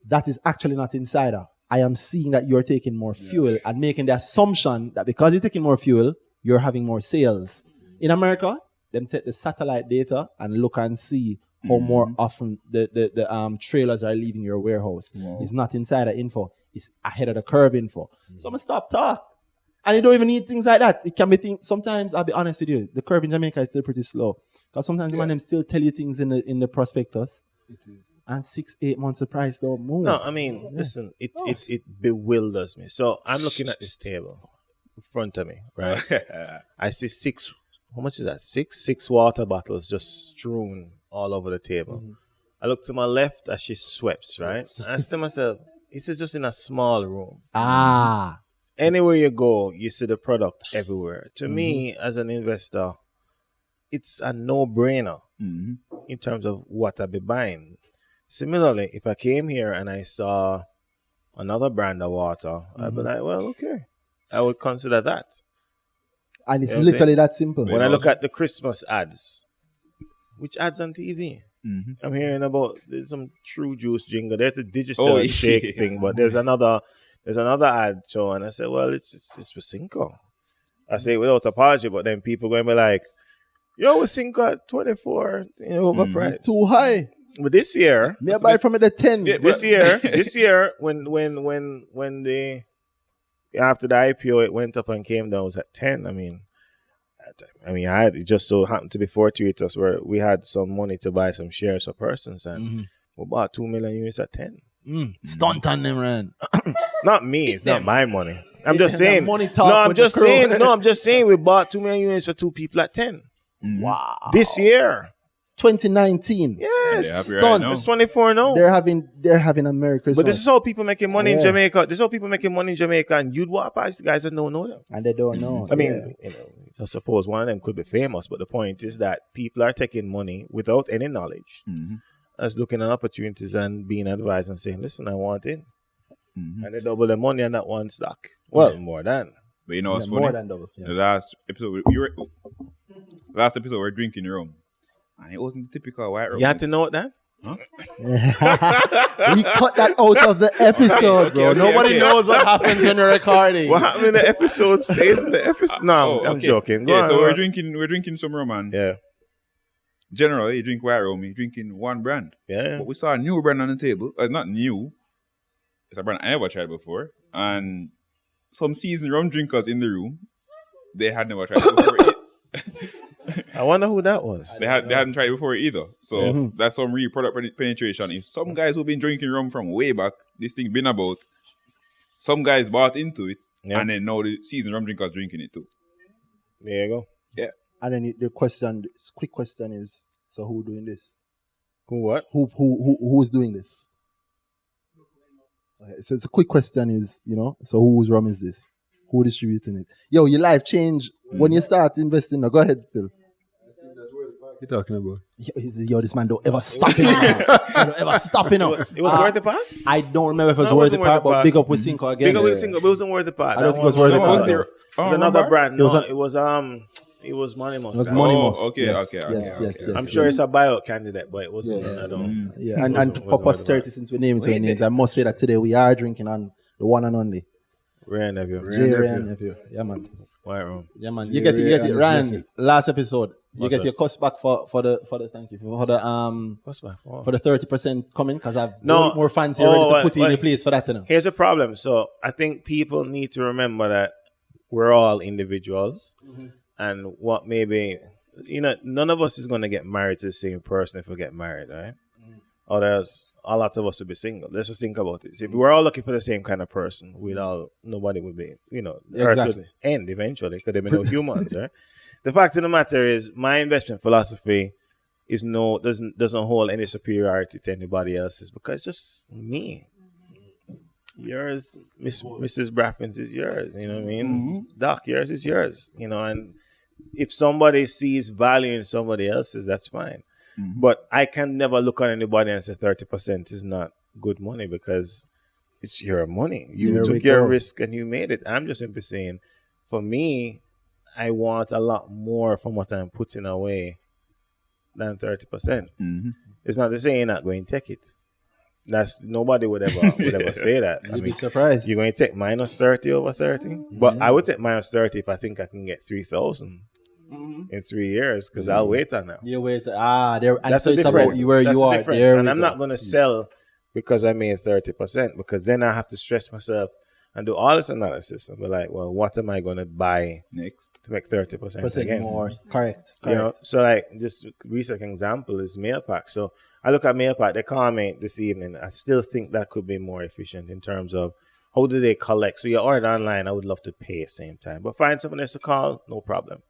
That is actually not insider. I am seeing that you're taking more fuel and making the assumption that because you're taking more fuel, you're having more sales. In America, them take the satellite data and look and see how more often the trailers are leaving your warehouse. It's not insider info. It's ahead of the curve info. So I'm going to stop talk. And you don't even need things like that. It can be things, sometimes, I'll be honest with you, the curve in Jamaica is still pretty slow. Because sometimes them still tell you things in the prospectus. And 6-8 months of price don't move. No, I mean, listen, it bewilders me. So I'm looking at this table in front of me, right? I see 6, how much is that? 6 water bottles just strewn all over the table. I look to my left as she sweeps, right? I ask to myself, this is just in a small room. Anywhere you go, you see the product everywhere. To me, as an investor, it's a no-brainer in terms of what I'll be buying. Similarly, if I came here and I saw another brand of water, I'd be like, well, okay. I would consider that. And it's literally that simple. When I look at the Christmas ads, which ads on TV? I'm hearing about there's some True Juice jingle. There's a digital shake thing, but there's another ad show, and I said, well, it's with Cinco. I say it without apology, but then people going to be like, yo, with Cinco at 24, overpriced. Too high. But this year, me I buy from it at 10. This year, when the after the IPO it went up and came down, it was at 10. It just so happened to be fortuitous where we had some money to buy some shares for persons, and we bought 2 million units at 10. Stunt on them, man. Not me. It's not my money. I'm just saying. Money talk I'm just saying we bought 2 million units for 2 people at 10. Wow. This year. 2019. Yes. Stunt. It's 24 now. They're having a Merry Christmas. But this is how people making money in Jamaica. This is how people making money in Jamaica, and you'd walk past the guys that don't know them. And they don't know. I mean, I suppose one of them could be famous, but the point is that people are taking money without any knowledge, as looking at opportunities and being advised and saying, listen, I want in. And they double the money on that one stock. Well, more than. But you know what's funny? More than double. Yeah. The last episode, we're drinking rum. And it wasn't the typical white rum. You had to know that? Huh? We cut that out of the episode, bro. Nobody knows what happens in the recording. What happened in the episode stays in the episode. No, I'm joking. Go on, we're drinking some rum, and generally you drink white rum, you're drinking one brand. Yeah. But we saw a new brand on the table. It's not new. It's a brand I never tried before. And some seasoned rum drinkers in the room, they had never tried it before. I wonder who that was. They hadn't tried it before either. So that's some real product penetration. If some guys who've been drinking rum from way back, this thing been about, some guys bought into it, and then now the seasoned rum drinkers drinking it too. There you go. Yeah. And then the quick question is, so who doing this? Who what? Who's doing this? Okay, so it's a quick question is, so whose rum is this? Who distributing it? Yo, your life changed when you start investing. Now, go ahead, Phil. you talking about? Yo, this man don't ever stop it. Don't ever stop it. It was worth the part? I don't remember if it was No, it worth the wasn't part, worth the but part. big up with Cinco again. Big up with Single, but it wasn't worth the part. I don't think it was worth the part. there? It was another brand. No, was a- it was Money Must. It was Money Oh, Must. okay, Yes, okay, yes, okay, yes, okay. I'm yes, sure yes. it's a buyout candidate, but it wasn't. I don't. Yeah, and wasn't for worth the posterity, part. since we name it to our Wait, names, I must say that today we are drinking on the one and only Rare nephew. J. Ryan nephew. Yeah, man. White room. Yeah, man. You get it, Ryan. Last episode, you What's get that? your cost back for the thank you for the What's my fault? for the 30% coming because I've No. more fans here ready to Oh, put you in wait. the place for that. You know. Here's the problem. So I think people need to remember that we're all individuals, and what maybe none of us is going to get married to the same person if we get married, right? Or there's a lot of us will be single. Let's just think about this. If we were all looking for the same kind of person, nobody would be, the earth Exactly. would end eventually because there be no humans, right? The fact of the matter is, my investment philosophy is doesn't hold any superiority to anybody else's because it's just me. Yours, Mrs. Braffins is yours. You know what I mean? Doc, yours is yours. And if somebody sees value in somebody else's, that's fine. But I can never look at anybody and say 30% is not good money because it's your money. You There we took your go. risk and you made it. I'm just simply saying, for me, I want a lot more from what I'm putting away than 30%. It's not to say you're not going to take it. That's nobody would ever say that. You'd be surprised. You're going to take minus 30 over 30, but I would take minus 30 if I think I can get 3,000 in 3 years because I'll wait on that. You wait. There. And That's so the it's difference. about you where That's you the are. difference. There And we I'm go. not going to sell because I made 30% because then I have to stress myself and do all this analysis and be like, well, what am I going to buy Next. to make 30% again? more. Correct. So like just recent example is Mailpack. So I look at Mailpack, they call me this evening. I still think that could be more efficient in terms of how do they collect. So you order online, I would love to pay at the same time. But find someone else to call, no problem.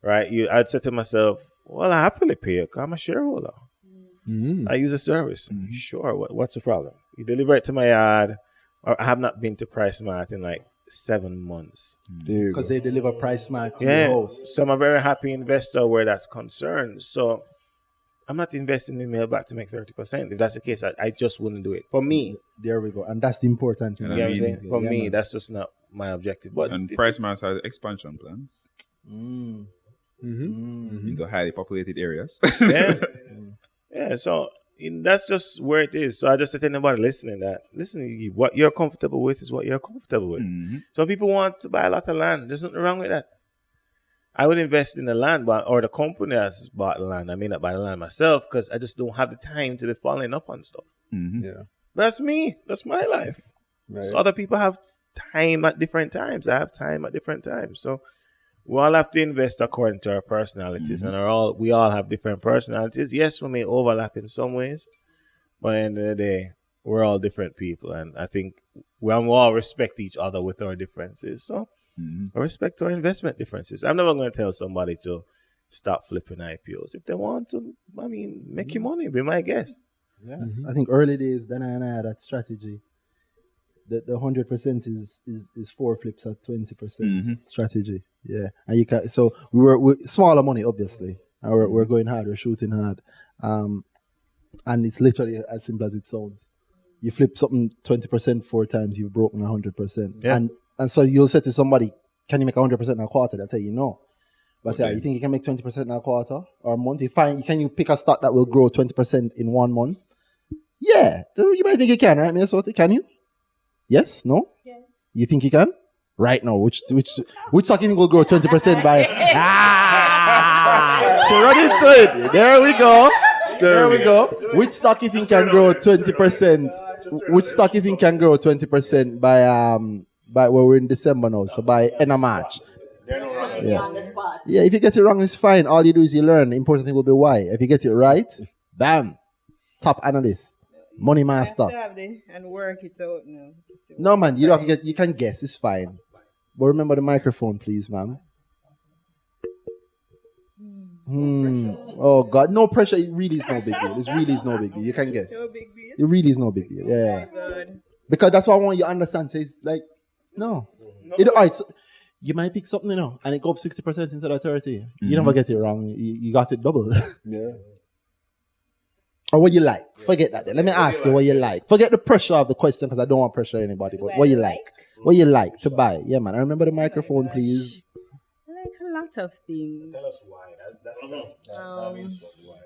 Right? I'd say to myself, well, I happily pay it 'cause I'm a shareholder. I use a service. Sure, what's the problem? You deliver it to my yard, or I have not been to Price Mart in like 7 months. Because they deliver price smart to your house. So I'm a very happy investor where that's concerned. So I'm not investing in Mailback to make 30%. If that's the case, I just wouldn't do it. For me, There we go. And that's the important thing. you know what I'm saying? For Yeah, me, man. that's just not my objective. But And if Price it's- Mart has expansion plans into highly populated areas. yeah. So that's just where it is. So I just say to anybody listening that, what you're comfortable with is what you're comfortable with. Some people want to buy a lot of land. There's nothing wrong with that. I would invest in the land, or the company has bought the land. I may not buy the land myself because I just don't have the time to be following up on stuff. Yeah. That's me. That's my life. Right. So other people have time at different times. I have time at different times. So we all have to invest according to our personalities, and we all have different personalities. Yes, we may overlap in some ways, but at the end of the day, we're all different people, and I think we all respect each other with our differences. So I respect our investment differences. I'm never going to tell somebody to stop flipping IPOs. If they want to, make your money. Be my guest. Yeah. I think early days, then I had that strategy. The 100% is 4 flips at 20% strategy. Yeah. And you can, so we're smaller money, obviously. And we're going hard, we're shooting hard. And it's literally as simple as it sounds. You flip something 20% 4 times, you've broken 100%. Yeah. And so you'll say to somebody, can you make 100% in a quarter? They'll tell you no. But say, you think you can make 20% in a quarter or a month? Can you pick a stock that will grow 20% in 1 month? Yeah. You might think you can, right, Minnesota? Can you? Yes? No? Yes. You think you can? Right now, which stock you think will grow 20% by? She run into it. There we go. There we go. Which stock you think can grow 20%? Which stock you think can grow 20% by where we're in December now? So by end of March. Yeah, if you get it wrong, it's fine. All you do is you learn. The important thing will be why. If you get it right, bam, top analyst, money master. You have to have and work it out now. No, man, you don't have to get. You can guess. It's fine. But remember the microphone, please, ma'am. Oh God, no pressure. It really is no big deal. It really is no big deal. You can guess. No big deal. It really is no big deal. Yeah. Good. Because that's what I want you to understand. Says like, no. All right. So you might pick something, and it go up 60% instead of 30. You never get it wrong. You got it double. Yeah. Or what you like. Forget that. Let me ask you what you like. Forget the pressure of the question because I don't want to pressure anybody. But what you like? What you like to buy? Yeah, man. I remember the microphone, please. I like a lot of things. Tell us why. That means why,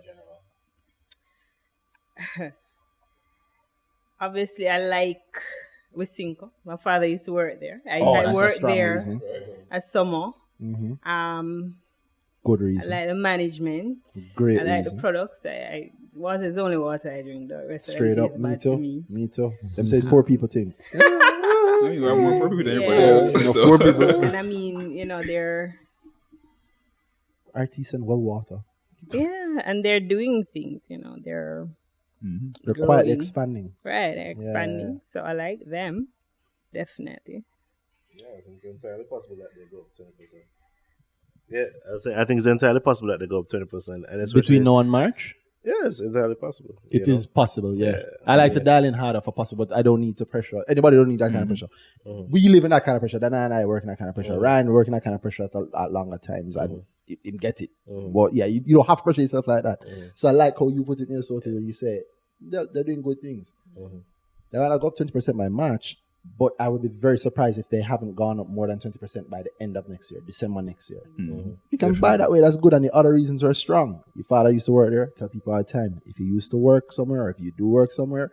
general. Obviously, I like Wisynco. My father used to work there. I That's a worked strong there reason. as summer. Good I reason. like the management. Great I like reason. the products. Water is the only water I drink. The rest Straight of up, it is me bad too. to me. Me too. Them says poor people thing. You have more people than everybody Yeah. else. So. Poor people. And I mean, they're Artisan well water. and they're doing things. They're They're quietly growing. expanding. Right, they're expanding. So I like them, definitely. Yeah, I think it's entirely possible that they go up 20%. Yeah, I think it's entirely possible that they go up 20%. And especially, Between now and March? yes, it's entirely possible. It is possible, yeah. Yeah. I like to dial in harder for possible, but I don't need to pressure. Anybody don't need that kind of pressure. We live in that kind of pressure. Dan and I work in that kind of pressure. Ryan working that kind of pressure at longer times and him get it. But yeah, you don't have to pressure yourself like that. So I like how you put it in your sort of you say they're doing good things. They might not go up 20% by March, but I would be very surprised if they haven't gone up more than 20% by the end of next year, December next year. You can buy that way, that's good, and the other reasons are strong. Your father used to work there, tell people all the time, if you used to work somewhere, or if you do work somewhere,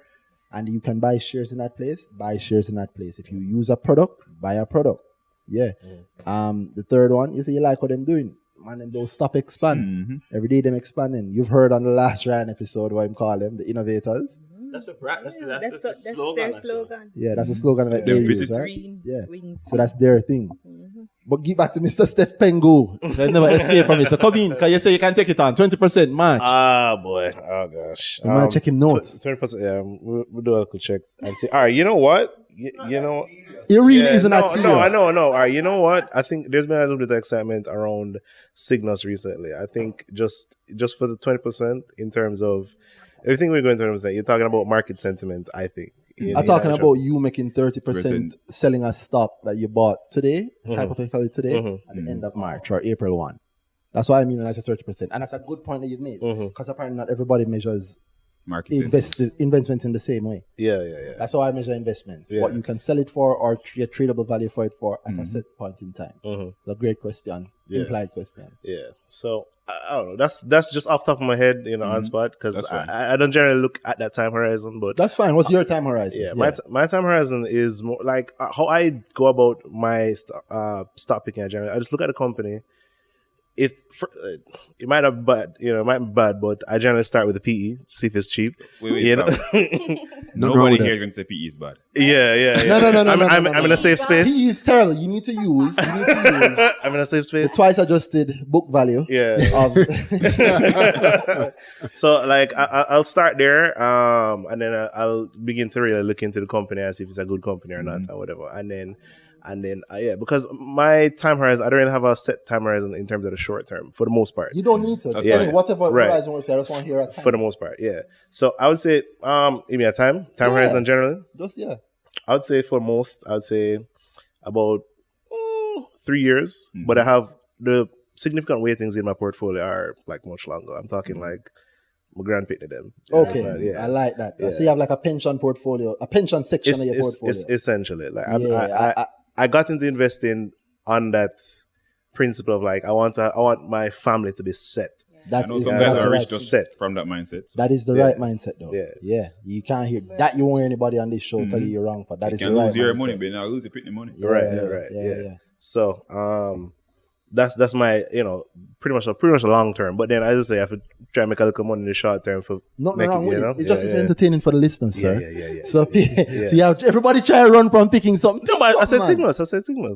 and you can buy shares in that place, buy shares in that place. If you use a product, buy a product. Yeah. The third one is you like what I'm doing. Man, them don't stop expand. Every day them expanding. You've heard on the last Ryan episode what I'm calling them, the innovators. That's a brand. That's That's slogan. their actually. slogan. Yeah, that's a slogan that they use, right? Green Yeah. wings. So that's their thing. But give back to Mr. Steph Pengu. I never escape from it. So come in, because you say you can take it on 20% March. Ah, boy. Oh, gosh. You might check him notes. 20%. Yeah, we'll do a quick check and see. All right, you know what? You know, It really isn't no, that serious. No, I know. All right, you know what? I think there's been a little bit of excitement around Cygnus recently. I think just for the 20% in terms of everything we're going to terms of, you're talking about market sentiment, I think. I'm talking about you making 30% selling a stock that you bought today, hypothetically today, at the end of March or April 1. That's what I mean when I say 30%. And that's a good point that you've made. Because apparently not everybody measures investments in the same way. Yeah. That's how I measure investments. What you can sell it for or your tradable value for it for at a set point in time. It's a great question. Implied question. Yeah. So I don't know. That's just off the top of my head, on spot, because I don't generally look at that time horizon. But that's fine. What's your time horizon? Yeah, my time horizon is more like how I go about my stock picking. I just look at the company. It might have bad, it might be bad, but I generally start with the PE, see if it's cheap. Wait, nobody here is going to say PE is bad. Yeah. No. I'm in a safe space. PE is terrible. You need to use. I'm in a safe space. The twice adjusted book value. Yeah. So like I'll start there, and then I'll begin to really look into the company and see if it's a good company or not or whatever, and then because my time horizon, I don't really have a set time horizon in terms of the short term for the most part. You don't need to. Whatever horizon works for you, I just want to hear a time. For the most part, yeah. So I would say, give me a time horizon generally. I would say for most, I would say about 3 years, but I have the significant weightings in my portfolio are like much longer. I'm talking like my grandparents them. Okay, I like that. So you have like a pension portfolio, a pension section of your portfolio. It's essentially like I got into investing on that principle of like I want my family to be set. I know some guys are rich just set from that mindset. So. That is the right mindset, though. Yeah. You can't hear that. You won't hear anybody on this show tell you you're wrong for that. Is the right mindset. You can lose your money, but now lose your pitney money. Right. Yeah. So that's my pretty much a long term. But then as I say, I have to try and make a little money in the short term for nothing wrong with it. It's just as entertaining for the listeners, sir. Yeah. So you have everybody try to run from picking something. No, but I said Cygnus.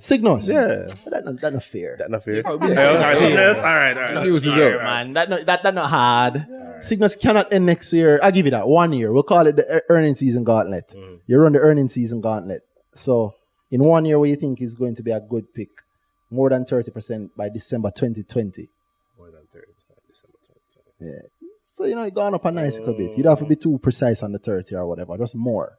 Signals. Yeah. That's not fair. That's not fair. All right. News is out, man. That's not hard. Cygnus cannot end next year. I'll give you that 1 year. We'll call it the earning season gauntlet. You run the earning season gauntlet. So in 1 year, what you think is going to be a good pick? More than 30% by December 2020. More than 30% December 2020. Yeah. So, it gone up a nice little bit. You don't have to be too precise on the 30 or whatever. Just more.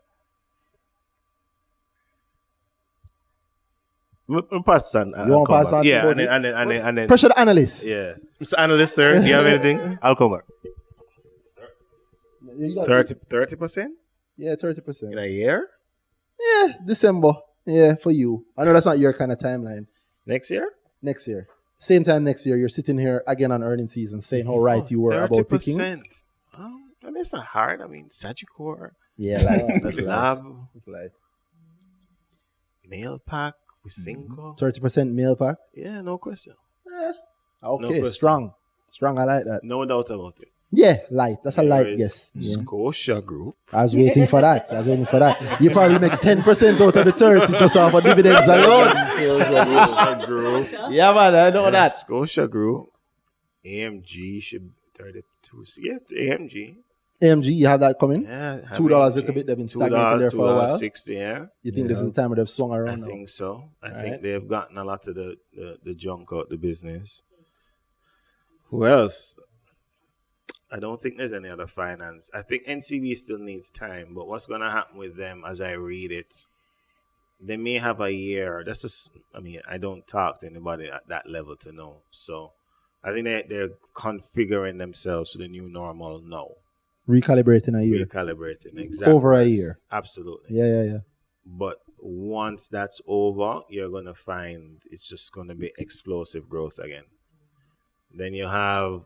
We'll pass on. You want to pass on? Yeah, and then. Pressure the analyst. Yeah, Mr. Analyst, sir. Do you have anything? I'll come back. 30%? Yeah, 30%. In a year? Yeah, December. Yeah, for you. I know that's not your kind of timeline. Next year? Next year. Same time next year, you're sitting here again on earnings season saying how right you were about picking. 30%. I mean, it's not hard. I mean, Sagicor. Yeah, like That's lab. It's like Mail pack with Cinco. 30% meal pack. Yeah, no question. Okay, question. strong. Strong, I like that. No doubt about it. Yeah, light. That's a light There guess. is Yeah. Scotia Group. I was waiting for that. You probably make 10% out of the 30 just off of dividends alone. Scotia Group. Yeah, man, I know that. Scotia Group. AMG should be 32. Yeah, AMG. AMG, you have that coming? Yeah. $2 a little bit. They've been stagnating there for a while. $2.60, yeah. You think this is the time where they've swung I around now? think so. I think right. they've gotten a lot of the junk out the business. Who else? I don't think there's any other finance. I think NCB still needs time, but what's going to happen with them as I read it, they may have a year. That's just, I mean, I don't talk to anybody at that level to know. So I think they're configuring themselves to the new normal now. Recalibrating a year. Recalibrating, exactly. Over a year. Absolutely. Yeah. But once that's over, you're going to find it's just going to be explosive growth again. Then you have,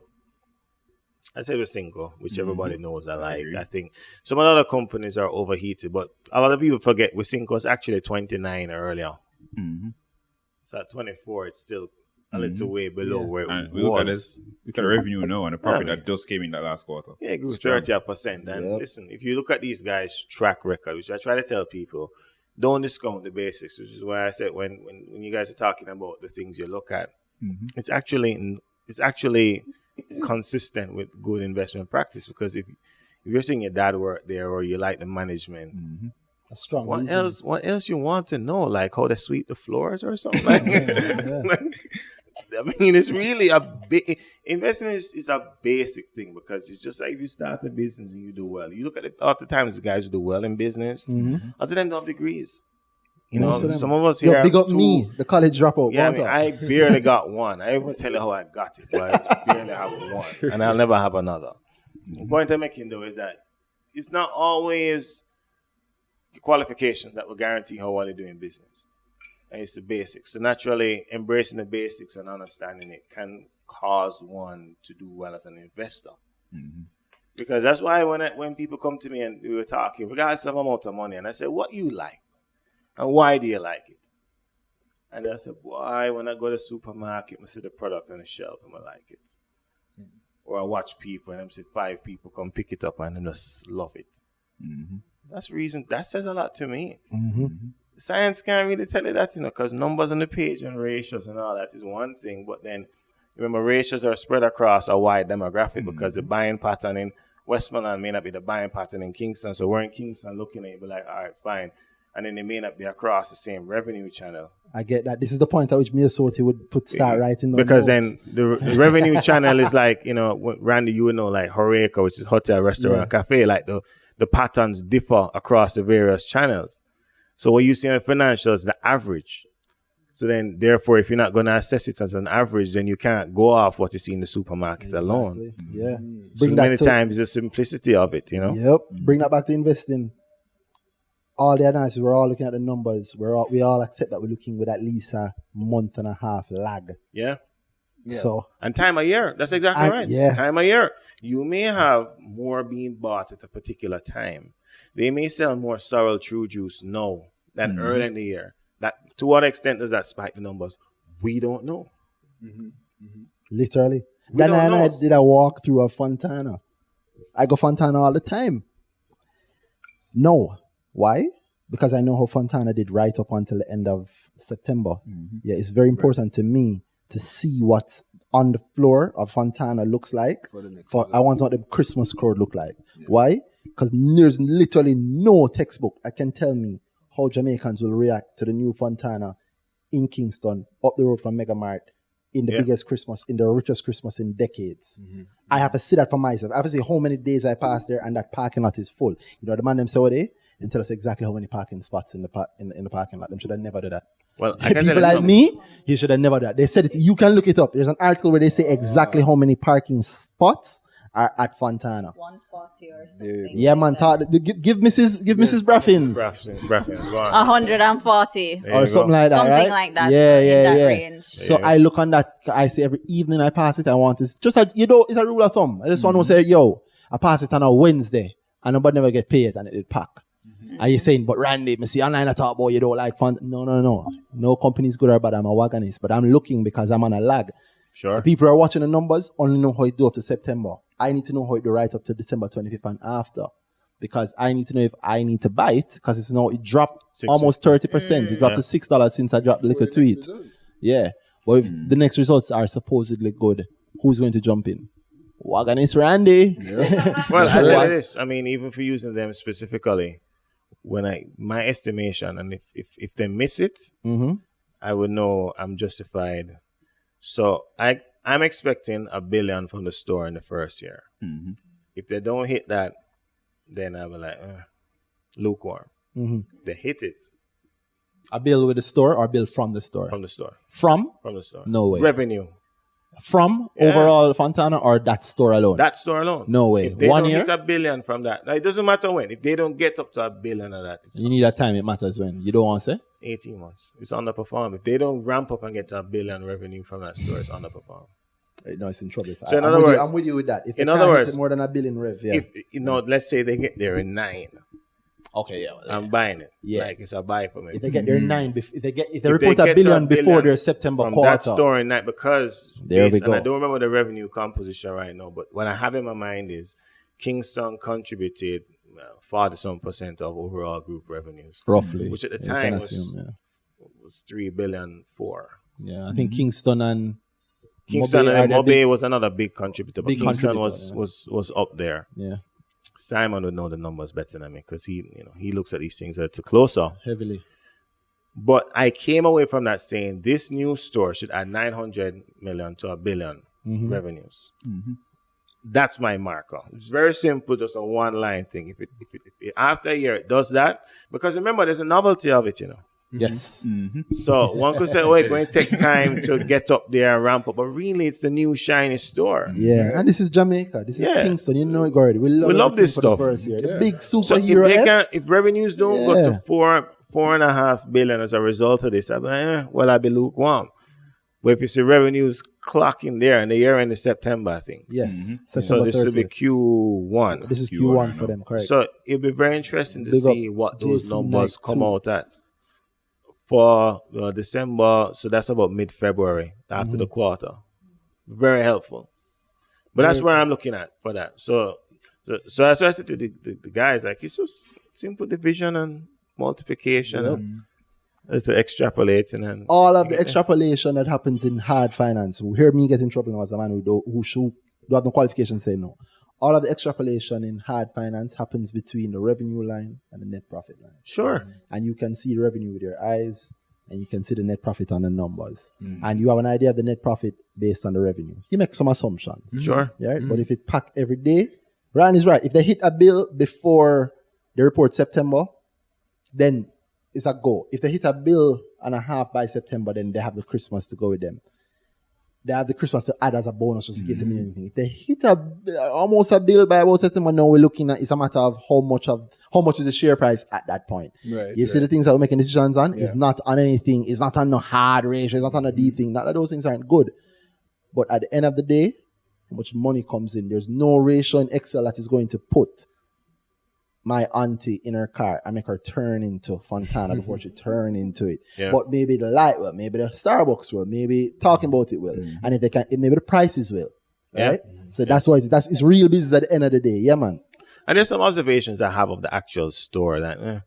I say with Cinco, which everybody knows I like. I think some other companies are overheated, but a lot of people forget with Cinco it's actually 29 earlier. Mm-hmm. So at 24, it's still a little way below where it And was. look at the revenue now and the profit that just came in that last quarter. Yeah, it grew 30%. And listen, if you look at these guys' track record, which I try to tell people, don't discount the basics, which is why I said when you guys are talking about the things you look at, it's actually consistent with good investment practice, because if you're seeing your dad work there or you like the management, A strong what reason. else you want to know, like how they sweep the floors or something like I mean, it's really a big investing is a basic thing, because it's just like if you start a business and you do well, you look at it all the times the guys who do well in business, other than don't have degrees. You know, some of us here. Big up me, the college dropout. Yeah, I barely got one. I won't tell you how I got it, but I barely have one, and I'll never have another. The point I'm making though is that it's not always the qualifications that will guarantee how well you do in business. And it's the basics. So naturally, embracing the basics and understanding it can cause one to do well as an investor. Because that's why when people come to me and we were talking, regardless of amount of money, and I say, what you like? And why do you like it? And I said, why when I go to the supermarket, I see the product on the shelf and I like it. Or I watch people and I see 5 people come pick it up and I just love it. That's reason. That says a lot to me. Science can't really tell you that, because numbers on the page and ratios and all that is one thing. But then, remember, ratios are spread across a wide demographic, because the buying pattern in Westmoreland may not be the buying pattern in Kingston. So we're in Kingston looking at it, be like, all right, fine. And then they may not be across the same revenue channel. I get that. This is the point at which Minnesota would start writing down because notes. then the revenue channel is like, Randy, you would know, like Horeca, which is hotel, restaurant, cafe, like the patterns differ across the various channels. So what you see in financials, the average. So then, therefore, if you're not going to assess it as an average, then you can't go off what you see in the supermarket alone. Yeah. So many times the simplicity of it, Yep. Bring that back to investing. All the analysis, we're all looking at the numbers. We all accept that we're looking with at least a month and a half lag. Yeah. So and time of year. That's exactly right. Yeah. Time of year. You may have more being bought at a particular time. They may sell more sorrel true juice now than early in the year. That to what extent does that spike the numbers? We don't know. Literally. Then I did a walk through a Fontana. I go Fontana all the time. No. Why? Because I know how Fontana did right up until the end of September. Yeah, it's very important to me to see what's on the floor of Fontana looks like. I want what the Christmas crowd look like. Why? Because there's literally no textbook that can tell me how Jamaicans will react to the new Fontana in Kingston, up the road from Megamart, in the biggest Christmas, in the richest Christmas in decades. I have to see that for myself. I have to see how many days I pass there and that parking lot is full. The man them say what they and tell us exactly how many parking spots in the parking lot. Them should have never do that. Well, I can tell People you like something. me, you should have never done that. They said it. You can look it up. There's an article where they say exactly how many parking spots are at Fontana. 140 or something. Yeah, man. Give Mrs. Braffins Braffins, go on. 140. There or you something go. like that. Something right? like that. Yeah, in yeah, that yeah. range. So I look on that. I say every evening I pass it. I want this. Just like, it's a rule of thumb. I just want to say, yo, I pass it on a Wednesday and nobody never get paid and it pack. Are you saying, but Randy, me see online I talk about you don't like fun? No. No company's good or bad. I'm a wagonist, but I'm looking because I'm on a lag. Sure. The people who are watching the numbers only know how it do up to September. I need to know how it do right up to December 25th and after. Because I need to know if I need to buy it, because it's now it dropped almost 30%. It dropped to $6 since I dropped the little tweet. Yeah. But if the next results are supposedly good, who's going to jump in? Wagonist Randy. Well, I tell you this. I mean, even for using them specifically, my estimation, and if they miss it, I would know I'm justified. So I'm expecting $1 billion from the store in the first year. If they don't hit that, then I'll be like, lukewarm. They hit it. A bill with the store or a bill from the store? From the store. From? From the store. No way. Revenue. From overall Fontana or that store alone? That store alone. No way. If they 1 don't year? hit $1 billion from that, now it doesn't matter when. If they don't get up to $1 billion of that, it's You need a time, it matters when. You don't want to say? 18 months. It's underperformed. If they don't ramp up and get to $1 billion revenue from that store, it's underperformed. No, it's in trouble. So in other words, I'm with you with that. If in they other can't words, hit more than $1 billion rev, yeah. If let's say they get there in 9, Okay, yeah. I'm buying it. Yeah. Like it's a buy for me. If they get their 9, if they If report they $1 get to billion $1 before billion their September from quarter, that store in 9, because There we and I go. don't remember the revenue composition right now, but what I have in my mind is Kingston contributed 40% of overall group revenues, roughly, which at the You time can was assume, was $3 billion for. yeah. I think Kingston and Kingston Mobay and are the Mobay was another big contributor, but big Kingston contributor, was up there. yeah, Simon would know the numbers better than me because he looks at these things a little closer. heavily. But I came away from that saying this new store should add 900 million to $1 billion revenues. That's my marker. It's very simple, just a one-line thing. If it after a year it does that, because remember, there's a novelty of it, Yes. So one could say, oh, it's going to take time to get up there and ramp up. But really, it's the new shiny store. Yeah, and this is Jamaica. This is Yeah. Kingston. You know it already. We love this everything stuff. for the first year. The big So superhero. if revenues don't go Yeah. to 4.5 billion as a result of this, I'll be like, well, I'll be lukewarm. But if you see revenues clocking there, and the year end is September, I think. Yes. So September this will be 30th. Q1. This is Q1 for them, correct? So it'll be very interesting to Big up see what those JC numbers Knight come too. out at. For December, so that's about mid-February, after the quarter. Very helpful. But that's where I'm looking at for that. So as I said to the guys, like, it's just simple division and multiplication and it's extrapolating. And All of the extrapolation that happens in hard finance. You hear me get in trouble now as a man who have no qualification say no. All of the extrapolation in hard finance happens between the revenue line and the net profit line. Sure. And you can see the revenue with your eyes and you can see the net profit on the numbers. And you have an idea of the net profit based on the revenue. You make some assumptions. Sure. Yeah, but if it pack every day, Ryan is right. If they hit a bill before they report September, then it's a go. If they hit a bill and a half by September, then they have the Christmas to go with them. They have the Christmas to add as a bonus just in case they need anything. If they hit almost a bill by about September, now we're looking at it's a matter of how much is the share price at that point. Right, You see the things that we're making decisions on? Yeah. It's not on anything, it's not on no hard ratio, it's not on a deep thing. Not that those things aren't good. But at the end of the day, how much money comes in? There's no ratio in Excel that is going to put my auntie in her car and make her turn into Fontana before she turn into it. Yeah. But maybe the light will, maybe the Starbucks will, maybe talking about it will. And if they can, maybe the prices will. Yeah. Right? So that's why it's real business at the end of the day. Yeah, man. And there's some observations I have of the actual store that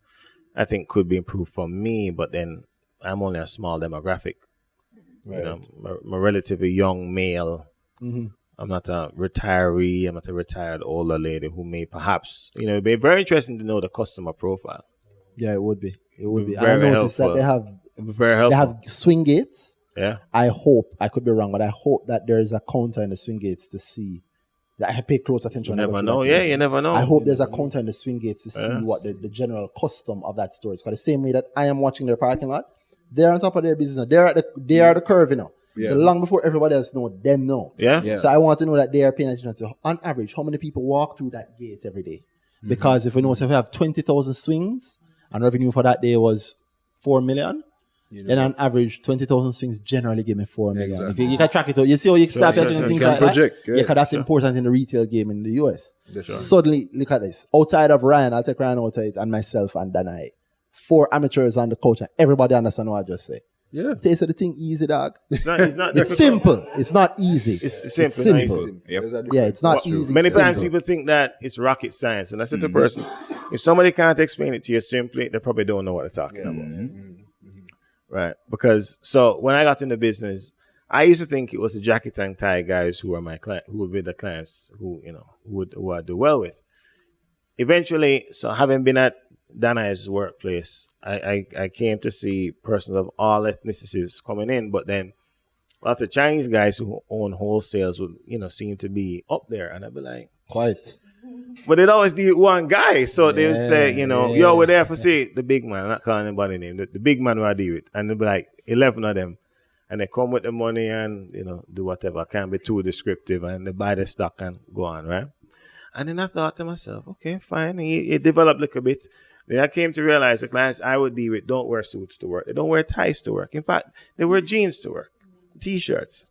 I think could be improved for me, but then I'm only a small demographic. Right. I'm a relatively young male. I'm not a retiree. I'm not a retired older lady who may perhaps, it'd be very interesting to know the customer profile. Yeah, it would be. It would be. And Very I noticed helpful. that It'd be very they helpful. have swing gates. Yeah. I hope, I could be wrong, but I hope that there is a counter in the swing gates to see. I pay close attention. You when I go never to that know. Yeah, place. you never know. I hope there's a counter in the swing gates to see Yes. what the general custom of that store is. Because the same way that I am watching their parking lot, They're on top of their business now. They are the curve now. So long before everybody else know, them know. Yeah. So I want to know that they are paying attention to, on average, how many people walk through that gate every day. Because if we know, so if we have 20,000 swings and revenue for that day was 4 million, then on average, 20,000 swings generally give me 4 million. Exactly. If you can track it out, you see how you start sure, things You can like project, that? Yeah, because that's important in the retail game in the US. Sure. Suddenly, look at this. Outside of Ryan, I'll take Ryan out of it, and myself and Danai. 4 amateurs on the coach, and everybody understand what I just say. Yeah. Taste of the thing easy, dog. It's not It's simple. It's not easy. It's simple. It's simple. Yep. Yeah, it's not easy. Many It's times simple. people think that it's rocket science, and I said to the person, if somebody can't explain it to you simply, they probably don't know what they're talking about. Right? Because so when I got into business, I used to think it was the jacket and tie guys who were my client, who would be the clients who who I do well with. Eventually, so having been at Danai's workplace, I came to see persons of all ethnicities coming in, but then a lot of Chinese guys who own wholesales would, seem to be up there. And I'd be like, Quiet. but they'd always do one guy. So they would say, yo, we're there for see the big man. I'm not calling anybody name. The big man who I deal with. And they'd be like 11 of them. And they come with the money and, do whatever. Can't be too descriptive. And they buy the stock and go on, right? And then I thought to myself, okay, fine. It developed a little bit. Then I came to realize the clients I would deal with don't wear suits to work. They don't wear ties to work. In fact, they wear jeans to work, T-shirts,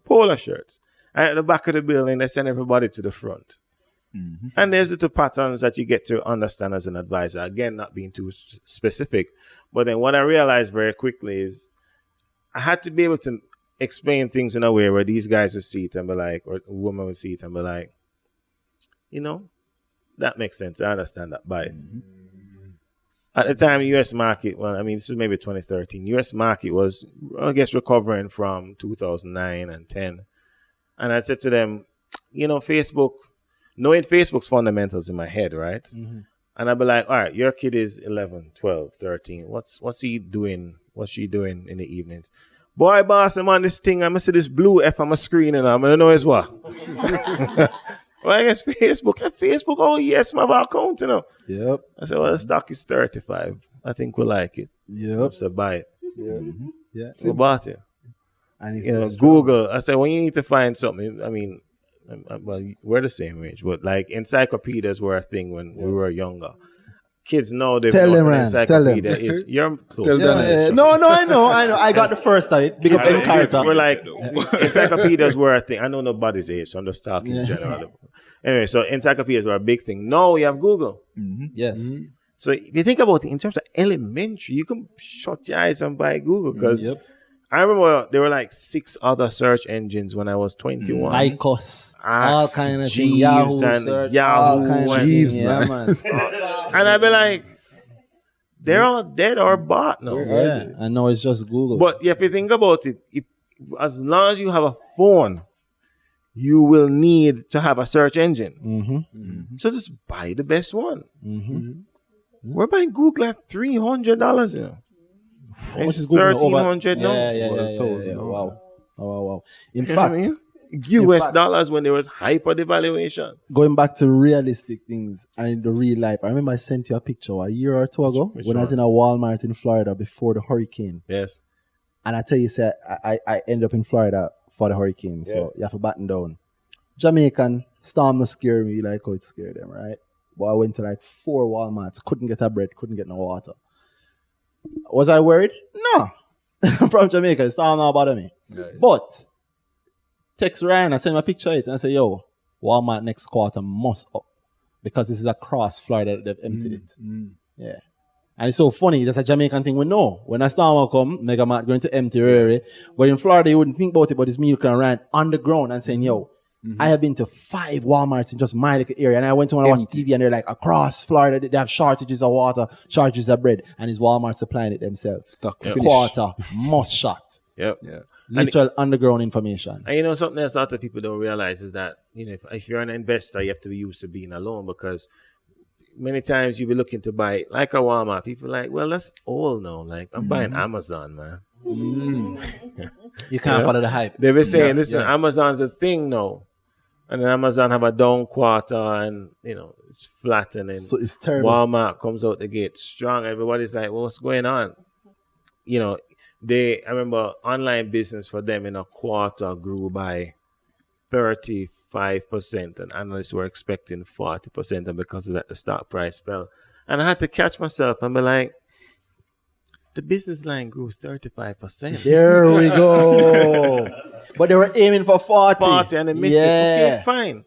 polo shirts. And at the back of the building, they send everybody to the front. And there's little patterns that you get to understand as an advisor. Again, not being too specific. But then what I realized very quickly is I had to be able to explain things in a way where these guys would see it and be like, or a woman would see it and be like, that makes sense. I understand that buy it. At the time, U.S. market, this is maybe 2013. U.S. market was, I guess, recovering from 2009 and 10. And I said to them, Facebook, knowing Facebook's fundamentals in my head, right? And I'd be like, all right, your kid is 11, 12, 13. What's he doing? What's she doing in the evenings? Boy, boss, I'm on this thing. I'm going to see this blue F on my screen and I'm going to know it's what. Well, I guess Facebook. Oh, yes, my account, Yep. I said, well, the stock is 35. I think we like it. Yep. So buy it. Yeah. So bought it. And it's Google. I said, when you need to find something, well, we're the same age, but like encyclopedias were a thing when we were younger. Kids know they've Tell got them, an man. encyclopedia. Is you're close. No, I know. I got the first of it. Big up in character. We're like, encyclopedias were a thing. I know nobody's age, so I'm just talking generally. Anyway, so encyclopedias were a big thing. No, you have Google. Yes. So if you think about it in terms of elementary, you can shut your eyes and buy Google because I remember there were like 6 other search engines when I was 21. ICOS, all kind of things. Yahoo Search, Yahoo all kind of things. Yeah, man. And I'd be like, they're all dead or bought now. Yeah, I know it's just Google. But if you think about it, as long as you have a phone, you will need to have a search engine. So just buy the best one. We're buying Google at $300 It's $1,300 now. Yeah. Wow. In fact, US dollars when there was hyper devaluation. Going back to realistic things and in the real life, I remember I sent you a picture a year or 2 ago when I was in a Walmart in Florida before the hurricane. Yes. And I tell you, I ended up in Florida for the hurricane, so you have to batten down. Jamaican, storm no scare me like how it scared them, right? But I went to like 4 Walmarts, couldn't get a bread, couldn't get no water. Was I worried? No. I'm from Jamaica, the storm not bother me. Right. But text Ryan, I send my picture of it and I say, yo, Walmart next quarter must up because this is across Florida that they've emptied it. Yeah. And it's so funny, that's a Jamaican thing we know. When a storm will come, Megamart going to empty area. But in Florida, you wouldn't think about it, but it's me looking around on the ground and saying, yo, I have been to 5 Walmarts in just my little area. And I went to watch TV and they're like, across Florida, they have shortages of water, shortages of bread. And it's Walmart supplying it themselves. Stock quarter, must shot. Yep. Yeah. Literal underground information. And something else a lot of people don't realize is that, if you're an investor, you have to be used to being alone because many times you'll be looking to buy like a Walmart. People are like, well, that's old now. Like, I'm buying Amazon, man. You can't follow the hype. They were saying, listen, Amazon's a thing now. And then Amazon have a down quarter and, it's flattening. So it's terrible. Walmart comes out the gate strong. Everybody's like, well, what's going on? I remember online business for them in a quarter grew by 35%, and analysts were expecting 40%, and because of that, the stock price fell. And I had to catch myself and be like, the business line grew 35%. There we go. But they were aiming for 40. 40 and they missed it. Okay, fine.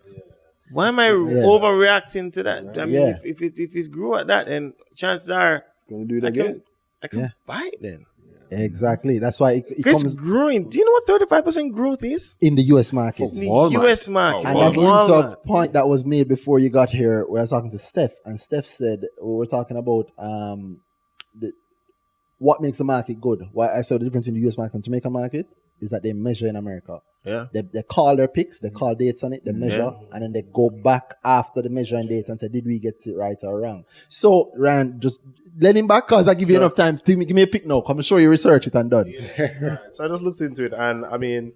Why am I overreacting to that? I mean, if it grew at that, then chances are It's going to do it again. I can buy it then. Exactly. That's why it It's comes growing. Do you know what 35% growth is? in the US market. In the Walmart. US market. And that's linked to a Walmart. point that was made before you got here. We were talking to Steph, and Steph said we were talking about what makes a market good. Why I said the difference in the US market and Jamaican market is that they measure in America. Yeah. They call their picks, they call dates on it, they measure, and then they go back after the measuring date and say, did we get it right or wrong? So, Ryan, just let him back because I give you enough time. Give me a pick now. Come show you research it and done. So I just looked into it, and I mean,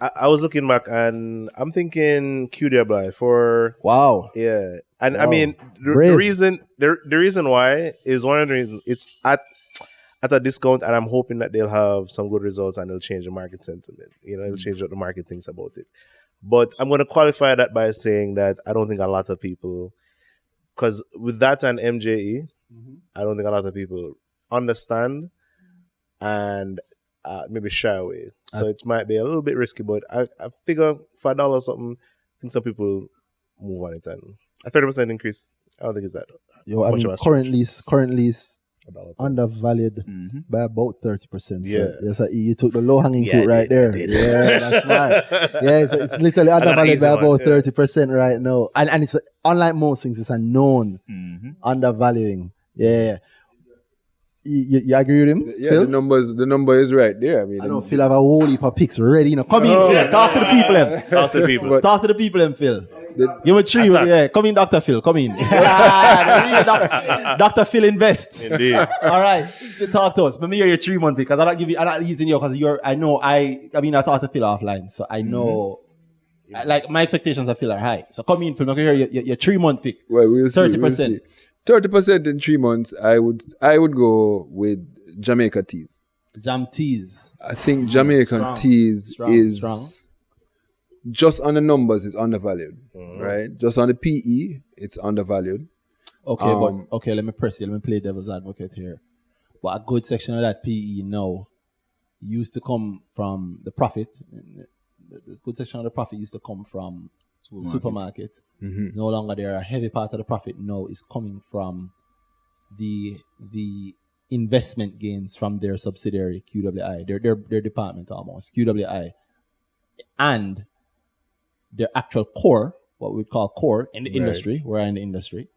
I was looking back, and I'm thinking QWI for Wow. and I Wow. mean Brave. the reason why is one of the reasons it's at a discount, and I'm hoping that they'll have some good results and they'll change the market sentiment. It'll change what the market thinks about it. But I'm going to qualify that by saying that I don't think a lot of people, because with that and MJE, I don't think a lot of people understand and maybe shy away. So it might be a little bit risky, but I figure $5 or something, I think some people move on it. And a 30% increase, I don't think it's that. Yo, I much mean, of a stretch. currently $1. undervalued by about 30%. So Yeah. so you took the low hanging Yeah, fruit I right did, I there. did. Yeah, that's right. Yeah, it's literally undervalued by easy one, about yeah. 30% right now. And it's unlike most things, it's a known undervaluing. Yeah. You agree with him, Yeah, Phil? the number is right there. I mean, I know Phil have a whole heap of picks ready. Come in, Phil. Talk to the people, them. Talk to the people. Talk to the people, Phil. The- Give him a tree. Attack. Yeah, come in, Dr. Phil. Come in. Dr. Phil invests. Indeed. All right, talk to us. Let me hear your 3 month pick because I'm not using you because I talked to Phil offline, so I know. Like my expectations of Phil are high. So come in, Phil. I can hear your 3 month pick. Well, we'll see. 30%. 30% in 3 months. I would go with Jamaica Teas. Jam teas. I think Jamaican strong, Teas strong, is strong. just on the numbers is undervalued, right? Just on the PE, it's undervalued. Okay, but let me press you. Let me play devil's advocate here. But a good section of that PE now used to come from the profit. The good section of the profit used to come from the supermarket. No longer there. A heavy part of the profit now is coming from the investment gains from their subsidiary QWI, their department almost QWI, and their actual core, what we call core in the industry. We're in the industry.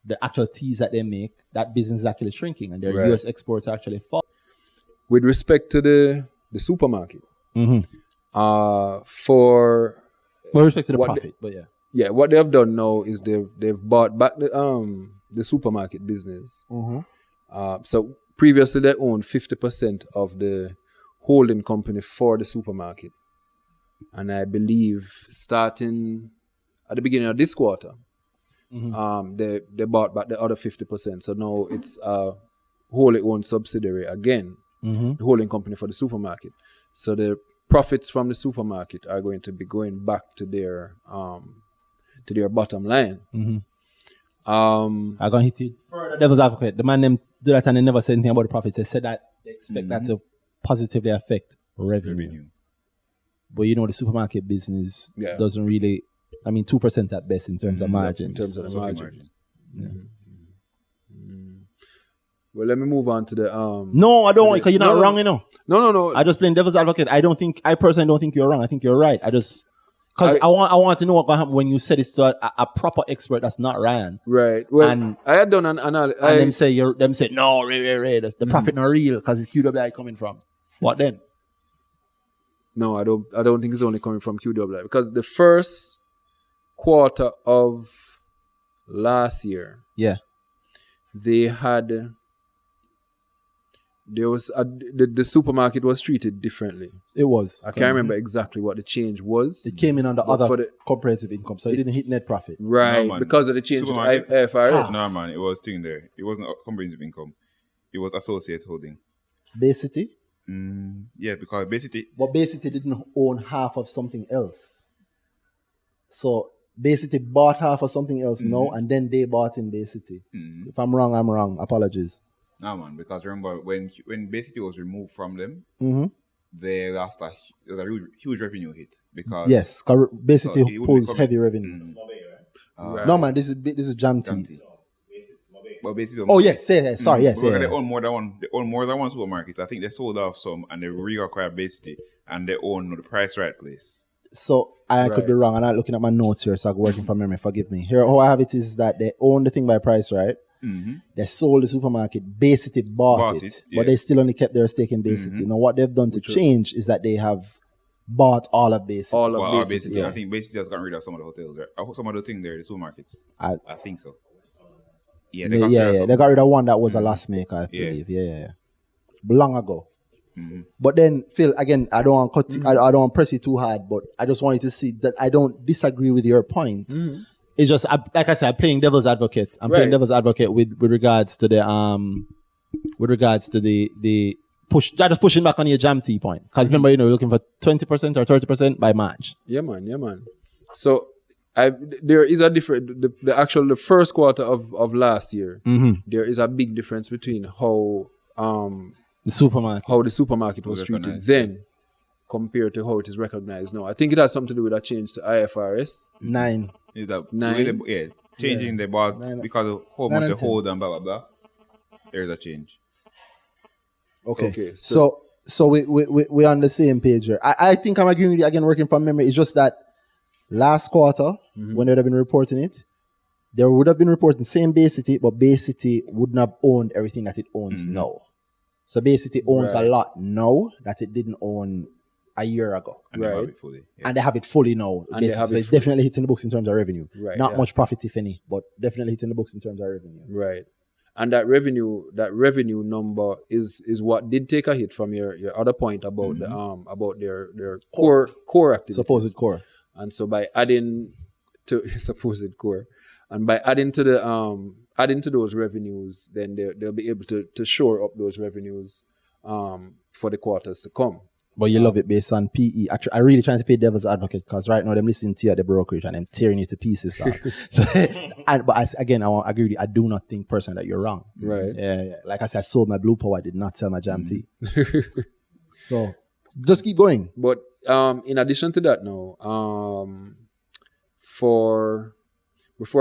The actual teas that they make, that business is actually shrinking, and their US exports are actually falling. With respect to the supermarket, for With respect to the what profit, but yeah. what they have done now is they've bought back the supermarket business. So previously they owned 50% of the holding company for the supermarket, and I believe starting at the beginning of this quarter, they bought back the other 50%. So now it's a wholly owned subsidiary again, the holding company for the supermarket. So the profits from the supermarket are going to be going back to their bottom line. I'm gonna hit it further. Devil's advocate. The man them do that and they never said anything about the profits. They said that they expect that to positively affect revenue. But the supermarket business doesn't really. I mean, 2% at best in terms of margins. In terms of the margins. Well, let me move on to the No, I don't want because you're not wrong, No. I just playing devil's advocate. I personally don't think you're wrong. I think you're right. Because I want to know what happen when you said it's to a proper expert that's not Ryan. Right. Well, And- I had done an analysis. And them say no, Ray, the profit not real because it's QWI coming from. What then? No, I don't think it's only coming from QWI because the first quarter of last year, the supermarket was treated differently. It was. I can't remember exactly what the change was. It came in under But other for the- comparative income, so it didn't hit net profit. Right, No, man. because of the change to the Supermarket? IFRS. No, man, it was thing there. It wasn't comprehensive income. It was associate holding. Bay City? Yeah, because basically, But Bay City didn't own half of something else. So Bay City bought half of something else now, and then they bought in Bay City. If I'm wrong, I'm wrong. Apologies. no man, because remember when Bay City was removed from them, they lost it was a huge revenue hit because Yes, Bay City it would pulls become- heavy revenue. No man, this is Jam Tea. But Bay City. Oh yes, sorry, yes, Because yeah. they own more than one. They own more than one supermarket. I think they sold off some and they reacquired Bay City and they own the Price Right place. So I could be wrong. I'm not looking at my notes here, so I'm working from memory. Forgive me. Here, how I have it is that they own the thing by Price Right. They sold the supermarket. Bay City bought it, but they still only kept their stake in Bay City. Now, what they've done to change is that they have bought all of Bay City. Bay City. I think Bay City has gotten rid of some of the hotels, right? Some of the things there, the supermarkets. I think so. Yeah, they got rid of one that was a loss maker, I believe. Yeah. Long ago. But then, Phil, again, I don't want to I don't want to press you too hard, but I just want you to see that I don't disagree with your point. It's just, like I said, I'm playing devil's advocate. I'm playing devil's advocate with regards to the push. That is pushing back on your Jam Tea point. Because remember, you're looking for 20% or 30% by March. Yeah, man. So there is a different the first quarter of last year. There is a big difference between how the supermarket was treated then compared to how it is recognized now. I think it has something to do with a change to IFRS 9. Is that changing the bar because of how much they hold and blah blah blah. There's a change. Okay. So we're on the same page here. I think I'm agreeing with you again, working from memory. It's just that last quarter, when they would have been reporting it, they would have been reporting same Bay City, but Bay City wouldn't have owned everything that it owns now. So Bay City owns a lot now that it didn't own a year ago. And they have it fully. Yeah. And they have it fully now. So it's definitely hitting the books in terms of revenue. Right, Not much profit, if any, but definitely hitting the books in terms of revenue. Right. And that revenue number is what did take a hit from your other point about the about their core activities. Supposed core. And so by adding to supposed core, and by adding to those revenues, then they'll be able to shore up those revenues for the quarters to come. But you love it based on PE. I really trying to play devil's advocate because right now I'm listening to you at the brokerage and I'm tearing you to pieces. So, I agree with you. I do not think personally that you're wrong. Right. Yeah. Like I said, I sold my Blue Power. I did not sell my Jam Tea. So just keep going. But in addition to that now, before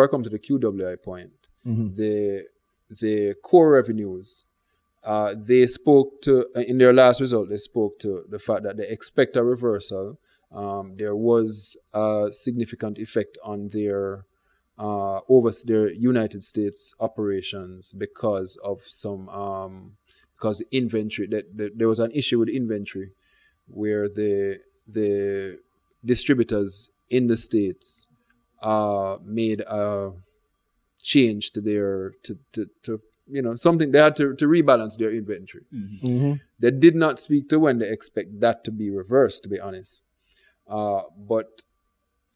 I come to the QWI point, the core revenues, they spoke to, in their last result, they spoke to the fact that they expect a reversal. There was a significant effect on their United States operations because of because inventory, there was an issue with inventory where the distributors in the States made a change to their something. They had to rebalance their inventory. They did not speak to when they expect that to be reversed, to be honest. But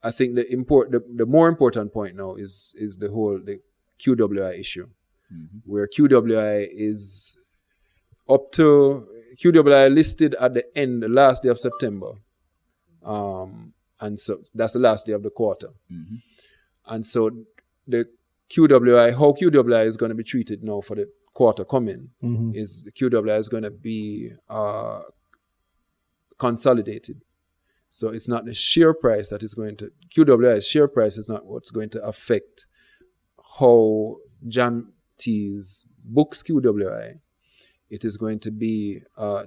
I think the more important point now is the QWI issue, where QWI is QWI listed at the last day of September. And so that's the last day of the quarter. And so the how QWI is going to be treated now for the quarter coming is the QWI is going to be consolidated. So it's not the share price that is going to, QWI's share price is not what's going to affect how Jam Tea's books QWI. It is going to be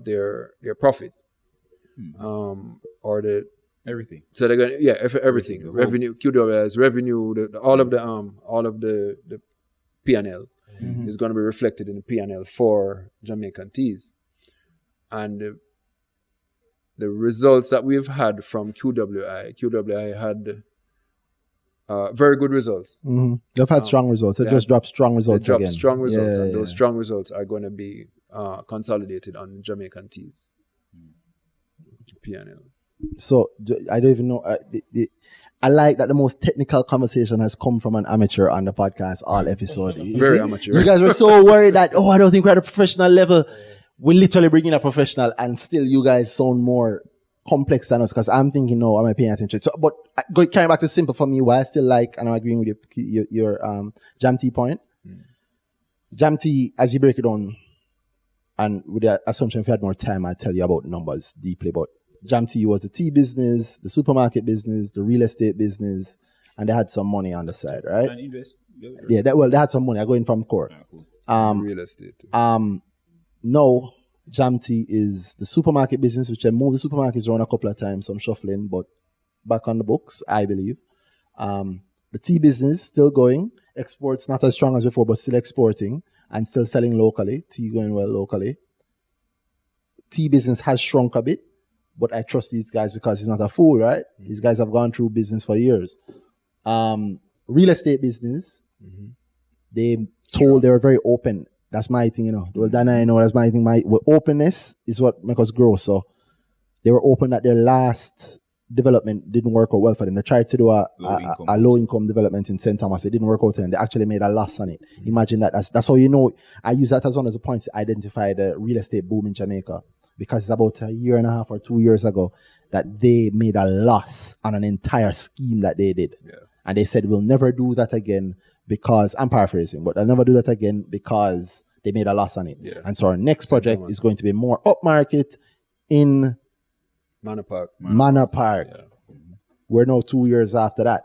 their profit or the everything. So they're going to, everything. Revenue, QWI's revenue, all of the P&L is going to be reflected in the P&L for Jamaican Teas. And the results that we've had from QWI had very good results. They've had strong results. They just dropped strong results again. Strong results, and those strong results are going to be consolidated on Jamaican Teas P&L. So I don't even know. I like that the most technical conversation has come from an amateur on the podcast all episode. Very amateur. You guys were so worried that I don't think we're at a professional level. we literally bring in a professional, and still you guys sound more complex than us. Because I'm thinking, no, am I paying attention? So, but carrying back to simple for me, why I still like, and I'm agreeing with your Jam Tea point. Jam Tea, as you break it down, and with the assumption if you had more time, I'd tell you about numbers deeply. But Jam Tea was the tea business, the supermarket business, the real estate business, and they had some money on the side, right? And invest. Yeah, they had some money. I go in from core. Cool. Real estate. No, Jam Tea is the supermarket business, which I moved the supermarkets around a couple of times, some shuffling, but back on the books, I believe. The tea business still going. Exports not as strong as before, but still exporting and still selling locally. Tea going well locally. Tea business has shrunk a bit, but I trust these guys because he's not a fool, right? These guys have gone through business for years. Real estate business, they were very open. That's my thing, Well, Dana, that's my thing. Openness is what makes us grow. So they were open that their last development didn't work out well for them. They tried to do a low-income development in St. Thomas. It didn't work out for them. They actually made a loss on it. Imagine that. That's how I use that as one of the points to identify the real estate boom in Jamaica. Because it's about a year and a half or 2 years ago that they made a loss on an entire scheme that they did. Yeah. And they said, we'll never do that again because, I'm paraphrasing, but they'll never do that again because they made a loss on it. Yeah. And so our next project is going to be more upmarket in Manor Park. Yeah. We're now 2 years after that.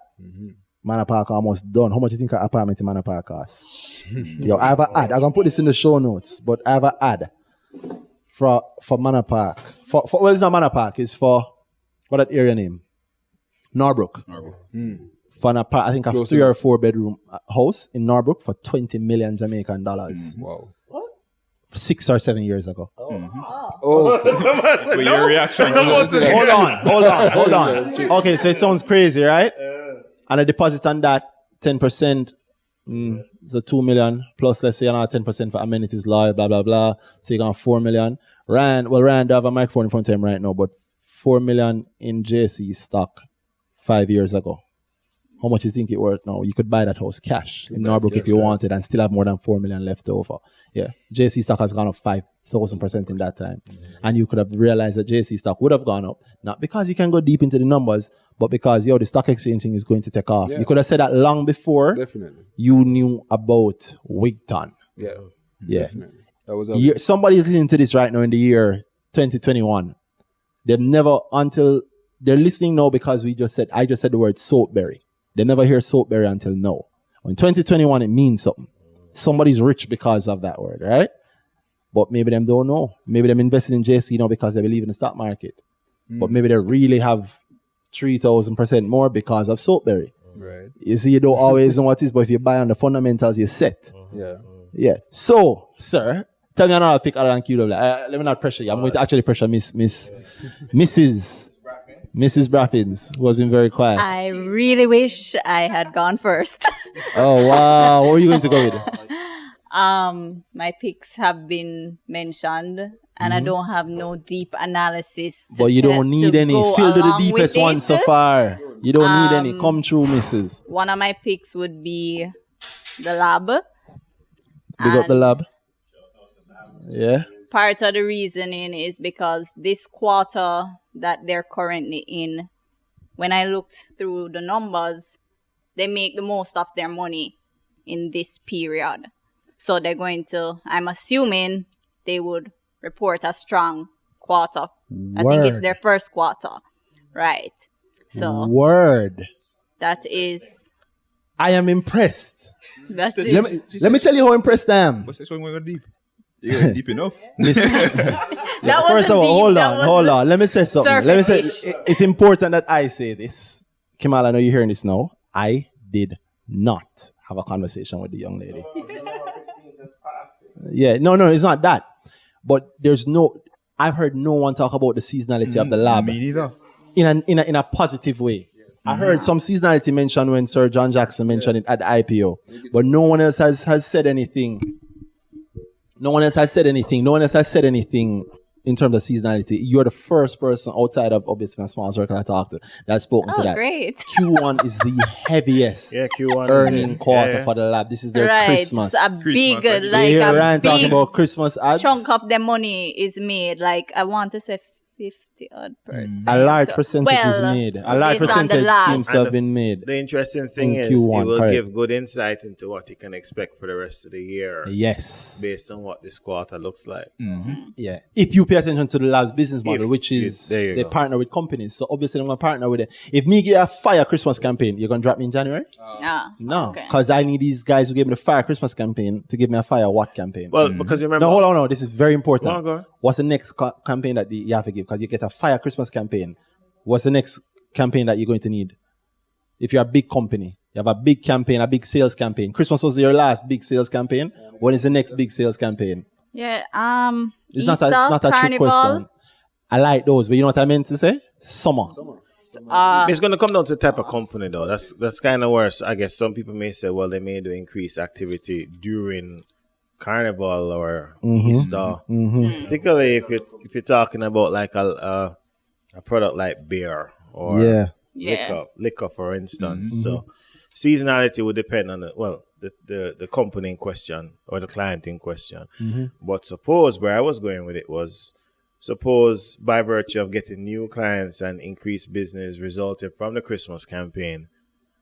Manor Park almost done. How much do you think an apartment in Manor Park costs? Yo, I have an ad. I'm going to put this in the show notes, but I have an ad for Manor Park. Well, it's not Manor Park. It's for, what that area name? Norbrook. For an I think a 3 or 4 bedroom house in Norbrook for 20 million Jamaican dollars. Wow. 6 or 7 years ago. But your reaction. Hold on. Okay, so it sounds crazy, right? And a deposit on that, 10%, so 2 million plus, let's say, another 10% for amenities, law, blah, blah, blah. So you got 4 million. Rand, I have a microphone in front of him right now, but 4 million in JC stock 5 years ago. How much do you think it worth now? You could buy that house cash in Norbrook if you wanted and still have more than 4 million left over. Yeah. JC stock has gone up 5,000% in that time. And you could have realized that JC stock would have gone up, not because you can go deep into the numbers, but because, the stock exchange thing is going to take off. Yeah. You could have said that long before you knew about Wigton. Yeah. Definitely. That was somebody is listening to this right now in the year 2021. They've never, until they're listening now because I just said the word soapberry. They never hear soapberry until now. In 2021, it means something. Somebody's rich because of that word, right? But maybe them don't know. Maybe them invested in JC now because they believe in the stock market. But maybe they really have 3,000% more because of soapberry. Right. You see, you don't always know what it is, but if you buy on the fundamentals, you're set. Yeah. So, sir, tell me another pick other than QW. Let me not pressure you. I'm going to actually pressure Mrs. Braffins, who has been very quiet. I really wish I had gone first. Oh, wow. What are you going to go with? My picks have been mentioned, and I don't have no deep analysis. But you don't need any. Fill to the deepest one so far. You don't need any. Come true, Mrs. One of my picks would be the lab. Big up the lab. Yeah. Part of the reasoning is because this quarter that they're currently in, when I looked through the numbers, they make the most of their money in this period. So they're going to, I'm assuming they would report a strong quarter. I think it's their first quarter. Right. So. That is. I am impressed. Let me tell you how impressed I am. What's this one going deep? You're deep enough. First of all, hold on. Let me say something. It's important that I say this. Kemal, I know you're hearing this now. I did not have a conversation with the young lady. Yeah, no, it's not that. But I've heard no one talk about the seasonality of the lab. Me neither. In a positive way. I heard some seasonality mentioned when Sir John Jackson mentioned it at the IPO. But no one else has said anything. No one else has said anything in terms of seasonality, you're the first person outside of obviously my small circle I talked to that's spoken to that. Great. Q1 is the heaviest Q1 earning quarter for the lab. This is their Christmas. It's a big, Christmas, like Ryan a talking big about Christmas ads. chunk of the money is made. Like I want to say 50% A large percentage is made. A large based on the percentage last. seems to have been made. The interesting thing In is Q1, it will correct. give good insight into what you can expect for the rest of the year Yes. based on what this quarter looks like. Yeah. If you pay attention to the lab's business model, If which you- is there you they go. partner with companies. So obviously I'm gonna partner with it. If me get a fire Christmas campaign, you're gonna drop me in January? No. okay. Because I need these guys who gave me the fire Christmas campaign to give me a fire what campaign. Well, because you remember, No, hold on, no. This is very important. Go on, go on. What's the next campaign that you have to give? Because you get a fire Christmas campaign. What's the next campaign that you're going to need? If you're a big company, you have a big campaign, a big sales campaign. Christmas was your last big sales campaign. When is the next big sales campaign? Yeah. It's Easter, not a trick Carnival. question. I like those, but you know what I meant to say? Summer. it's going to come down to the type of company, though. That's kind of worse. I guess some people may say, well, they may do increased activity during Carnival or Easter, particularly if you're talking about like a product like beer or Yeah. liquor, for instance. So seasonality would depend on the company in question or the client in question. But suppose where I was going with it was, suppose by virtue of getting new clients and increased business resulting from the Christmas campaign,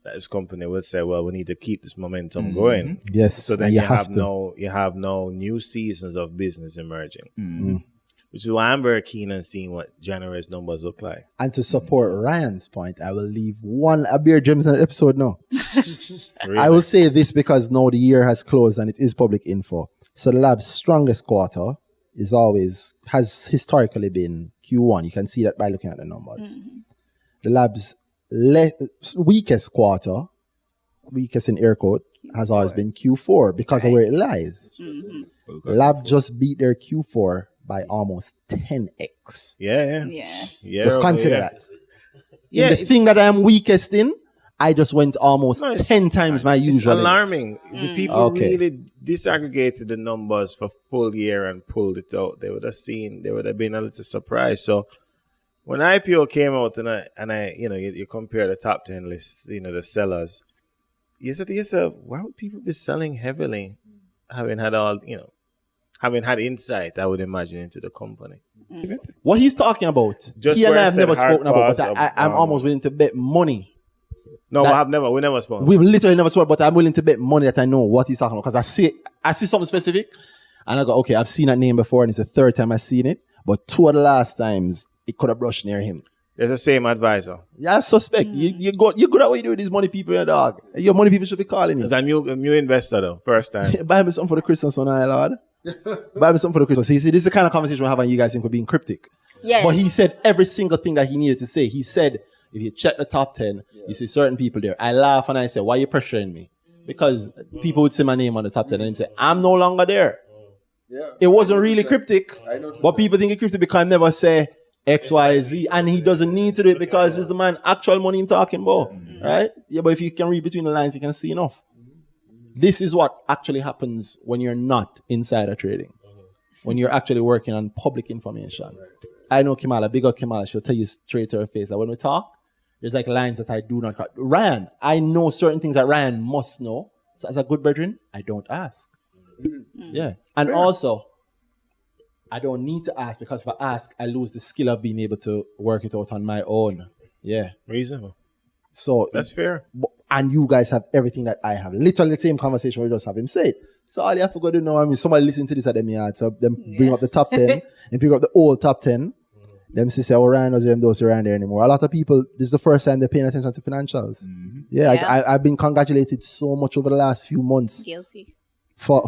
that this company would say, well, we need to keep this momentum going. Yes. So then and you have have no new seasons of business emerging. Which is why I'm very keen on seeing what January's numbers look like. And to support Ryan's point, I will leave a beer gems in the episode now. Really. I will say this because now the year has closed and it is public info. So the lab's strongest quarter has historically been Q1. You can see that by looking at the numbers. The lab's weakest quarter, weakest in air quote, has always been Q4 because of where it lies. Lab just beat their Q4 by almost 10x. Yeah. Just consider that. Yeah, The thing that I am weakest in, I just went almost No, 10 times my It's usual. alarming. The people really disaggregated the numbers for full year and pulled it out. They would have been a little surprised. So when IPO came out and I you compare the top 10 lists, the sellers, you said to yourself, why would people be selling heavily, having had insight, I would imagine, into the company. What he's talking about, Just he and where I I have said never hard spoken about, pause but of, I'm almost willing to bet money. No, That- we never spoke. We've literally never spoken, but I'm willing to bet money that I know what he's talking about because I see something specific and I go, okay, I've seen that name before and it's the third time I've seen it, but two of the last times it could have brushed near him. It's the same advisor. Yeah, I suspect. You're good at what you do with these money people, your dog. Your money people should be calling you. It's a new investor, though. First time. Buy me something for the Christmas one, Lord. Buy me something for the Christmas. See, this is the kind of conversation we're having. You guys think we're being cryptic. Yes. But he said every single thing that he needed to say. He said, if you check the top 10, you see certain people there. I laugh and I say, why are you pressuring me? Because people would say my name on the top 10 and he'd say, I'm no longer there. Yeah. It wasn't really cryptic. But people think it's cryptic because I never say X, Y, Z. And he doesn't need to do it because it's the man actual money I'm talking about. Right? Yeah, but if you can read between the lines, you can see enough. This is what actually happens when you're not insider trading. When you're actually working on public information. I know Kimala, big up Kimala, she'll tell you straight to her face that when we talk, there's like lines that I do not cut. Ryan, I know certain things that Ryan must know. So as a good brethren, I don't ask. Yeah. And also, I don't need to ask because if I ask, I lose the skill of being able to work it out on my own. Yeah. Reasonable. So That's fair. and you guys have everything that I have. Literally the same conversation we just have him say it. So all you have to go to know, I mean, somebody listen to this at them yard. So them bring up the top 10 and pick up the old top 10. Them say, oh, Ryan was there, those around there anymore. A lot of people, this is the first time they're paying attention to financials. Yeah. I've been congratulated so much over the last few months Guilty. for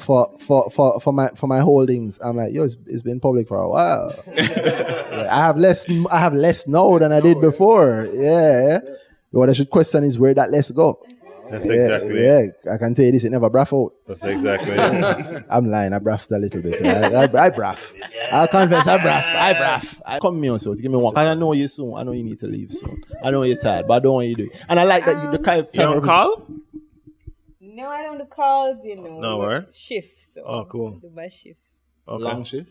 my holdings. I'm like, yo, it's been public for a while. I have less now than I did before. Yeah. What I should question is where that less go. That's exactly it. Yeah, I can tell you this, it never braff out. That's exactly it. I'm lying, I braffed a little bit. I braff. I'll confess, I braff. I come me on so to give me one. I know you soon. I know you need to leave soon. I know you're tired, but I don't want you to do it. And I like that you the kind of You don't call? No, I don't do calls, you know. No, where? Shifts. So Oh, cool. I do my shift. Okay. long shift.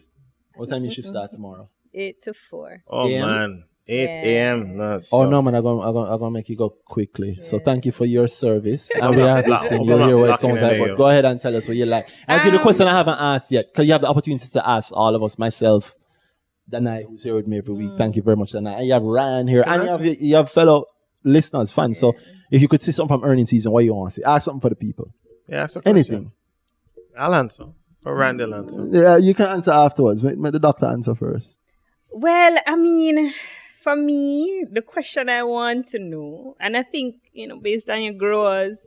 What time you shift start tomorrow? 8 to 4. Oh AM? man, 8 Yeah. a.m. No, Oh no, man! I'm gonna make you go quickly. So thank you for your service, and we Lock- have lock- listened. lock- You'll hear what it lock in sounds like. there, But yo. go ahead and tell us what you like. I'll give you a question I haven't asked yet, because you have the opportunity to ask all of us, myself, Danai, who's here with me every week. Thank you very much, Danai. And you have Ryan here, and you have fellow listeners, fans. So if you could see something from earning season, what you want to say? Ask something for the people. Yeah, that's a question. Anything. I'll answer. Or Randall answer. Yeah, you can answer afterwards. Make the doctor answer first. Well, I mean, for me, the question I want to know, and I think, based on your growers,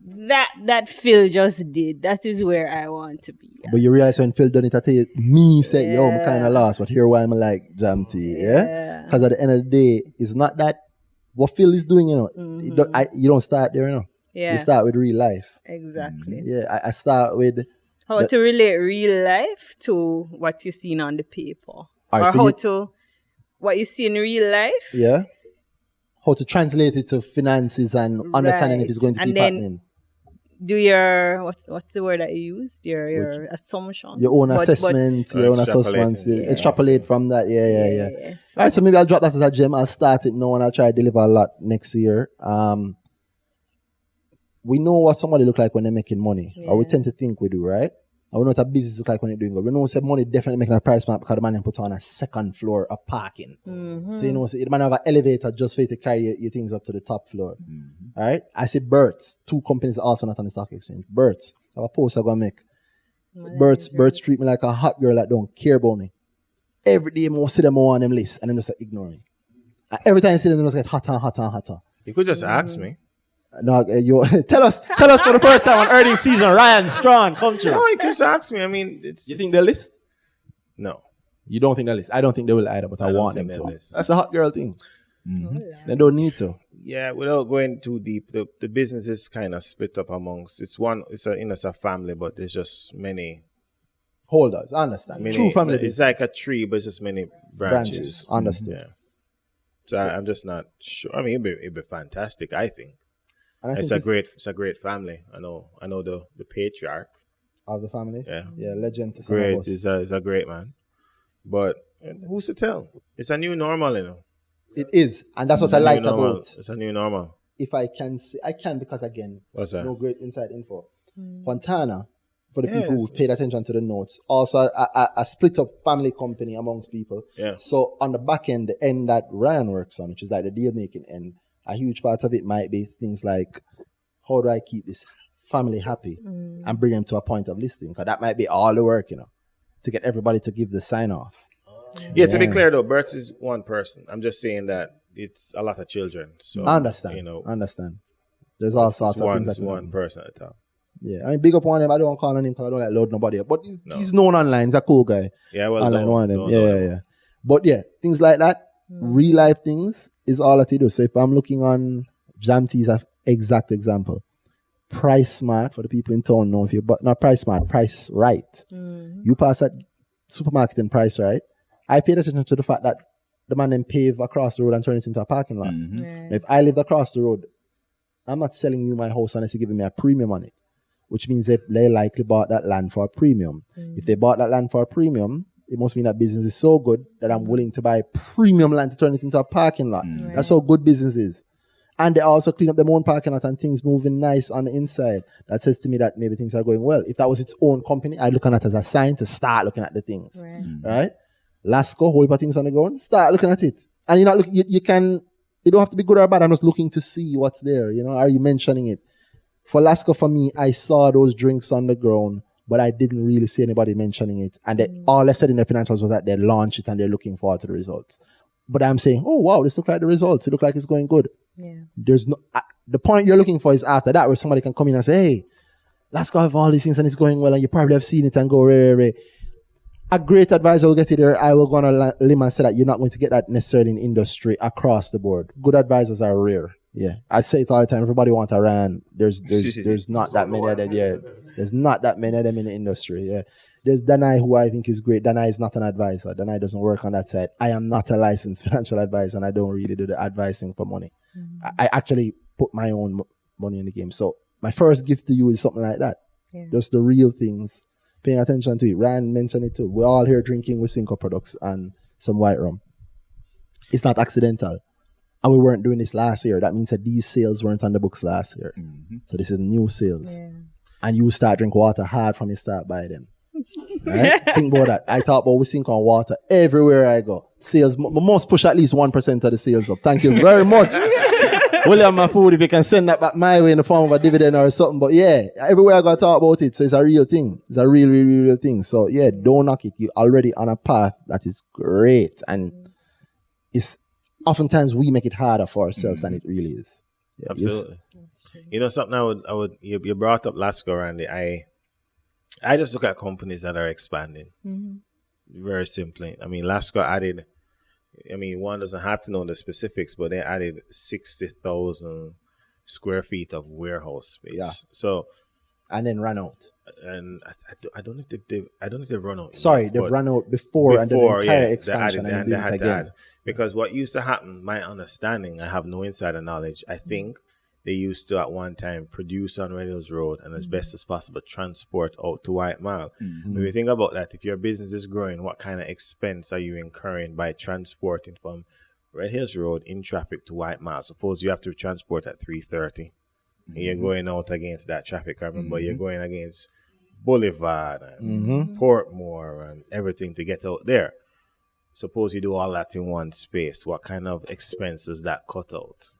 that Phil just did, that is where I want to be. But you realize when Phil done it, I tell you, me say, yo, I'm kind of lost. But here why I'm like jam tea, yeah? Because at the end of the day, it's not that what Phil is doing, you don't start there, Yeah. You start with real life. Exactly. Yeah, I start with How to relate real life to what you're seeing on the paper. Alright, or so what you see in real life. yeah, how to translate it to finances and understanding if it's going to And keep then happening. Do your what's the word that you used? Your assumptions. Your own But- assessment, your own assessments, extrapolate from that. Yeah. So- All right, so maybe I'll drop that as a gem. I'll start it now and I'll try to deliver a lot next year. We know what somebody look like when they're making money, or we tend to think we do, right? And we know what a business look like when they're doing good. We know that money definitely making a price mark because the man put on a second floor of parking. So so the man have an elevator just for you to carry your things up to the top floor. All right, I see Birds, 2 companies also not on the stock exchange. Birds, I have a post I'm gonna make. Birds treat me like a hot girl that don't care about me. Every day I see them on them list and them just ignore me. And every time I see them, they just get hotter. You could just ask me. No, you tell us for the first time on earnings season, Ryan Strong, come true. No, you could just ask me. I mean, it's. You think they'll list? No. You don't think they'll list? I don't think they will either, but I don't want them think to. they'll list. That's a hot girl thing. They don't need to. Yeah, without going too deep, the business is kind of split up amongst. It's a family, but there's just many. Holders, I understand. True family It's business. like a tree, but just many branches. Understood. Yeah. So I'm just not sure. I mean, it'd be fantastic. I think. And I It's think it's a great family. I know the patriarch. of the family. Yeah. Legend to some Great. of us. Is a great man. But who's to tell? It's a new normal, It is, and that's what It's I a new like normal. about. It's a new normal. If I can say, I can because again, What's that? no great inside info. Fontana, for the Yes, people who paid attention to the notes, also a split up family company amongst people. Yeah. So on the back end, the end that Ryan works on, which is like the deal making end, a huge part of it might be things like, how do I keep this family happy and bring them to a point of listing? Because that might be all the work, to get everybody to give the sign off. Yeah, to be clear though, Bert is one person. I'm just saying that it's a lot of children. So I understand. Understand. There's all sorts of things that it's can one happen. person at a time. Yeah, I mean, big up on him. I don't call on him because I don't like load nobody up. But he's known online. He's a cool guy. Yeah, well, Online, one of them. don't Yeah, know yeah, him. yeah. But yeah, things like that, real life things is all that he does. So if I'm looking on Jam Tea is an exact example. Price Smart, for the people in town know if you, but not Price Smart, Price Right. You pass that supermarket and Price Right. I paid attention to the fact that the man then pave across the road and turn it into a parking lot. Now, if I lived across the road, I'm not selling you my house unless you're giving me a premium on it, which means they likely bought that land for a premium. If they bought that land for a premium, it must mean that business is so good that I'm willing to buy premium land to turn it into a parking lot. That's how good business is. And they also clean up their own parking lot and things moving nice on the inside. That says to me that maybe things are going well. If that was its own company, I'd look on that as a sign to start looking at the things. Right? Lasco, whole heap of things on the ground, start looking at it. And you're not looking, you don't have to be good or bad. I'm just looking to see what's there. Are you mentioning it? For Lasco, for me, I saw those drinks on the ground, but I didn't really see anybody mentioning it. And all I said in the financials was that they launched it and they're looking forward to the results. But I'm saying, oh wow, this looks like the results. It looks like it's going good. Yeah. There's no the point you're looking for is after that, where somebody can come in and say, hey, Lasco have all these things and it's going well, and you probably have seen it and go, ray. A great advisor will get you there. I will go on a limb and say that you're not going to get that necessarily in industry across the board. Good advisors are rare. Yeah, I say it all the time. Everybody wants a Ryan. There's not that many of them. Yeah, there's not that many of them in the industry. Yeah, there's Danai, who I think is great. Danai is not an advisor. Danai doesn't work on that side. I am not a licensed financial advisor, and I don't really do the advising for money. I actually put my own money in the game. So my first gift to you is something like that. Yeah. Just the real things. paying attention to it. Ryan mentioned it too. We're all here drinking Wisynco products and some white rum. It's not accidental. And we weren't doing this last year. That means that these sales weren't on the books last year. So this is new sales. Yeah. And you start drink water hard from you start buy them. Right? Think about that. I talk about Wisynco and water everywhere I go. Sales must push at least 1% of the sales up. Thank you very much. William Mahfood, if you can send that back my way in the form of a dividend or something. But yeah, everywhere I got to talk about it. So it's a real thing. It's a real thing. So yeah, don't knock it. You're already on a path that is great. And it's oftentimes we make it harder for ourselves than it really is. Yeah, absolutely. You know, something I would you brought up Lasco, Randy. I just look at companies that are expanding. Very simply. I mean, Lasco added, one doesn't have to know the specifics, but they added 60,000 square feet of warehouse space. Yeah. So, and then ran out. And I don't know if they've run out. Sorry, they've run out before and then the entire expansion and they did had it again. Because what used to happen, my understanding, I have no insider knowledge. I think they used to at one time produce on Red Hills Road and as best as possible transport out to White Mile. If you think about that, if your business is growing, what kind of expense are you incurring by transporting from Red Hills Road in traffic to White Mile? Suppose you have to transport at 3:30 and you're going out against that traffic. I remember you're going against Boulevard and Portmore and everything to get out there. Suppose you do all that in one space. What kind of expense does that cut out?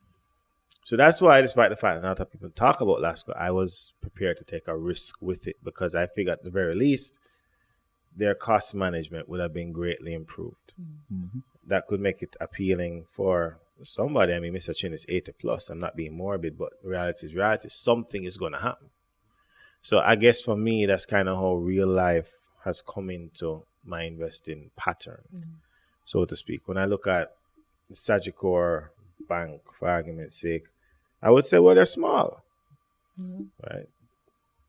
So that's why, despite the fact that not a lot of people talk about Lasco, I was prepared to take a risk with it because I figured at the very least, their cost management would have been greatly improved. That could make it appealing for somebody. I mean, Mr. Chin is 80 plus. I'm not being morbid, but reality is reality. Something is going to happen. So I guess for me, that's kind of how real life has come into my investing pattern, so to speak. When I look at Sagicor Bank, for argument's sake, I would say, well, they're small, right?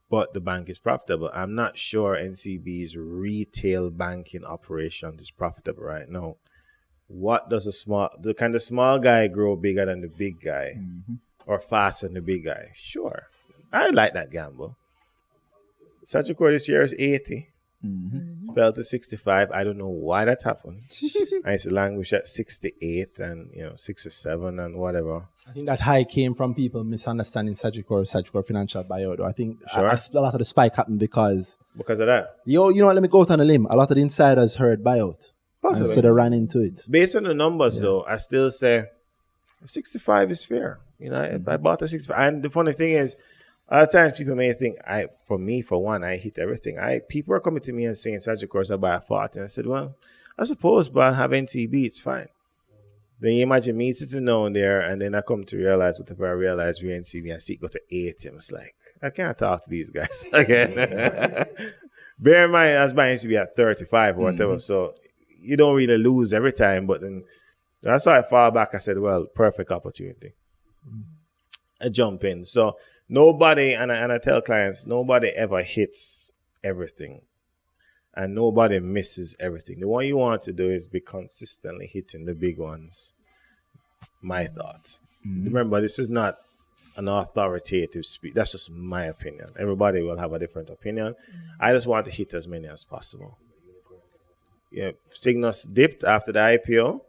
But the bank is profitable. I'm not sure NCB's retail banking operations is profitable right now. What does the kind of small guy grow bigger than the big guy or faster than the big guy? Sure. I like that gamble. Sagicor this year is 80. It fell to 65. I don't know why that happened. I used to languish at 68 and 67 and whatever. I think that high came from people misunderstanding Sagicor financial buyout. I think a lot of the spike happened because of that. You know what? Let me go out on a limb. A lot of the insiders heard buyout, so they ran into it. Based on the numbers, though, I still say 65 is fair. I bought a 65, and the funny thing is, a lot of times people may think, I hit everything. People are coming to me and saying Sagicor I buy a 40. And I said, well, I suppose, but I have NCB, it's fine. Then you imagine me sitting down there, and then I come to realize whatever I realize we NCB, I see it go to 80. I'm like, I can't talk to these guys again. Bear in mind, I was buying NCB at 35 or whatever, so you don't really lose every time. But then that's how I fall back. I said, well, perfect opportunity. I jump in. So nobody, and I tell clients, nobody ever hits everything. And nobody misses everything. The one you want to do is be consistently hitting the big ones. My thoughts. Remember, this is not an authoritative speech. That's just my opinion. Everybody will have a different opinion. I just want to hit as many as possible. Yeah, Cygnus dipped after the IPO.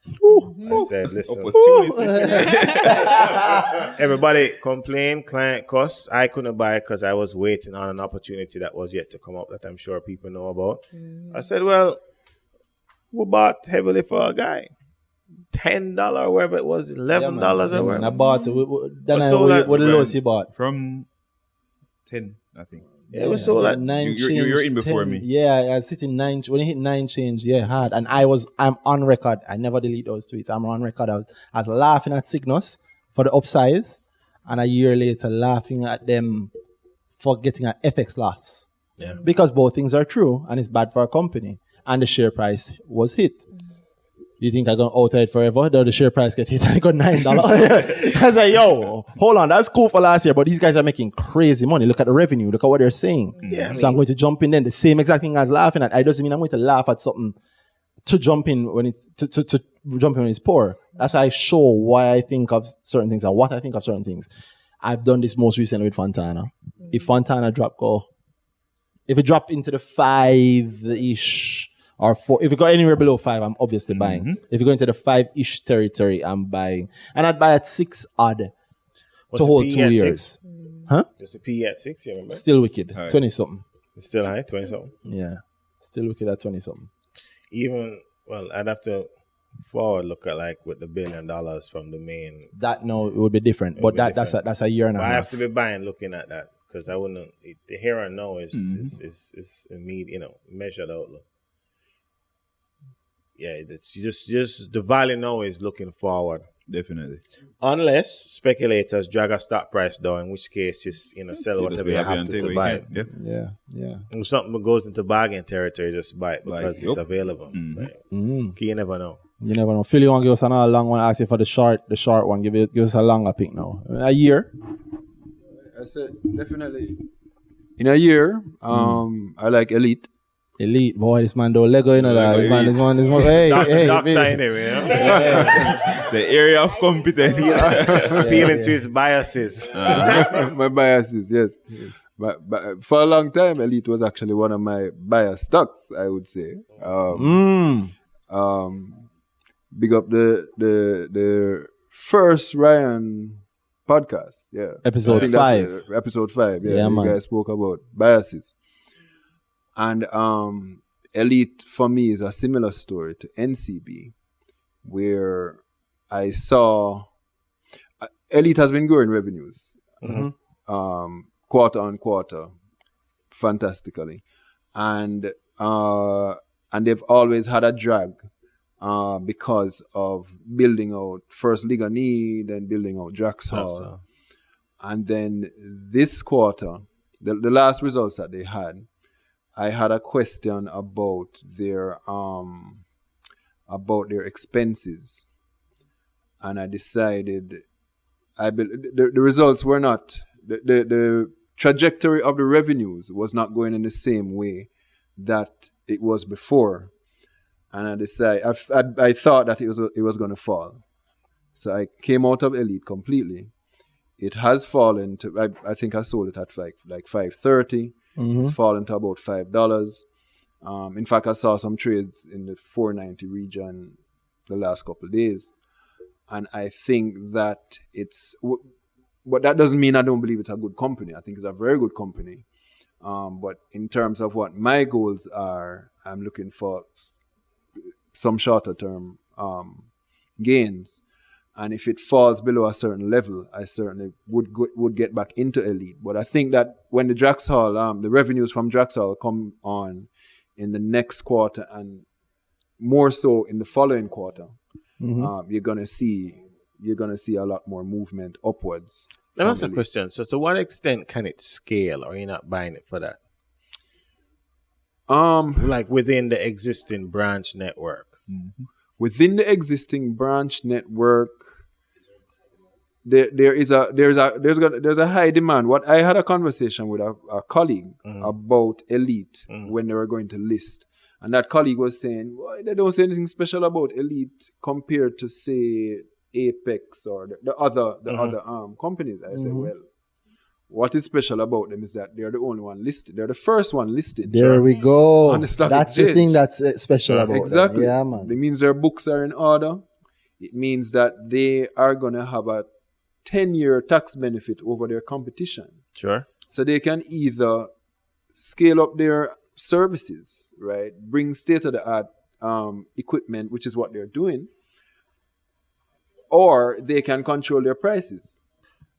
I said, listen. Everybody complained, client costs. I couldn't buy it because I was waiting on an opportunity that was yet to come up that I'm sure people know about. I said, well, we bought heavily for a guy. $10 or wherever it was, $11 or whatever. I bought it. What the lowest you bought? From 10, I think. Yeah, it was so like 9 you're in before 10, me. Yeah, I was sitting 9. When it hit 9 change, hard. And I'm on record. I never delete those tweets. I'm on record. I was laughing at Cygnus for the upsize, and a year later laughing at them for getting an FX loss. Yeah. Because both things are true, and it's bad for a company. And the share price was hit. You think I'm going to out it forever? Though the share price get hit and it got $9. I was like, yo, hold on, that's cool for last year, but these guys are making crazy money. Look at the revenue. Look at what they're saying. Yeah, so I'm going to jump in then. The same exact thing I was laughing at. It doesn't mean I'm going to laugh at something to jump in when it's to jump in when it's poor. That's how I show why I think of certain things and what I think of certain things. I've done this most recently with Fontana. If Fontana drop go, If it drop into the 5-ish or 4, if it go anywhere below 5, I'm obviously buying. If you go into the 5-ish territory, I'm buying. And I'd buy at 6 odd What's to the hold PE 2 at years. 6? Huh? Just a PE at 6, you remember? Still wicked. High. 20 something. It's still high, 20 something. Yeah. Still wicked at 20 something. Even, well, I'd have to forward look at like with the $1 billion from the main. That no, it would be different. It But would be that's a year and a But I half. have to be buying looking at that because I wouldn't. The here and now is immediate, measured outlook. Yeah, it's just the value now is looking forward. Definitely. Unless speculators drag a stock price down, in which case just sell Just whatever be you happy have and take to what buy. you can. Yep. Yeah. If something goes into bargain territory, just buy it because Like, it's yep. available. Right? You never know. You never know. Phil, you want to give us another long one? Ask you for the short one. Give us a longer pick now. A year. I said definitely. In a year, I like Elite. Elite. Boy, this man do Lego, This man. Hey, Doctor anyway, The area of competence. appealing to his biases. My biases, yes. But for a long time, Elite was actually one of my bias stocks, I would say. Big up the first Ryan podcast, yeah. Episode I think that's 5. Episode 5, yeah. Yeah, You man. guys spoke about biases. And Elite for me is a similar story to NCB, where I saw Elite has been growing revenues quarter on quarter, fantastically, and they've always had a drag because of building out first Liga Knee, then building out Draxhall, and then this quarter, the last results that they had. I had a question about their expenses, and I decided the results were not the trajectory of the revenues was not going in the same way that it was before, and I decided I thought that it was going to fall, so I came out of Elite completely. It has fallen to I think I sold it at like $5.30. It's fallen to about $5. In fact, I saw some trades in the $4.90 region the last couple of days. And I think that but that doesn't mean I don't believe it's a good company. I think it's a very good company. But in terms of what my goals are, I'm looking for some shorter term gains. And if it falls below a certain level, I certainly would get back into Elite. But I think that when the Draxhall, the revenues from Draxhall come on in the next quarter and more so in the following quarter, you're gonna see a lot more movement upwards. Let me ask a question. So to what extent can it scale, or you're not buying it for that? Like within the existing branch network. Within the existing branch network, there's a high demand. What I had a conversation with a colleague about Elite when they were going to list, and that colleague was saying, well, they don't say anything special about Elite compared to say Apex or the other companies. I said, well, what is special about them is that they're the only one listed. They're the first one listed. There we go. On the stock That's the exchange. thing that's special about exactly. them. Yeah, man. It means their books are in order. It means that they are going to have a 10-year tax benefit over their competition. Sure. So they can either scale up their services, right? Bring state-of-the-art equipment, which is what they're doing. Or they can control their prices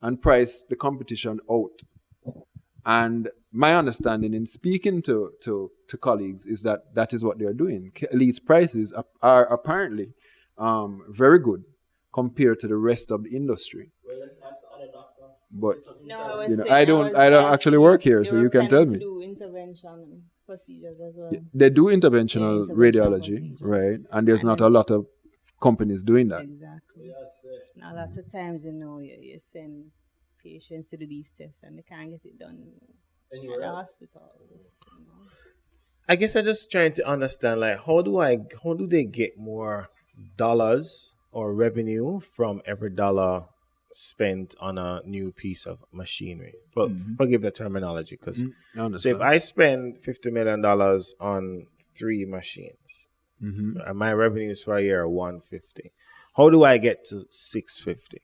and price the competition out. And my understanding in speaking to colleagues is that is what they're doing. Elite's prices are apparently very good compared to the rest of the industry. Well, let's ask the other doctor. But No, I don't actually work here, so you can tell me. Do intervention procedures as well. They do interventional Yeah, interventional radiology, procedures. right? And there's not a lot of companies doing that. Exactly. And a lot of times, you send patients to do these tests and they can't get it done at the hospital. I guess I'm just trying to understand, like, how do they get more dollars or revenue from every dollar spent on a new piece of machinery. But forgive the terminology, because understand. if I spend $50 million on 3 machines, and my revenues for a year are 150, how do I get to 650?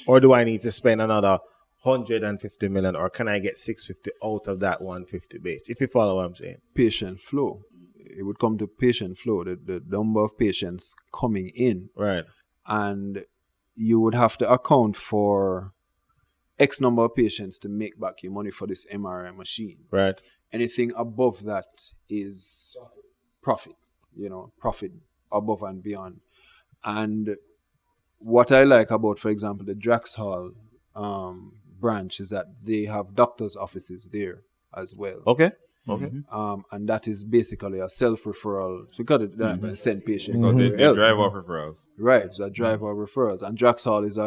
Or do I need to spend another 150 million, or can I get 650 out of that 150 base? If you follow what I'm saying. Patient flow. It would come to patient flow, the number of patients coming in. Right. And you would have to account for X number of patients to make back your money for this MRI machine. Right. Anything above that is profit, profit above and beyond. And what I like about, for example, the Draxhall branch is that they have doctors' offices there as well. Okay. And that is basically a self-referral, because they don't have to send patients. So they somewhere else. drive off referrals. Right, so drive our referrals. And Draxhall is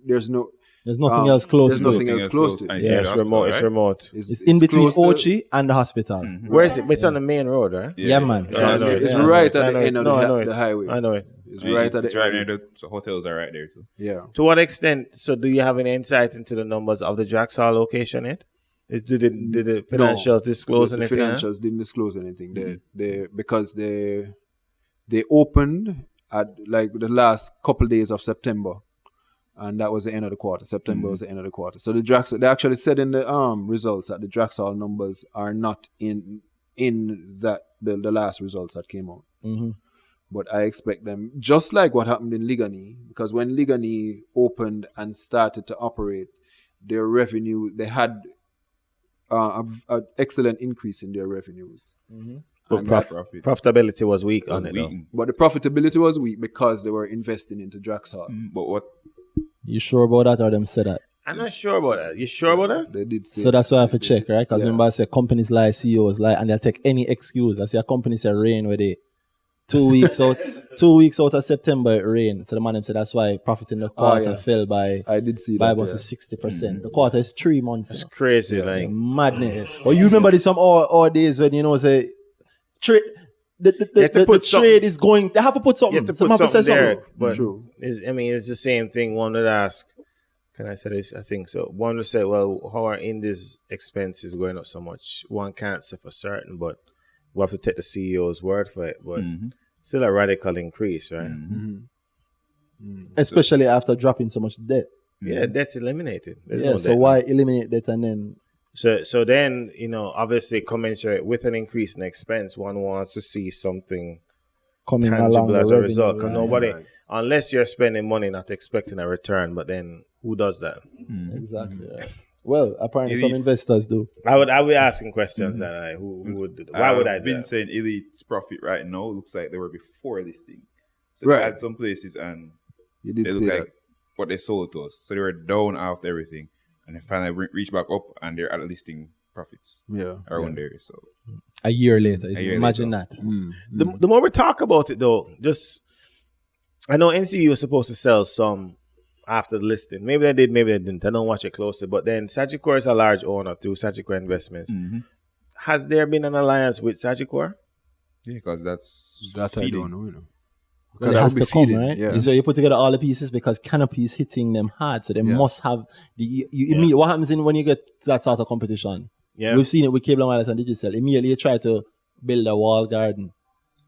there's nothing else close there's to nothing it. else close to it. Yeah, it's remote. It's remote. It's in between close to- Ochi and the hospital. Where is it? It's on the main road, right? Yeah, man. It's I know it. it's Yeah, I know right it. at I the know end it. of No, I know the it. highway. I know it. It's right at It's the right end. near so hotels are right there too. Yeah. To what extent? So, do you have any insight into the numbers of the Draxhall location yet? Did the financials disclose the anything? financials didn't disclose anything. Because they opened at like the last couple days of September, and that was the end of the quarter. September was the end of the quarter. So they actually said in the results that the Draxhall numbers are not in that the last results that came out. But I expect them, just like what happened in Ligani, because when Ligani opened and started to operate, their revenue, they had an excellent increase in their revenues. But And profitability was weak on it, though. but the profitability was weak because they were investing into Draxhall. But what? You sure about that, or them said that? I'm not sure about that. You sure about that? They did say So that's why I have to check, right? Because Yeah. remember I said companies lie, CEOs lie, and they'll take any excuse. I see a company say rain where they 2 weeks out, 2 weeks out of September it rained. So the man said that's why profit in the quarter fell by I did see by that. about 60%. The quarter is 3 months. It's now. crazy, like. Madness. Or you remember this some odd days when say trade the trade is going. They have to put something. You have to Someone put have to say something there. something. But True. it's the same thing. One would ask, can I say this? I think so. One would say, well, how are India's expenses going up so much? One can't say for certain, but we have to take the CEO's word for it. But still a radical increase, right? Especially after dropping so much debt. Yeah, debt's eliminated. There's Yeah, no so debt why now. eliminate debt and then So then, obviously commensurate with an increase in expense, one wants to see something coming along tangible the as a revenue, result. Because right? nobody, unless you're spending money not expecting a return, but then who does that? Exactly. Right. Well, apparently Elite. some investors do. I would be asking questions that who would do that? Why would I do been that? saying Elite's profit right now looks like they were before listing. So Right. they had some places and You did they say look that. like what they sold to us. So they were down after everything, and they finally reached back up, and they're at listing profits Yeah. around there. So A year later. A year Imagine later. that. The more we talk about it, though, I know NCB was supposed to sell some after the listing. Maybe they did, maybe they didn't. I don't watch it closely. But then Sagicor is a large owner through Sagicor Investments. Has there been an alliance with Sagicor? yeah, because that's That I feeding. don't know. Well, Because it that has would to be come, feeding, right? yeah. So you put together all the pieces because Canopy is hitting them hard. So they must have you mean what happens when you get that sort of competition? Yeah. We've seen it with cable and wireless and digital. Immediately you try to build a wall garden.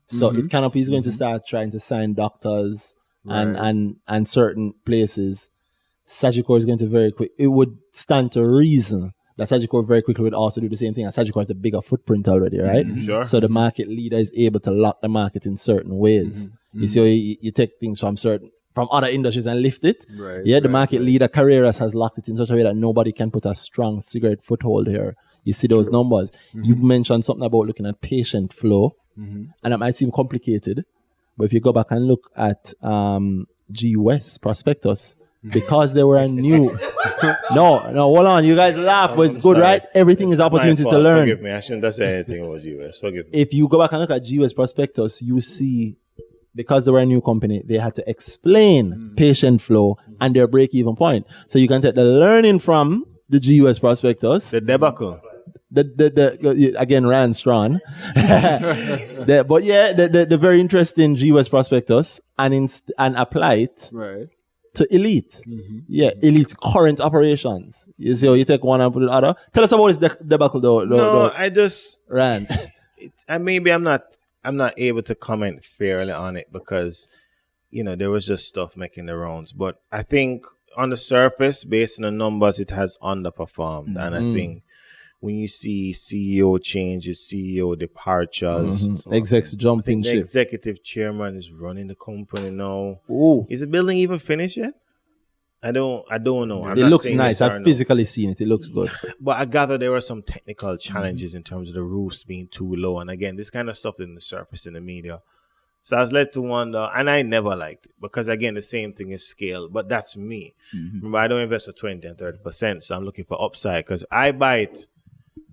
So if Canopy is going to start trying to sign doctors and certain places, Sagicor is going to very quick. It would stand to reason that Sagicor very quickly would also do the same thing. And Sagicor has the bigger footprint already, right? Sure. So the market leader is able to lock the market in certain ways. You see, you take things from other industries and lift it. Right, Yeah, the right, market leader, Carreras, has locked it in such a way that nobody can put a strong cigarette foothold here. You see those numbers. You mentioned something about looking at patient flow, and it might seem complicated, but if you go back and look at G West prospectus, because they were a new. No, hold on. You guys laugh, but it's good, sorry. right? Everything is opportunity to learn. Forgive me. I shouldn't have said anything about US. Forgive me. If you go back and look at GWS prospectus, you see because they were a new company, they had to explain patient flow and their break-even point. So you can take the learning from the GWS prospectus. The debacle. Again, Rand Strawn. The very interesting GWS prospectus and apply it Right. to Elite. Yeah, Elite's current operations. You see how you take one and put the other. Tell us about this debacle though. I just Rand. and maybe I'm not able to comment fairly on it because there was just stuff making the rounds. But I think on the surface, based on the numbers, it has underperformed. And I think when you see CEO changes, CEO departures, Execs jumping the ship. executive chairman is running the company now. Ooh. Is the building even finished yet? I don't know. It looks nice. I've physically seen it. It looks good. But I gather there were some technical challenges in terms of the roofs being too low. And again, this kind of stuff didn't surface in the media. So I was led to wonder, and I never liked it because, again, the same thing is scale. But that's me. Remember, I don't invest at 20 and 30%, so I'm looking for upside because I buy it.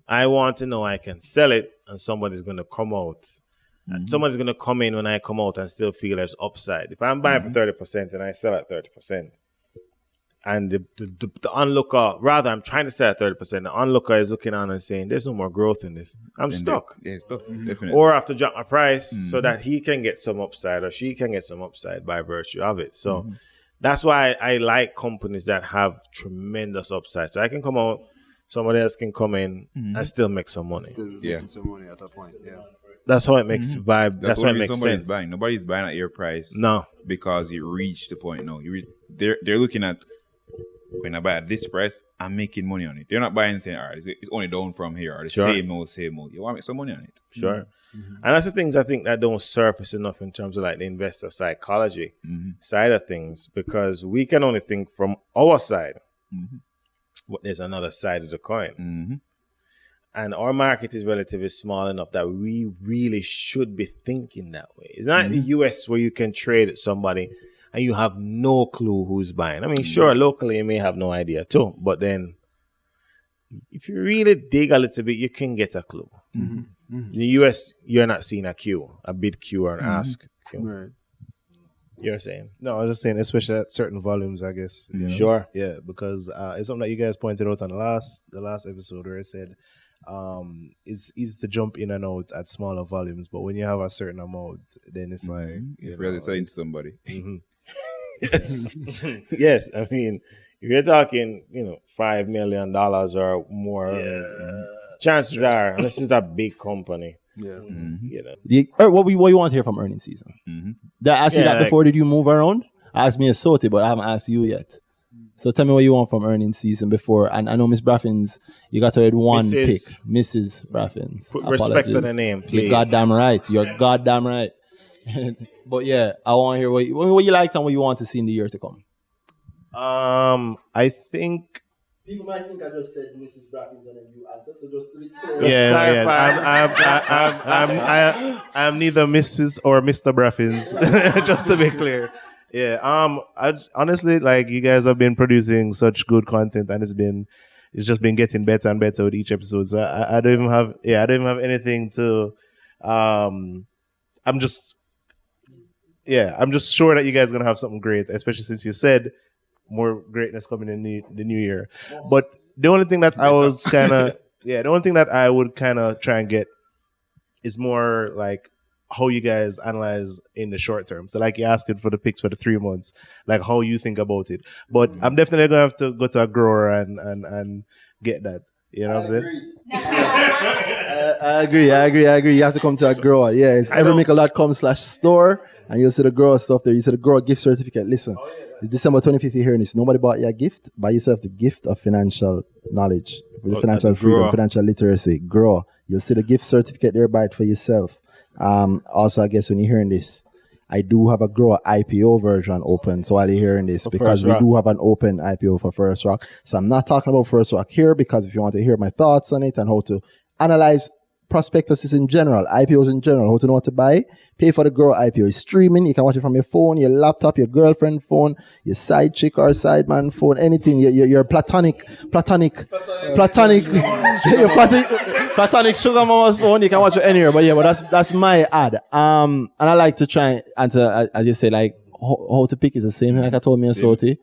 I want to know I can sell it, and somebody's going to come out. And somebody's going to come in when I come out and still feel there's upside. If I'm buying for 30% and I sell at 30%, and the onlooker, rather, I'm trying to sell at 30%, the onlooker is looking on and saying, there's no more growth in this. I'm stuck. Yeah, stuck. Definitely. Or I have to drop my price so that he can get some upside or she can get some upside by virtue of it. So that's why I like companies that have tremendous upside. So I can come out, somebody else can come in and still make some money. Still making some money at a point. Yeah. That's how it makes vibe. That's how it makes somebody's sense. buying. Nobody's buying at your price. No. Because you reached the point. No, they're looking at, when I buy at this price, I'm making money on it. They're not buying and saying, all right, it's only down from here, or the same old. You want to make some money on it. Sure. And that's the things I think that don't surface enough in terms of like the investor psychology side of things, because we can only think from our side. But there's another side of the coin. And our market is relatively small enough that we really should be thinking that way. It's not the US where you can trade at somebody and you have no clue who's buying. I mean, sure, locally you may have no idea too, but then if you really dig a little bit, you can get a clue. In the US, you're not seeing a queue, a bid queue or an ask queue. Right. You're saying? No, I was just saying, especially at certain volumes, I guess. You know? Sure. Yeah, because it's something that you guys pointed out on the last episode where I said it's easy to jump in and out at smaller volumes, but when you have a certain amount, then it's like You're really selling to somebody. Yes. Yes. I mean, if you're talking, $5 million or more, chances are, unless it's a big company, Yeah. What you want to hear from earnings season? Did I ask you that before? Did you move around? Ask me a Soti, but I haven't asked you yet. So tell me what you want from earnings season before. And I know Miss Braffins, you got to read one pick. Mrs. Braffins. Put respect to the name, please. You're goddamn right. You're goddamn right. But yeah, I want to hear what you liked and what you want to see in the year to come. I think People might think I just said Mrs. Braffins and then you answer, so just to be clear. I'm neither Mrs. or Mr. Braffins, just to be clear. Yeah. Honestly, like, you guys have been producing such good content, and it's just been getting better and better with each episode. So I don't even have anything to. I'm just sure that you guys are gonna have something great, especially since you said more greatness coming in the new year. But the only thing that I was the only thing that I would kind of try and get is more like how you guys analyze in the short term. So like, you're asking for the picks for the 3 months, like how you think about it. But I'm definitely gonna have to go to a grower and get that. You know what I'm saying? I agree. You have to come to a grower. Yeah, it's evermakealot.com/store, and you'll see the grower stuff there. You see the grower gift certificate. Listen, it's December 25th. You're hearing this. Nobody bought you a gift. Buy yourself the gift of financial knowledge, financial freedom, financial literacy. Grow. You'll see the gift certificate there. Buy it for yourself. Also, I guess when you're hearing this, I do have a grower IPO version open. So while you're hearing this, because we do have an open IPO for First Rock. So I'm not talking about First Rock here, because if you want to hear my thoughts on it and how to analyze prospectuses in general, IPOs in general, how to know what to buy, pay for the grower IPO. It's streaming. You can watch it from your phone, your laptop, your girlfriend phone, your side chick or side man phone, anything. Your platonic sugar mama's phone. You can watch it anywhere. But that's my ad. And I like to try and answer, as you say, like how to pick is the same thing like I told me in Soti.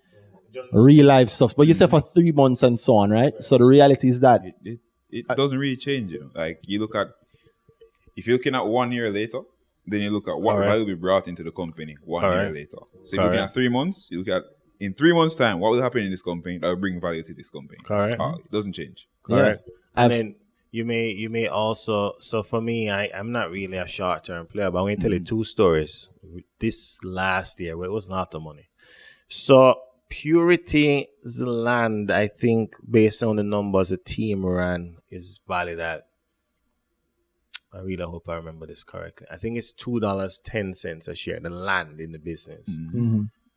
Real life stuff. But you said for 3 months and so on, right? So the reality is that it doesn't really change, Like, you look at, if you're looking at 1 year later, then you look at what value will be brought into the company 1 year later. So if you're looking at 3 months, you look at in 3 months' time, what will happen in this company that will bring value to this company? Correct. It doesn't change. Correct. Yeah. And then you may also, so for me, I'm not really a short term player, but I'm going to tell you two stories. This last year, where it was not the money. So Purity's land, I think, based on the numbers the team ran, is valued at, I really hope I remember this correctly, I think it's $2.10 a share, the land in the business.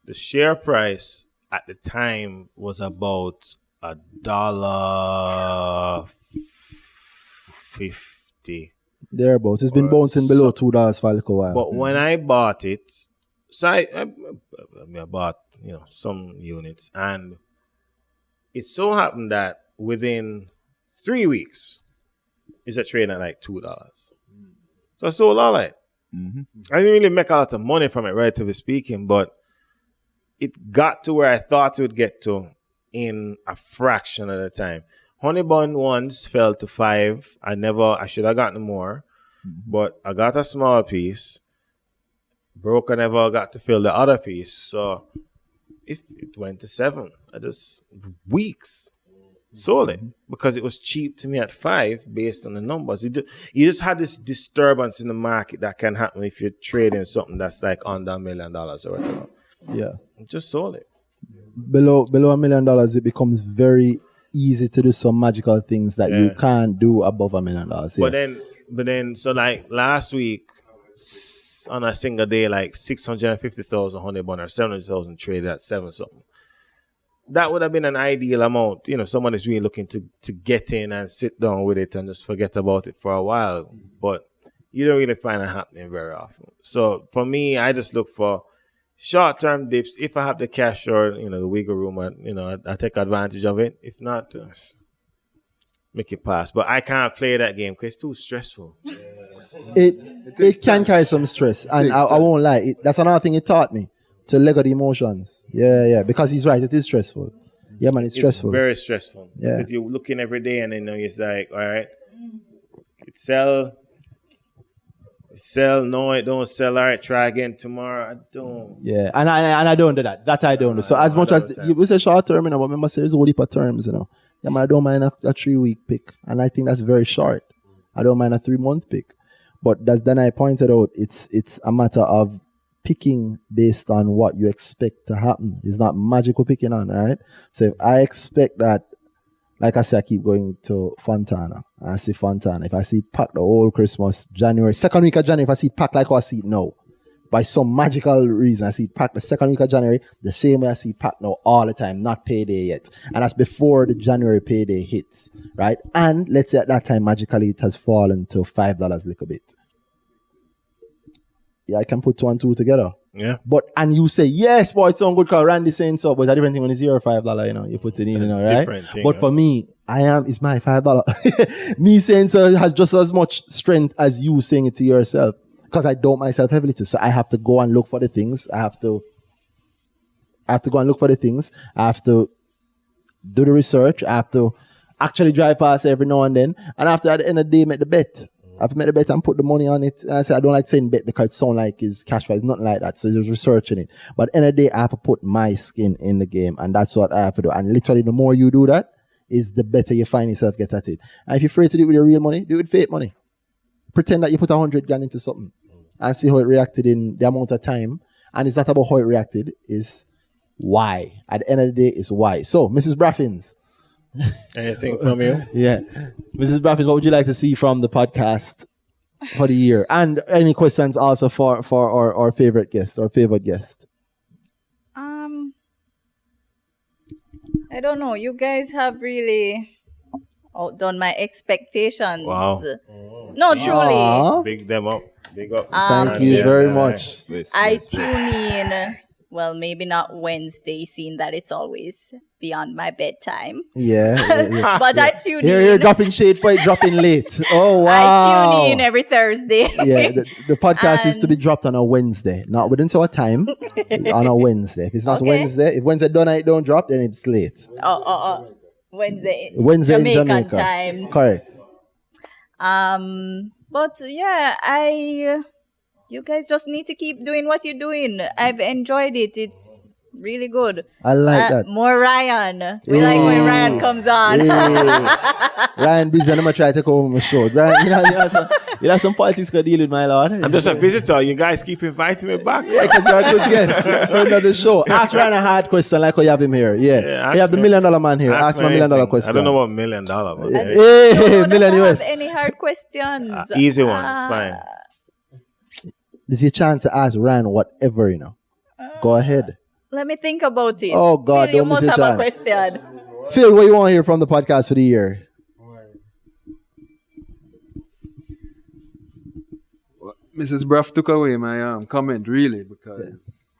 The share price at the time was about $1.50. Thereabouts. It's been bouncing below $2 for a little while. But when I bought it, so I bought some units, and it so happened that within 3 weeks, it's a trade at like $2. So I sold all that. I didn't really make a lot of money from it, relatively speaking, but it got to where I thought it would get to in a fraction of the time. Honey bun once fell to 5. I should have gotten more, but I got a small piece. Broker never got to fill the other piece, so it went to 7. I just weeks sold it because it was cheap to me at 5 based on the numbers. You just had this disturbance in the market that can happen if you're trading something that's like under $1 million or whatever. Yeah. Just sold it. Below $1 million, it becomes very easy to do some magical things that you can't do above $1 million. Yeah. But then, so like last week, on a single day, like 650,000 honey bun or 700,000 traded at 7 something. That would have been an ideal amount. Someone is really looking to get in and sit down with it and just forget about it for a while. But you don't really find it happening very often. So for me, I just look for short-term dips. If I have the cash or, the wiggle room, I take advantage of it. If not, make it pass. But I can't play that game because it's too stressful. It can carry some stress. And I won't lie. That's another thing it taught me. To let go the emotions. Yeah. Because he's right. It is stressful. Yeah, man, it's stressful. Very stressful. Yeah. Because you're looking every day and then it's like, all right, sell. No, it don't sell. All right, try again tomorrow. I don't. Yeah, and I don't do that. That I don't do. So as much as you say short term, but remember, there's a whole heap of terms, Yeah, man, I don't mind a 3-week pick. And I think that's very short. I don't mind a 3-month pick. But as Danai pointed out, it's a matter of picking based on what you expect to happen. It's not magical picking on, all right? So if I expect that, like I say, I keep going to Fontana. I see Fontana. If I see it packed the whole Christmas, January, second week of January, if I see it packed like I see it now, by some magical reason, I see it packed the second week of January, the same way I see it packed now all the time, not payday yet. And that's before the January payday hits, right? And let's say at that time, magically, it has fallen to $5 a little bit. Yeah, I can put 2 and 2 together. Yeah. And you say, yes, boy, it's so good because Randy saying so, but a different thing when it's $0 or $5, you put it in, right? Thing, but for me, it's my $5. Me saying so has just as much strength as you saying it to yourself. Because I doubt myself heavily too. So I have to go and look for the things. I have to go and look for the things. I have to do the research. I have to actually drive past every now and then. And after, at the end of the day, make the bet. I've made a bet and put the money on it. And I said, I don't like saying bet because it sounds like it's cash price. Nothing like that. So just researching it. But at the end of the day, I have to put my skin in the game. And that's what I have to do. And literally, the more you do that, is the better you find yourself get at it. And if you're afraid to do it with your real money, do it with fake money. Pretend that you put 100 grand into something and see how it reacted in the amount of time. And it's not about how it reacted, it's why. At the end of the day, it's why. So, Mrs. Braffins. Anything from you? Yeah. Mrs. Braffins, what would you like to see from the podcast for the year? And any questions also for our favorite guest or favorite guest? I don't know. You guys have really outdone my expectations. Wow. No, truly. Aww. Big them up. Big up. Thank you very much. I tune in. Well, maybe not Wednesday, seeing that it's always beyond my bedtime. Yeah. But I tune in. You're dropping shade for it dropping late. Oh, wow. I tune in every Thursday. Yeah, the podcast is to be dropped on a Wednesday. Not within our time, on a Wednesday. If it's not Wednesday, if Wednesday don't drop, then it's late. Wednesday in Jamaica time. Correct. But yeah, you guys just need to keep doing what you're doing. I've enjoyed it. Really good. I like that. More Ryan. We like when Ryan comes on. Ryan busy and I'm going to try to take over my show. Ryan, you have some politics to deal with, my lord. I'm just a visitor. You guys keep inviting me back. Yeah, because you're a good guest for another show. Ask Ryan a hard question like how you have him here. Yeah. You have the $1 million man here. Ask him a $1 million question. I don't know what $1 million. But Hey, million US. Any hard questions? Easy one. It's fine. This is your chance to ask Ryan whatever, Go ahead. Let me think about it. Oh, God, Phil, you don't miss must your have a chance. question. Phil, what you want to hear from the podcast for the year? Well, Mrs. Bruff took away my comment, really, because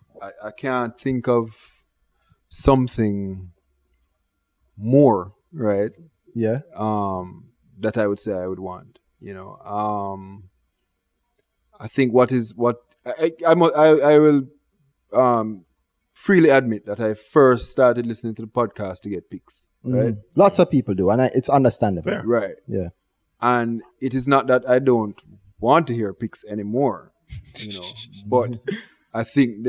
I can't think of something more, right? Yeah. That I would say I would want, I think I will freely admit that I first started listening to the podcast to get picks, right? Lots of people do, and it's understandable. Fair. Right. Yeah. And it is not that I don't want to hear picks anymore, but I think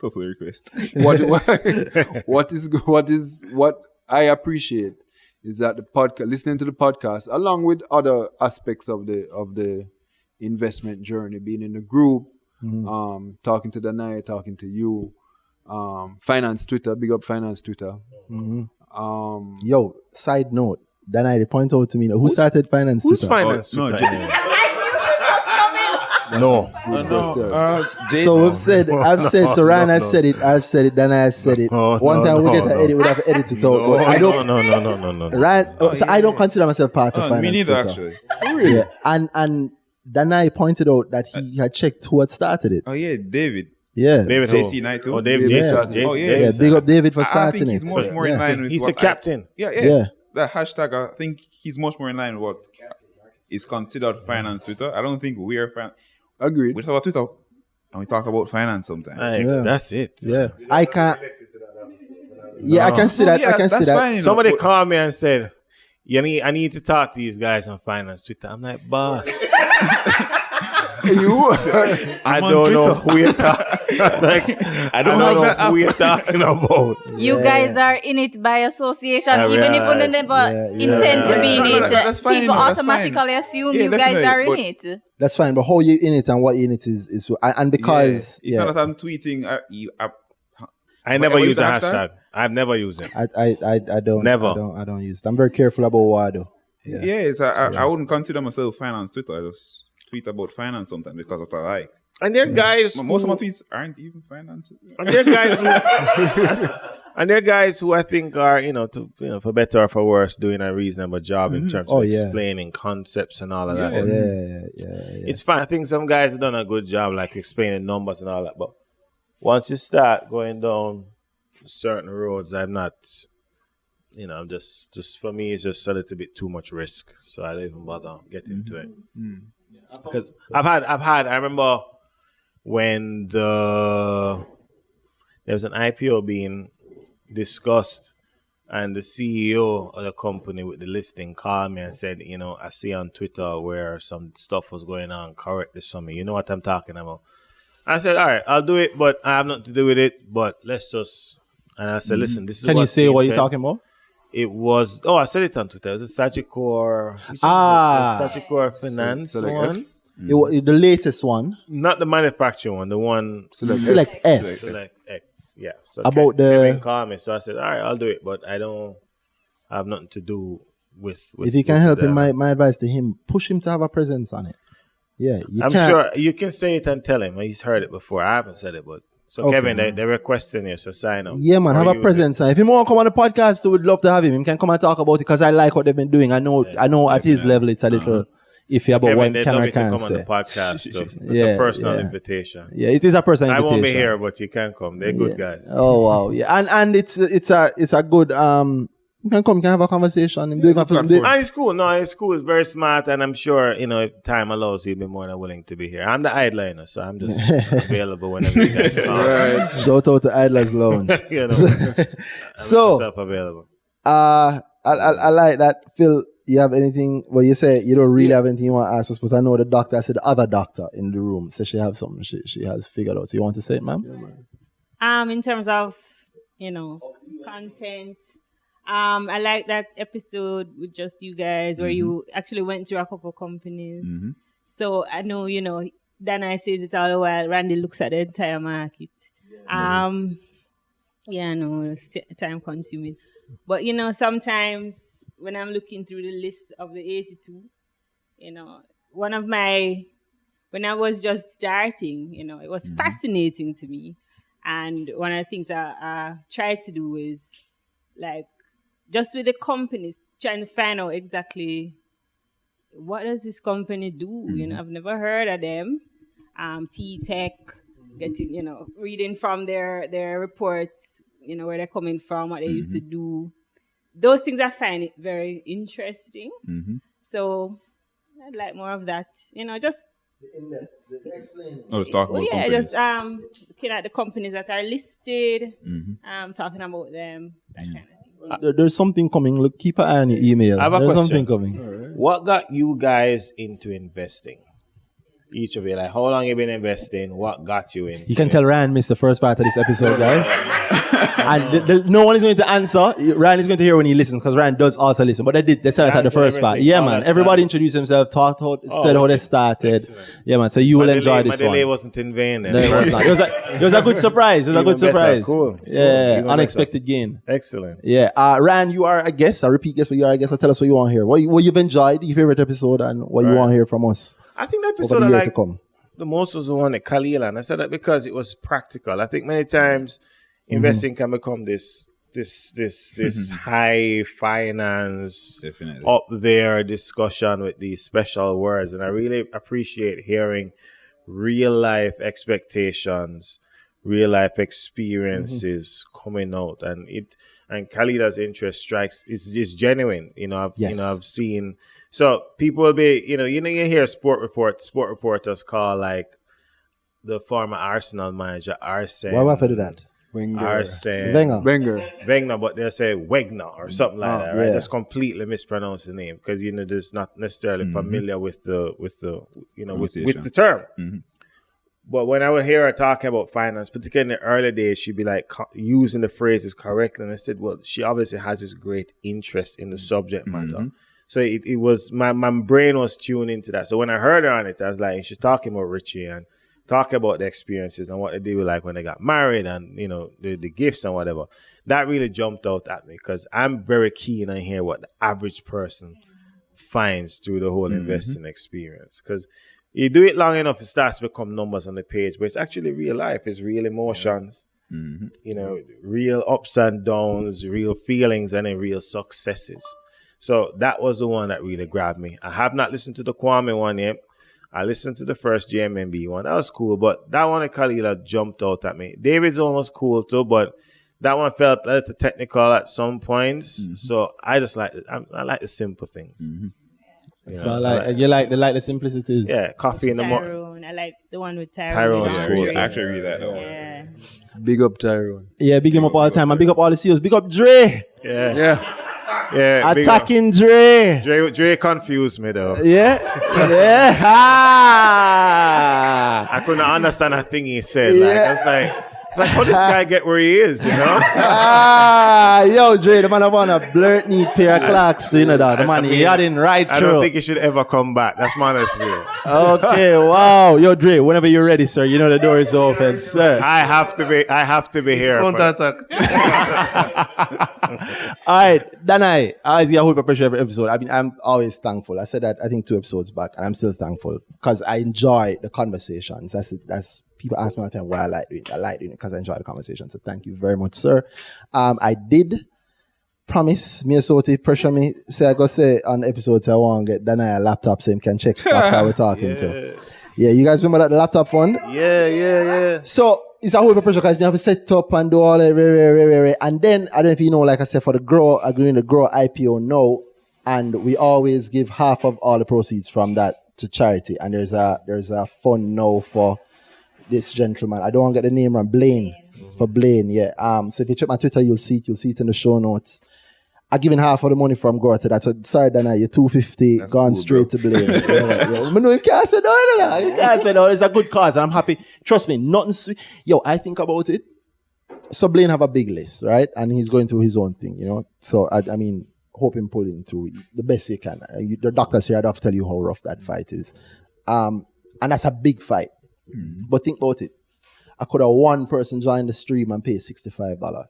Totally request. what I appreciate is that the podcast, listening to the podcast, along with other aspects of the investment journey, being in the group, talking to Danai, talking to you, Finance Twitter, big up Finance Twitter. Yo, side note, Danai, they point out to me, who started Finance Who's Twitter? Finance no, Twitter? Anyway? No. So I've said to Ryan, I said it, I've said it, Danai has said it. One time we get an edit, we'd have edited it out. But I don't. No. Ryan, so I don't consider myself part of Finance Me neither, Twitter. actually. Yeah, and Danai pointed out that he had checked who had started it. Oh, yeah, David. Yeah. David JC Knight too. Oh, David Yeah. Jason. Oh, yeah. Yeah, big up David for I starting think he's it. much more in line with He's what the captain. Yeah. That hashtag, I think he's much more in line with what is considered finance Twitter. I don't think we are Agreed. we talk about Twitter and we talk about finance sometimes. Yeah. That's it. Yeah. I can't. Yeah, I can see that. I can see that. Fine, Somebody but- called me and said, I need to talk to these guys on Finance Twitter. I'm like, boss. You? I on don't know Twitter. who you're talking I don't like know that who you're talking about. You guys are in it by association, I even if you realize. never intend to be in Yeah. it. That's fine, People that's automatically fine. assume Yeah, you guys definitely, are in but- it. That's fine, but how you in it and what you in it is and because It's not that I'm tweeting. I never What is use a the hashtag. I've never used it. I don't Never. I don't use it. I'm very careful about what I do. I wouldn't consider myself finance Twitter. I just tweet about finance sometimes because of what I like. And there are guys Most of who- my tweets aren't even finance. And there are guys who, and there are guys who I think are, for better or for worse, doing a reasonable job in terms of explaining concepts and all of that. But it's fine. I think some guys have done a good job, like explaining numbers and all that. But once you start going down certain roads, I'm not, just for me, it's just a little bit too much risk. So I don't even bother getting into it. Because I remember when there was an IPO being discussed and the CEO of the company with the listing called me and said, I see on Twitter where some stuff was going on, correct this for me. You know what I'm talking about? I said, all right, I'll do it, but I have nothing to do with it, but let's just, and I said, listen, this is Can you say what said. you're talking about? It was, I said it on Twitter. It was a Sagicor. Sagicor Finance Select one. The latest one. Not the manufacturing one, the one Select F. Select X. Yeah. So About Kevin called me, so I said, all right, I'll do it, but I don't have nothing to do with If you can help him, them. my advice to him, push him to have a presence on it. Yeah, I'm sure you can say it and tell him. He's heard it before. I haven't said it, but so Okay. Kevin, they're requesting you, so sign up. Yeah, man, Or have a use presence. If he want to come on the podcast, we would love to have him. He can come and talk about it because I like what they've been doing. I know at his level it's a little iffy about Kevin, what they'd can love or you to can't come on the say. podcast. Too. It's Yeah, a personal yeah. invitation. Yeah, it is a personal I invitation. won't be here, but you can come. They're good guys. Oh wow, yeah, and it's a good you can come, you can have a conversation. And it's cool. No, it's cool. It's very smart, and I'm sure if time allows, he'll be more than willing to be here. I'm the idliner, so I'm just available whenever you guys call. Right. Shout out to Idlers Lounge. So available. I like that. Phil, you have anything? Well, you say you don't really have anything you want to ask us, but I know the doctor. I said the other doctor in the room said she have something she has figured out. So you want to say it, ma'am? In terms of, content, I like that episode with just you guys where you actually went through a couple companies. So I know, Dana says it all the while. Randy looks at the entire market. Yeah, no, it's time consuming. But, sometimes when I'm looking through the list of the 82, when I was just starting, it was fascinating to me. And one of the things I tried to do is, like, just with the companies, trying to find out exactly what does this company do. I've never heard of them. T-Tech, getting, reading from their reports, where they're coming from, what they used to do. Those things I find it very interesting. So I'd like more of that. Just explain. Oh, just talk about companies. Just looking at the companies that are listed, talking about them, that kind of thing. There's something coming. Look, keep an eye on your email. I have a There's question. something coming. Right. What got you guys into investing? Each of you, like, how long you been investing? What got you in? You can tell Ryan missed the first part of this episode, guys. And no one is going to answer. Ryan is going to hear when he listens, because Ryan does also listen. But they said it at the first part. Yeah, man. Everybody introduced themselves, said how they started. Excellent. Yeah, man. So you will enjoy this one. My delay wasn't in vain then. No, it was not. It was a good surprise. It was a good surprise. Cool. Yeah, unexpected gain. Excellent. Yeah. Ryan, you are a guest, a repeat guest, but you are a guest. So tell us what you want to hear. What you've enjoyed, your favorite episode, and what you want to hear from us. I think the episode I liked the most was the one at Khalil, and I said that because it was practical. I think many times investing can become this high finance, up there discussion with these special words, and I really appreciate hearing real life expectations, real life experiences coming out, and Khalida's interest is genuine. I've seen. So people will be, you hear sport reporters call, like, the former Arsenal manager Arsene. Why would I do that? Wenger, but they'll say Wegner or something like that, right? Just completely mispronounce the name because they're just not necessarily familiar with the term. But when I would hear her talking about finance, particularly in the early days, she'd be like using the phrases correctly, and I said, well, she obviously has this great interest in the subject matter. So it was my brain was tuned into that. So when I heard her on it, I was like, she's talking about Richie and talking about the experiences and what they do, like when they got married and the gifts and whatever. That really jumped out at me because I'm very keen on hear what the average person finds through the whole investing experience. Because you do it long enough, it starts to become numbers on the page, but it's actually real life. It's real emotions. Real ups and downs, real feelings, and then real successes. So that was the one that really grabbed me. I have not listened to the Kwame one yet. I listened to the first JMMB one. That was cool, but that one in Kalila jumped out at me. David's one was cool too, but that one felt a little technical at some points. So I just like I like the simple things. So you like the simplicities. Yeah, coffee in the morning. I like the one with Tyrone. Tyrone's cool. I actually read that. Yeah. Big up Tyrone. Yeah, big him up all the time. And big up all the CEOs. Big up Dre. Yeah. Attacking Dre. Dre confused me though. Yeah. I couldn't understand a thing he said. Like I was like, how this guy get where he is, Yo, Dre, the man I want a blurt need pair of clocks, that. The man he had in right through. I don't think he should ever come back. That's my honest view. Okay, wow. Yo, Dre, whenever you're ready, sir, you know the door is open, sir. I have to be here. Counter-attack. All right, Danai, I always get a whole pressure every episode. I mean, I'm always thankful. I said that, I think, 2 episodes back, and I'm still thankful because I enjoy the conversations. That's people ask me all the time why I like doing it. I like doing it because I enjoy the conversation. So thank you very much, sir. I did promise me Soti pressure me. Say I go say on the episode I want to get Danai a laptop so he can check stocks I we're talking to. Yeah, you guys remember that laptop fund? Yeah. So it's a whole pressure because we have to set up and do all that. And then, I don't know if you know, like I said, for the Grow, agreeing to Grow IPO now, and we always give half of all the proceeds from that to charity. And there's a fund now for this gentleman. I don't want to get the name wrong. Blaine. For Blaine, yeah. So if you check my Twitter, you'll see it in the show notes. I'm giving half of the money from Grow to that. So sorry, Dana, you're 250 that's gone cool, straight to Blaine. Yeah. No, you can't say no. You can't say no. It's a good cause, and I'm happy. Trust me, nothing sweet. Yo, I think about it. So Blaine have a big list, right? And he's going through his own thing, you know. So I mean, hope him pulling through the best he can. The doctors here, I don't have to tell you how rough that fight is. And that's a big fight. But think about it. I could have one person join the stream and pay $65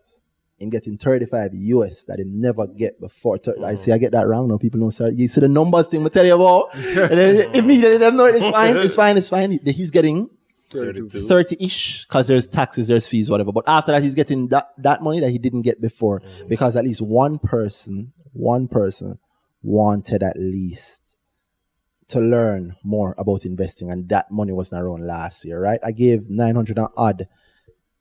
and getting 35 US that he never get before. I see I get that wrong now. People know, sir. You see the numbers thing I tell you about? And then immediately they know it's fine. He's getting 30-ish because there's taxes, there's fees, whatever. But after that, he's getting that money that he didn't get before because at least one person wanted at least to learn more about investing, and that money wasn't around last year, right? I gave 900 and odd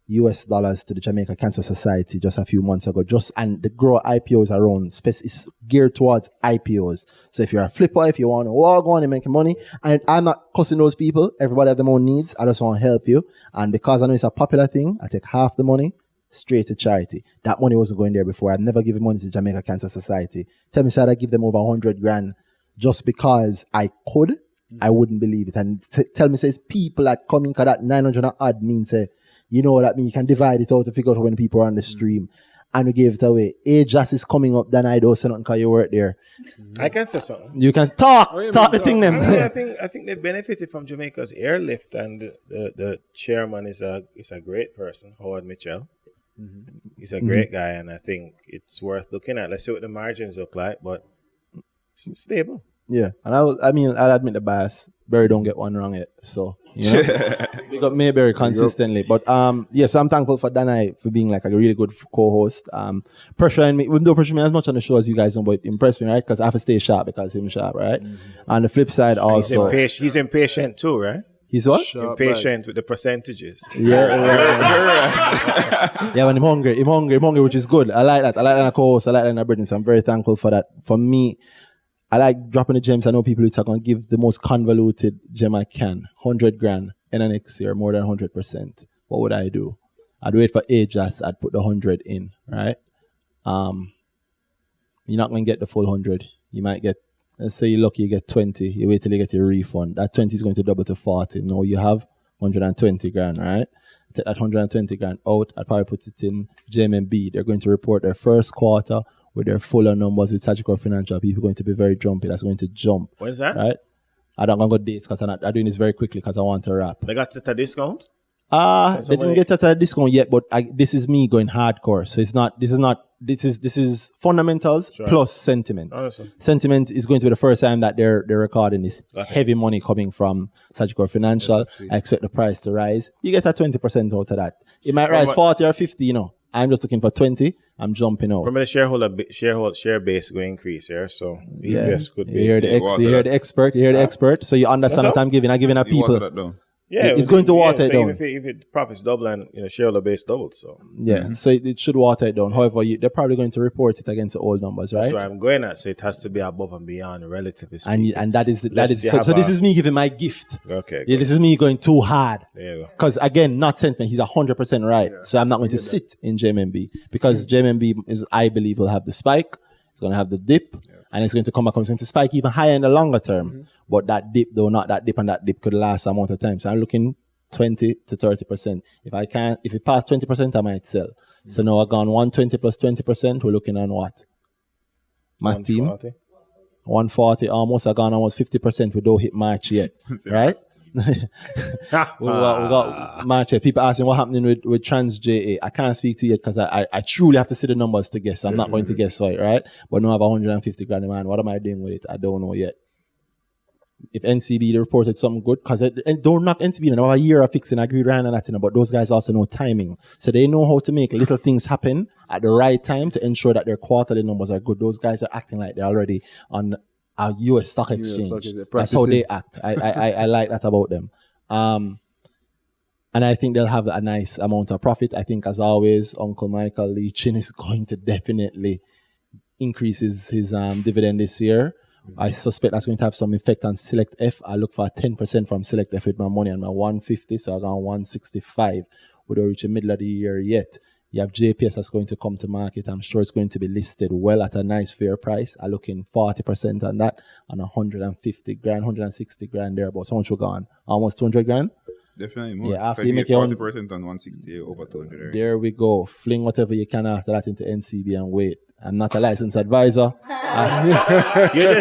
US dollars to the Jamaica Cancer Society just a few months ago, and the grow IPOs around is geared towards IPOs. So if you're a flipper, if you want to go on and make money, and I'm not cussing those people, everybody have their own needs, I just want to help you. And because I know it's a popular thing, I take half the money straight to charity. That money wasn't going there before. I've never given money to Jamaica Cancer Society. Tell me, sir, I give them over 100 grand just because I could, I wouldn't believe it. And tell me, says people that come in, because that 900 and odd means, you know what that means? You can divide it out to figure out when people are on the stream. And we gave it away. Just is coming up, then I don't say nothing because you work there. I can say something. You can talk the thing then. I think they benefited from Jamaica's airlift, and the chairman is a great person, Howard Mitchell. He's a great guy, and I think it's worth looking at. Let's see what the margins look like, but it's stable. Yeah, and I'll admit the bias. Barry don't get one wrong yet, so you know, we got Mayberry consistently. But yes, I'm thankful for Danai for being like a really good co-host. Pressuring me, even though pressure me as much on the show as you guys know, but it impressed me, right? Because I have to stay sharp because he's sharp, right? On the flip side, also he's impatient too, right? He's what? Impatient with the percentages. Yeah, yeah. When I'm hungry, which is good. I like that. I like that co-host. I like that in Britain. So I'm very thankful for that. For me, I like dropping the gems. I know people who are going to give the most convoluted gem I can. 100 grand in the next year, more than 100%. What would I do? I'd wait for AJAS. I'd put the 100 in, right? You're not going to get the full 100. You might get, let's say you're lucky, you get 20. You wait till you get your refund. That 20 is going to double to 40. Now you have 120 grand, right? Take that 120 grand out. I'd probably put it in JMB. They're going to report their first quarter with their fuller numbers with Sagicor Financial. People are going to be very jumpy. That's going to jump. When's that? Right? I don't go dates because I'm doing this very quickly because I want to wrap. They got a discount? They didn't get a discount yet, but this is me going hardcore. So this is fundamentals plus sentiment. Sentiment is going to be the first time that they're recording this heavy money coming from Sagicor Financial. I expect the price to rise. You get a 20% out of that. It might rise 40 or 50, you know. I'm just looking for 20. I'm jumping out. Remember the share base going to increase here, so EPS could be. You hear the expert. So you understand what I'm giving. I'm giving a people. Yeah, it's going to water it down. If it profits double and shareholder base doubles, so so it should water it down. However, they're probably going to report it against the old numbers, right? That's what I'm going at. So it has to be above and beyond, relatively speaking. And that is so this is me giving my gift. Okay. Yeah, this is me going too hard. There you go. Because again, not sentiment. He's 100% right. Yeah. So I'm not going to sit in JMB because JMB is, I believe, will have the spike. It's going to have the dip, and it's going to come back. It's going to spike even higher in the longer term. But that dip, though, not that dip, and that dip could last a amount of time. So I'm looking 20 to 30%. If it passed 20%, I might sell. So now I've gone 120 plus 20%. We're looking on what? My team? 140 almost. I've gone almost 50%. We don't hit March yet, right? we got March yet. People asking what happening with Trans.ja. I can't speak to you yet because I truly have to see the numbers to guess. I'm not going to guess right? But now I have 150 grand in mind. What am I doing with it? I don't know yet. If NCB reported something good, because don't knock NCB, now a year of fixing, I agree with Ryan and that, but those guys also know timing. So they know how to make little things happen at the right time to ensure that their quarterly numbers are good. Those guys are acting like they're already on a US stock exchange. That's how they act. I like that about them. And I think they'll have a nice amount of profit. I think, as always, Uncle Michael Lee Chin is going to definitely increase his dividend this year. I suspect that's going to have some effect on Select F. I look for a 10% from Select F with my money on my 150, so I got 165. We don't reach the middle of the year yet. You have JPS that's going to come to market. I'm sure it's going to be listed well at a nice fair price. I look in 40% on that, on 150 grand, 160 grand thereabouts. How much we gone? Almost 200 grand? Definitely more. Yeah, after Can you make your own- 40% on 160 over 200. There we go. Fling whatever you can after that into NCB and wait. I'm not a licensed advisor. You're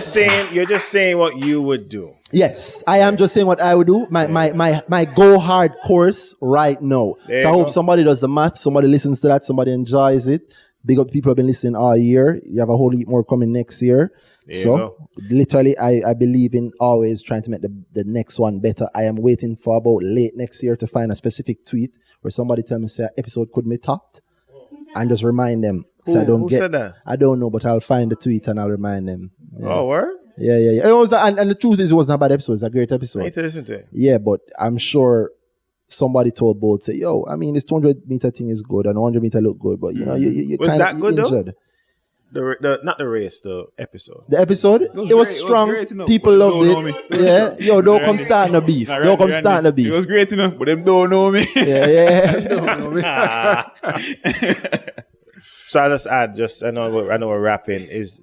just saying what you would do. Yes, I am just saying what I would do. My go hard course right now. There So I you hope go. somebody does the math, somebody listens to that, somebody enjoys it. Big up people have been listening all year. You have a whole heap more coming next year. There you So go. literally I believe in always trying to make the next one better. I am waiting for about late next year to find a specific tweet where somebody tell me say episode could be topped and just remind them. So I don't Who get said that? I don't know, but I'll find the tweet and I'll remind them. Yeah. Oh, word? Yeah. It was, and the truth is, it wasn't a bad episode. It's a great I episode. need to listen to it. Yeah, but I'm sure somebody told Bolt, say, yo, I mean, this 200-meter thing is good and 100-meter look good, but you know, you Was kind that of good, though? injured. The not the race, the episode. The episode, it was great, strong. great, you know, People but loved don't know it. me. Yeah, yo, don't come start no beef. Nah, Don't come Randy, start no It beef. was great enough, but them don't know me. Yeah. So I just add, I know we're wrapping. Is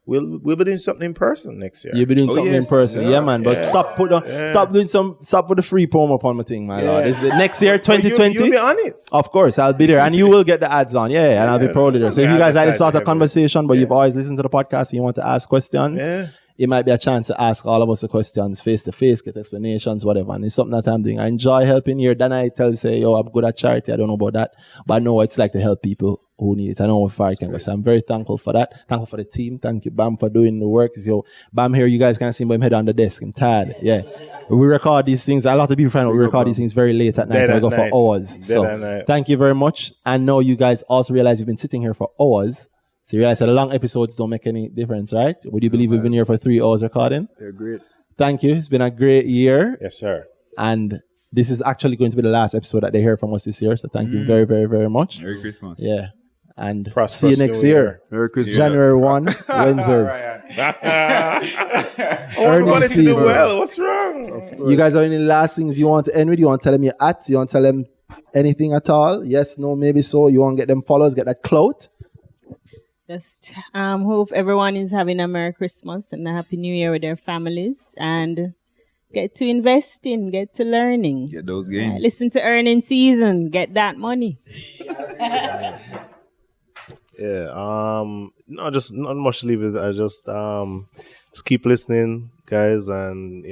we'll be doing something in person next year. You'll be doing something in yes. person, yeah, man. But stop with the free promo upon my thing, my lord. This is next year, 2020. You'll be on it. Of course, I'll be there, and you will get the ads on, yeah, and I'll be proud of there. So if you guys had this sort of Yeah. conversation, but you've always listened to the podcast and you want to ask questions, Yeah. it might be a chance to ask all of us the questions face to face, get explanations, whatever. And it's something that I'm doing. I enjoy helping here. Then I tell you, say, yo, I'm good at charity. I don't know about that, but I know what it's like to help people who need it. I know how far I can go. So I'm very thankful for that. Thankful for the team. Thank you, Bam, for doing the work. Yo, Bam here, you guys can see him head on the desk. I'm tired. Yeah. We record these things. A lot of people find out we record these things very late at night. Dead And we at go night. for hours. Dead So at night. thank you very much. And now you guys also realize you've been sitting here for hours. So you realize that the long episodes don't make any difference, right? Would you believe we've been here for 3 hours recording? They're great. Thank you. It's been a great year. Yes, sir. And this is actually going to be the last episode that they hear from us this year. So thank you very, very, very much. Merry Christmas. Yeah. And Prosperous see you next New year. Year. Merry Christmas. January 1, Wednesdays. Everybody to do season. well. What's wrong? You guys have any last things you want to end with? You want to tell them your at? You want to tell them anything at all? Yes, no, maybe so. You want to get them followers, get that clout? Just hope everyone is having a Merry Christmas and a Happy New Year with their families, and get to investing, get to learning. Get those gains. Listen to earning season, get that money. Yeah. No, just not much to leave it. I just keep listening, guys, and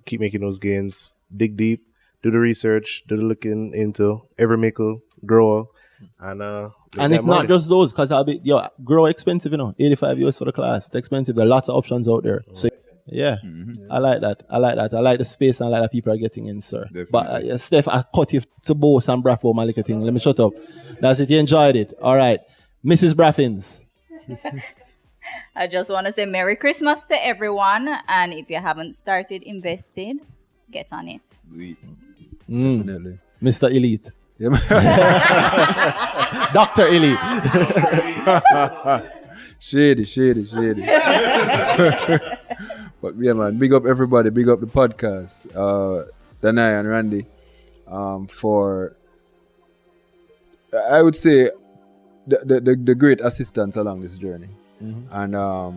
keep making those gains. Dig deep, do the research, do the looking into every nickel, grow, and And if not just those, because I'll be grow expensive, $85 for the class. It's expensive. There are lots of options out there. So yeah, I like that. I like the space and I like that people are getting in, sir. Definitely. But Steph, I cut you to boast and Braffo, my little thing. Let me shut up. That's it. You enjoyed it. All right, Mrs. Braffins. I just want to say Merry Christmas to everyone. And if you haven't started investing, get on it. Sweet. Definitely. Mr. Elite. Yeah, man. Dr. Elite. Shady. But yeah, man, big up everybody, big up the podcast, Danai and Randy, for I would say the great assistance along this journey, and all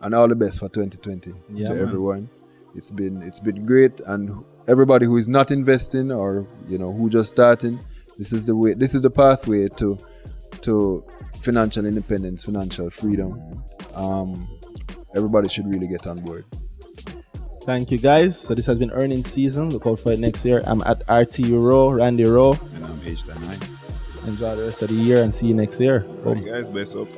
the best for 2020 Yeah, to man. everyone. It's been great, and everybody who is not investing or who just starting, this is the way, this is the pathway to financial independence, financial freedom. Everybody should really get on board. Thank you, guys. So this has been earnings season. Look out for it next year. I'm at RT Row, Randy Row. And I'm H9. Enjoy the rest of the year and see you next year. All right, guys, best up.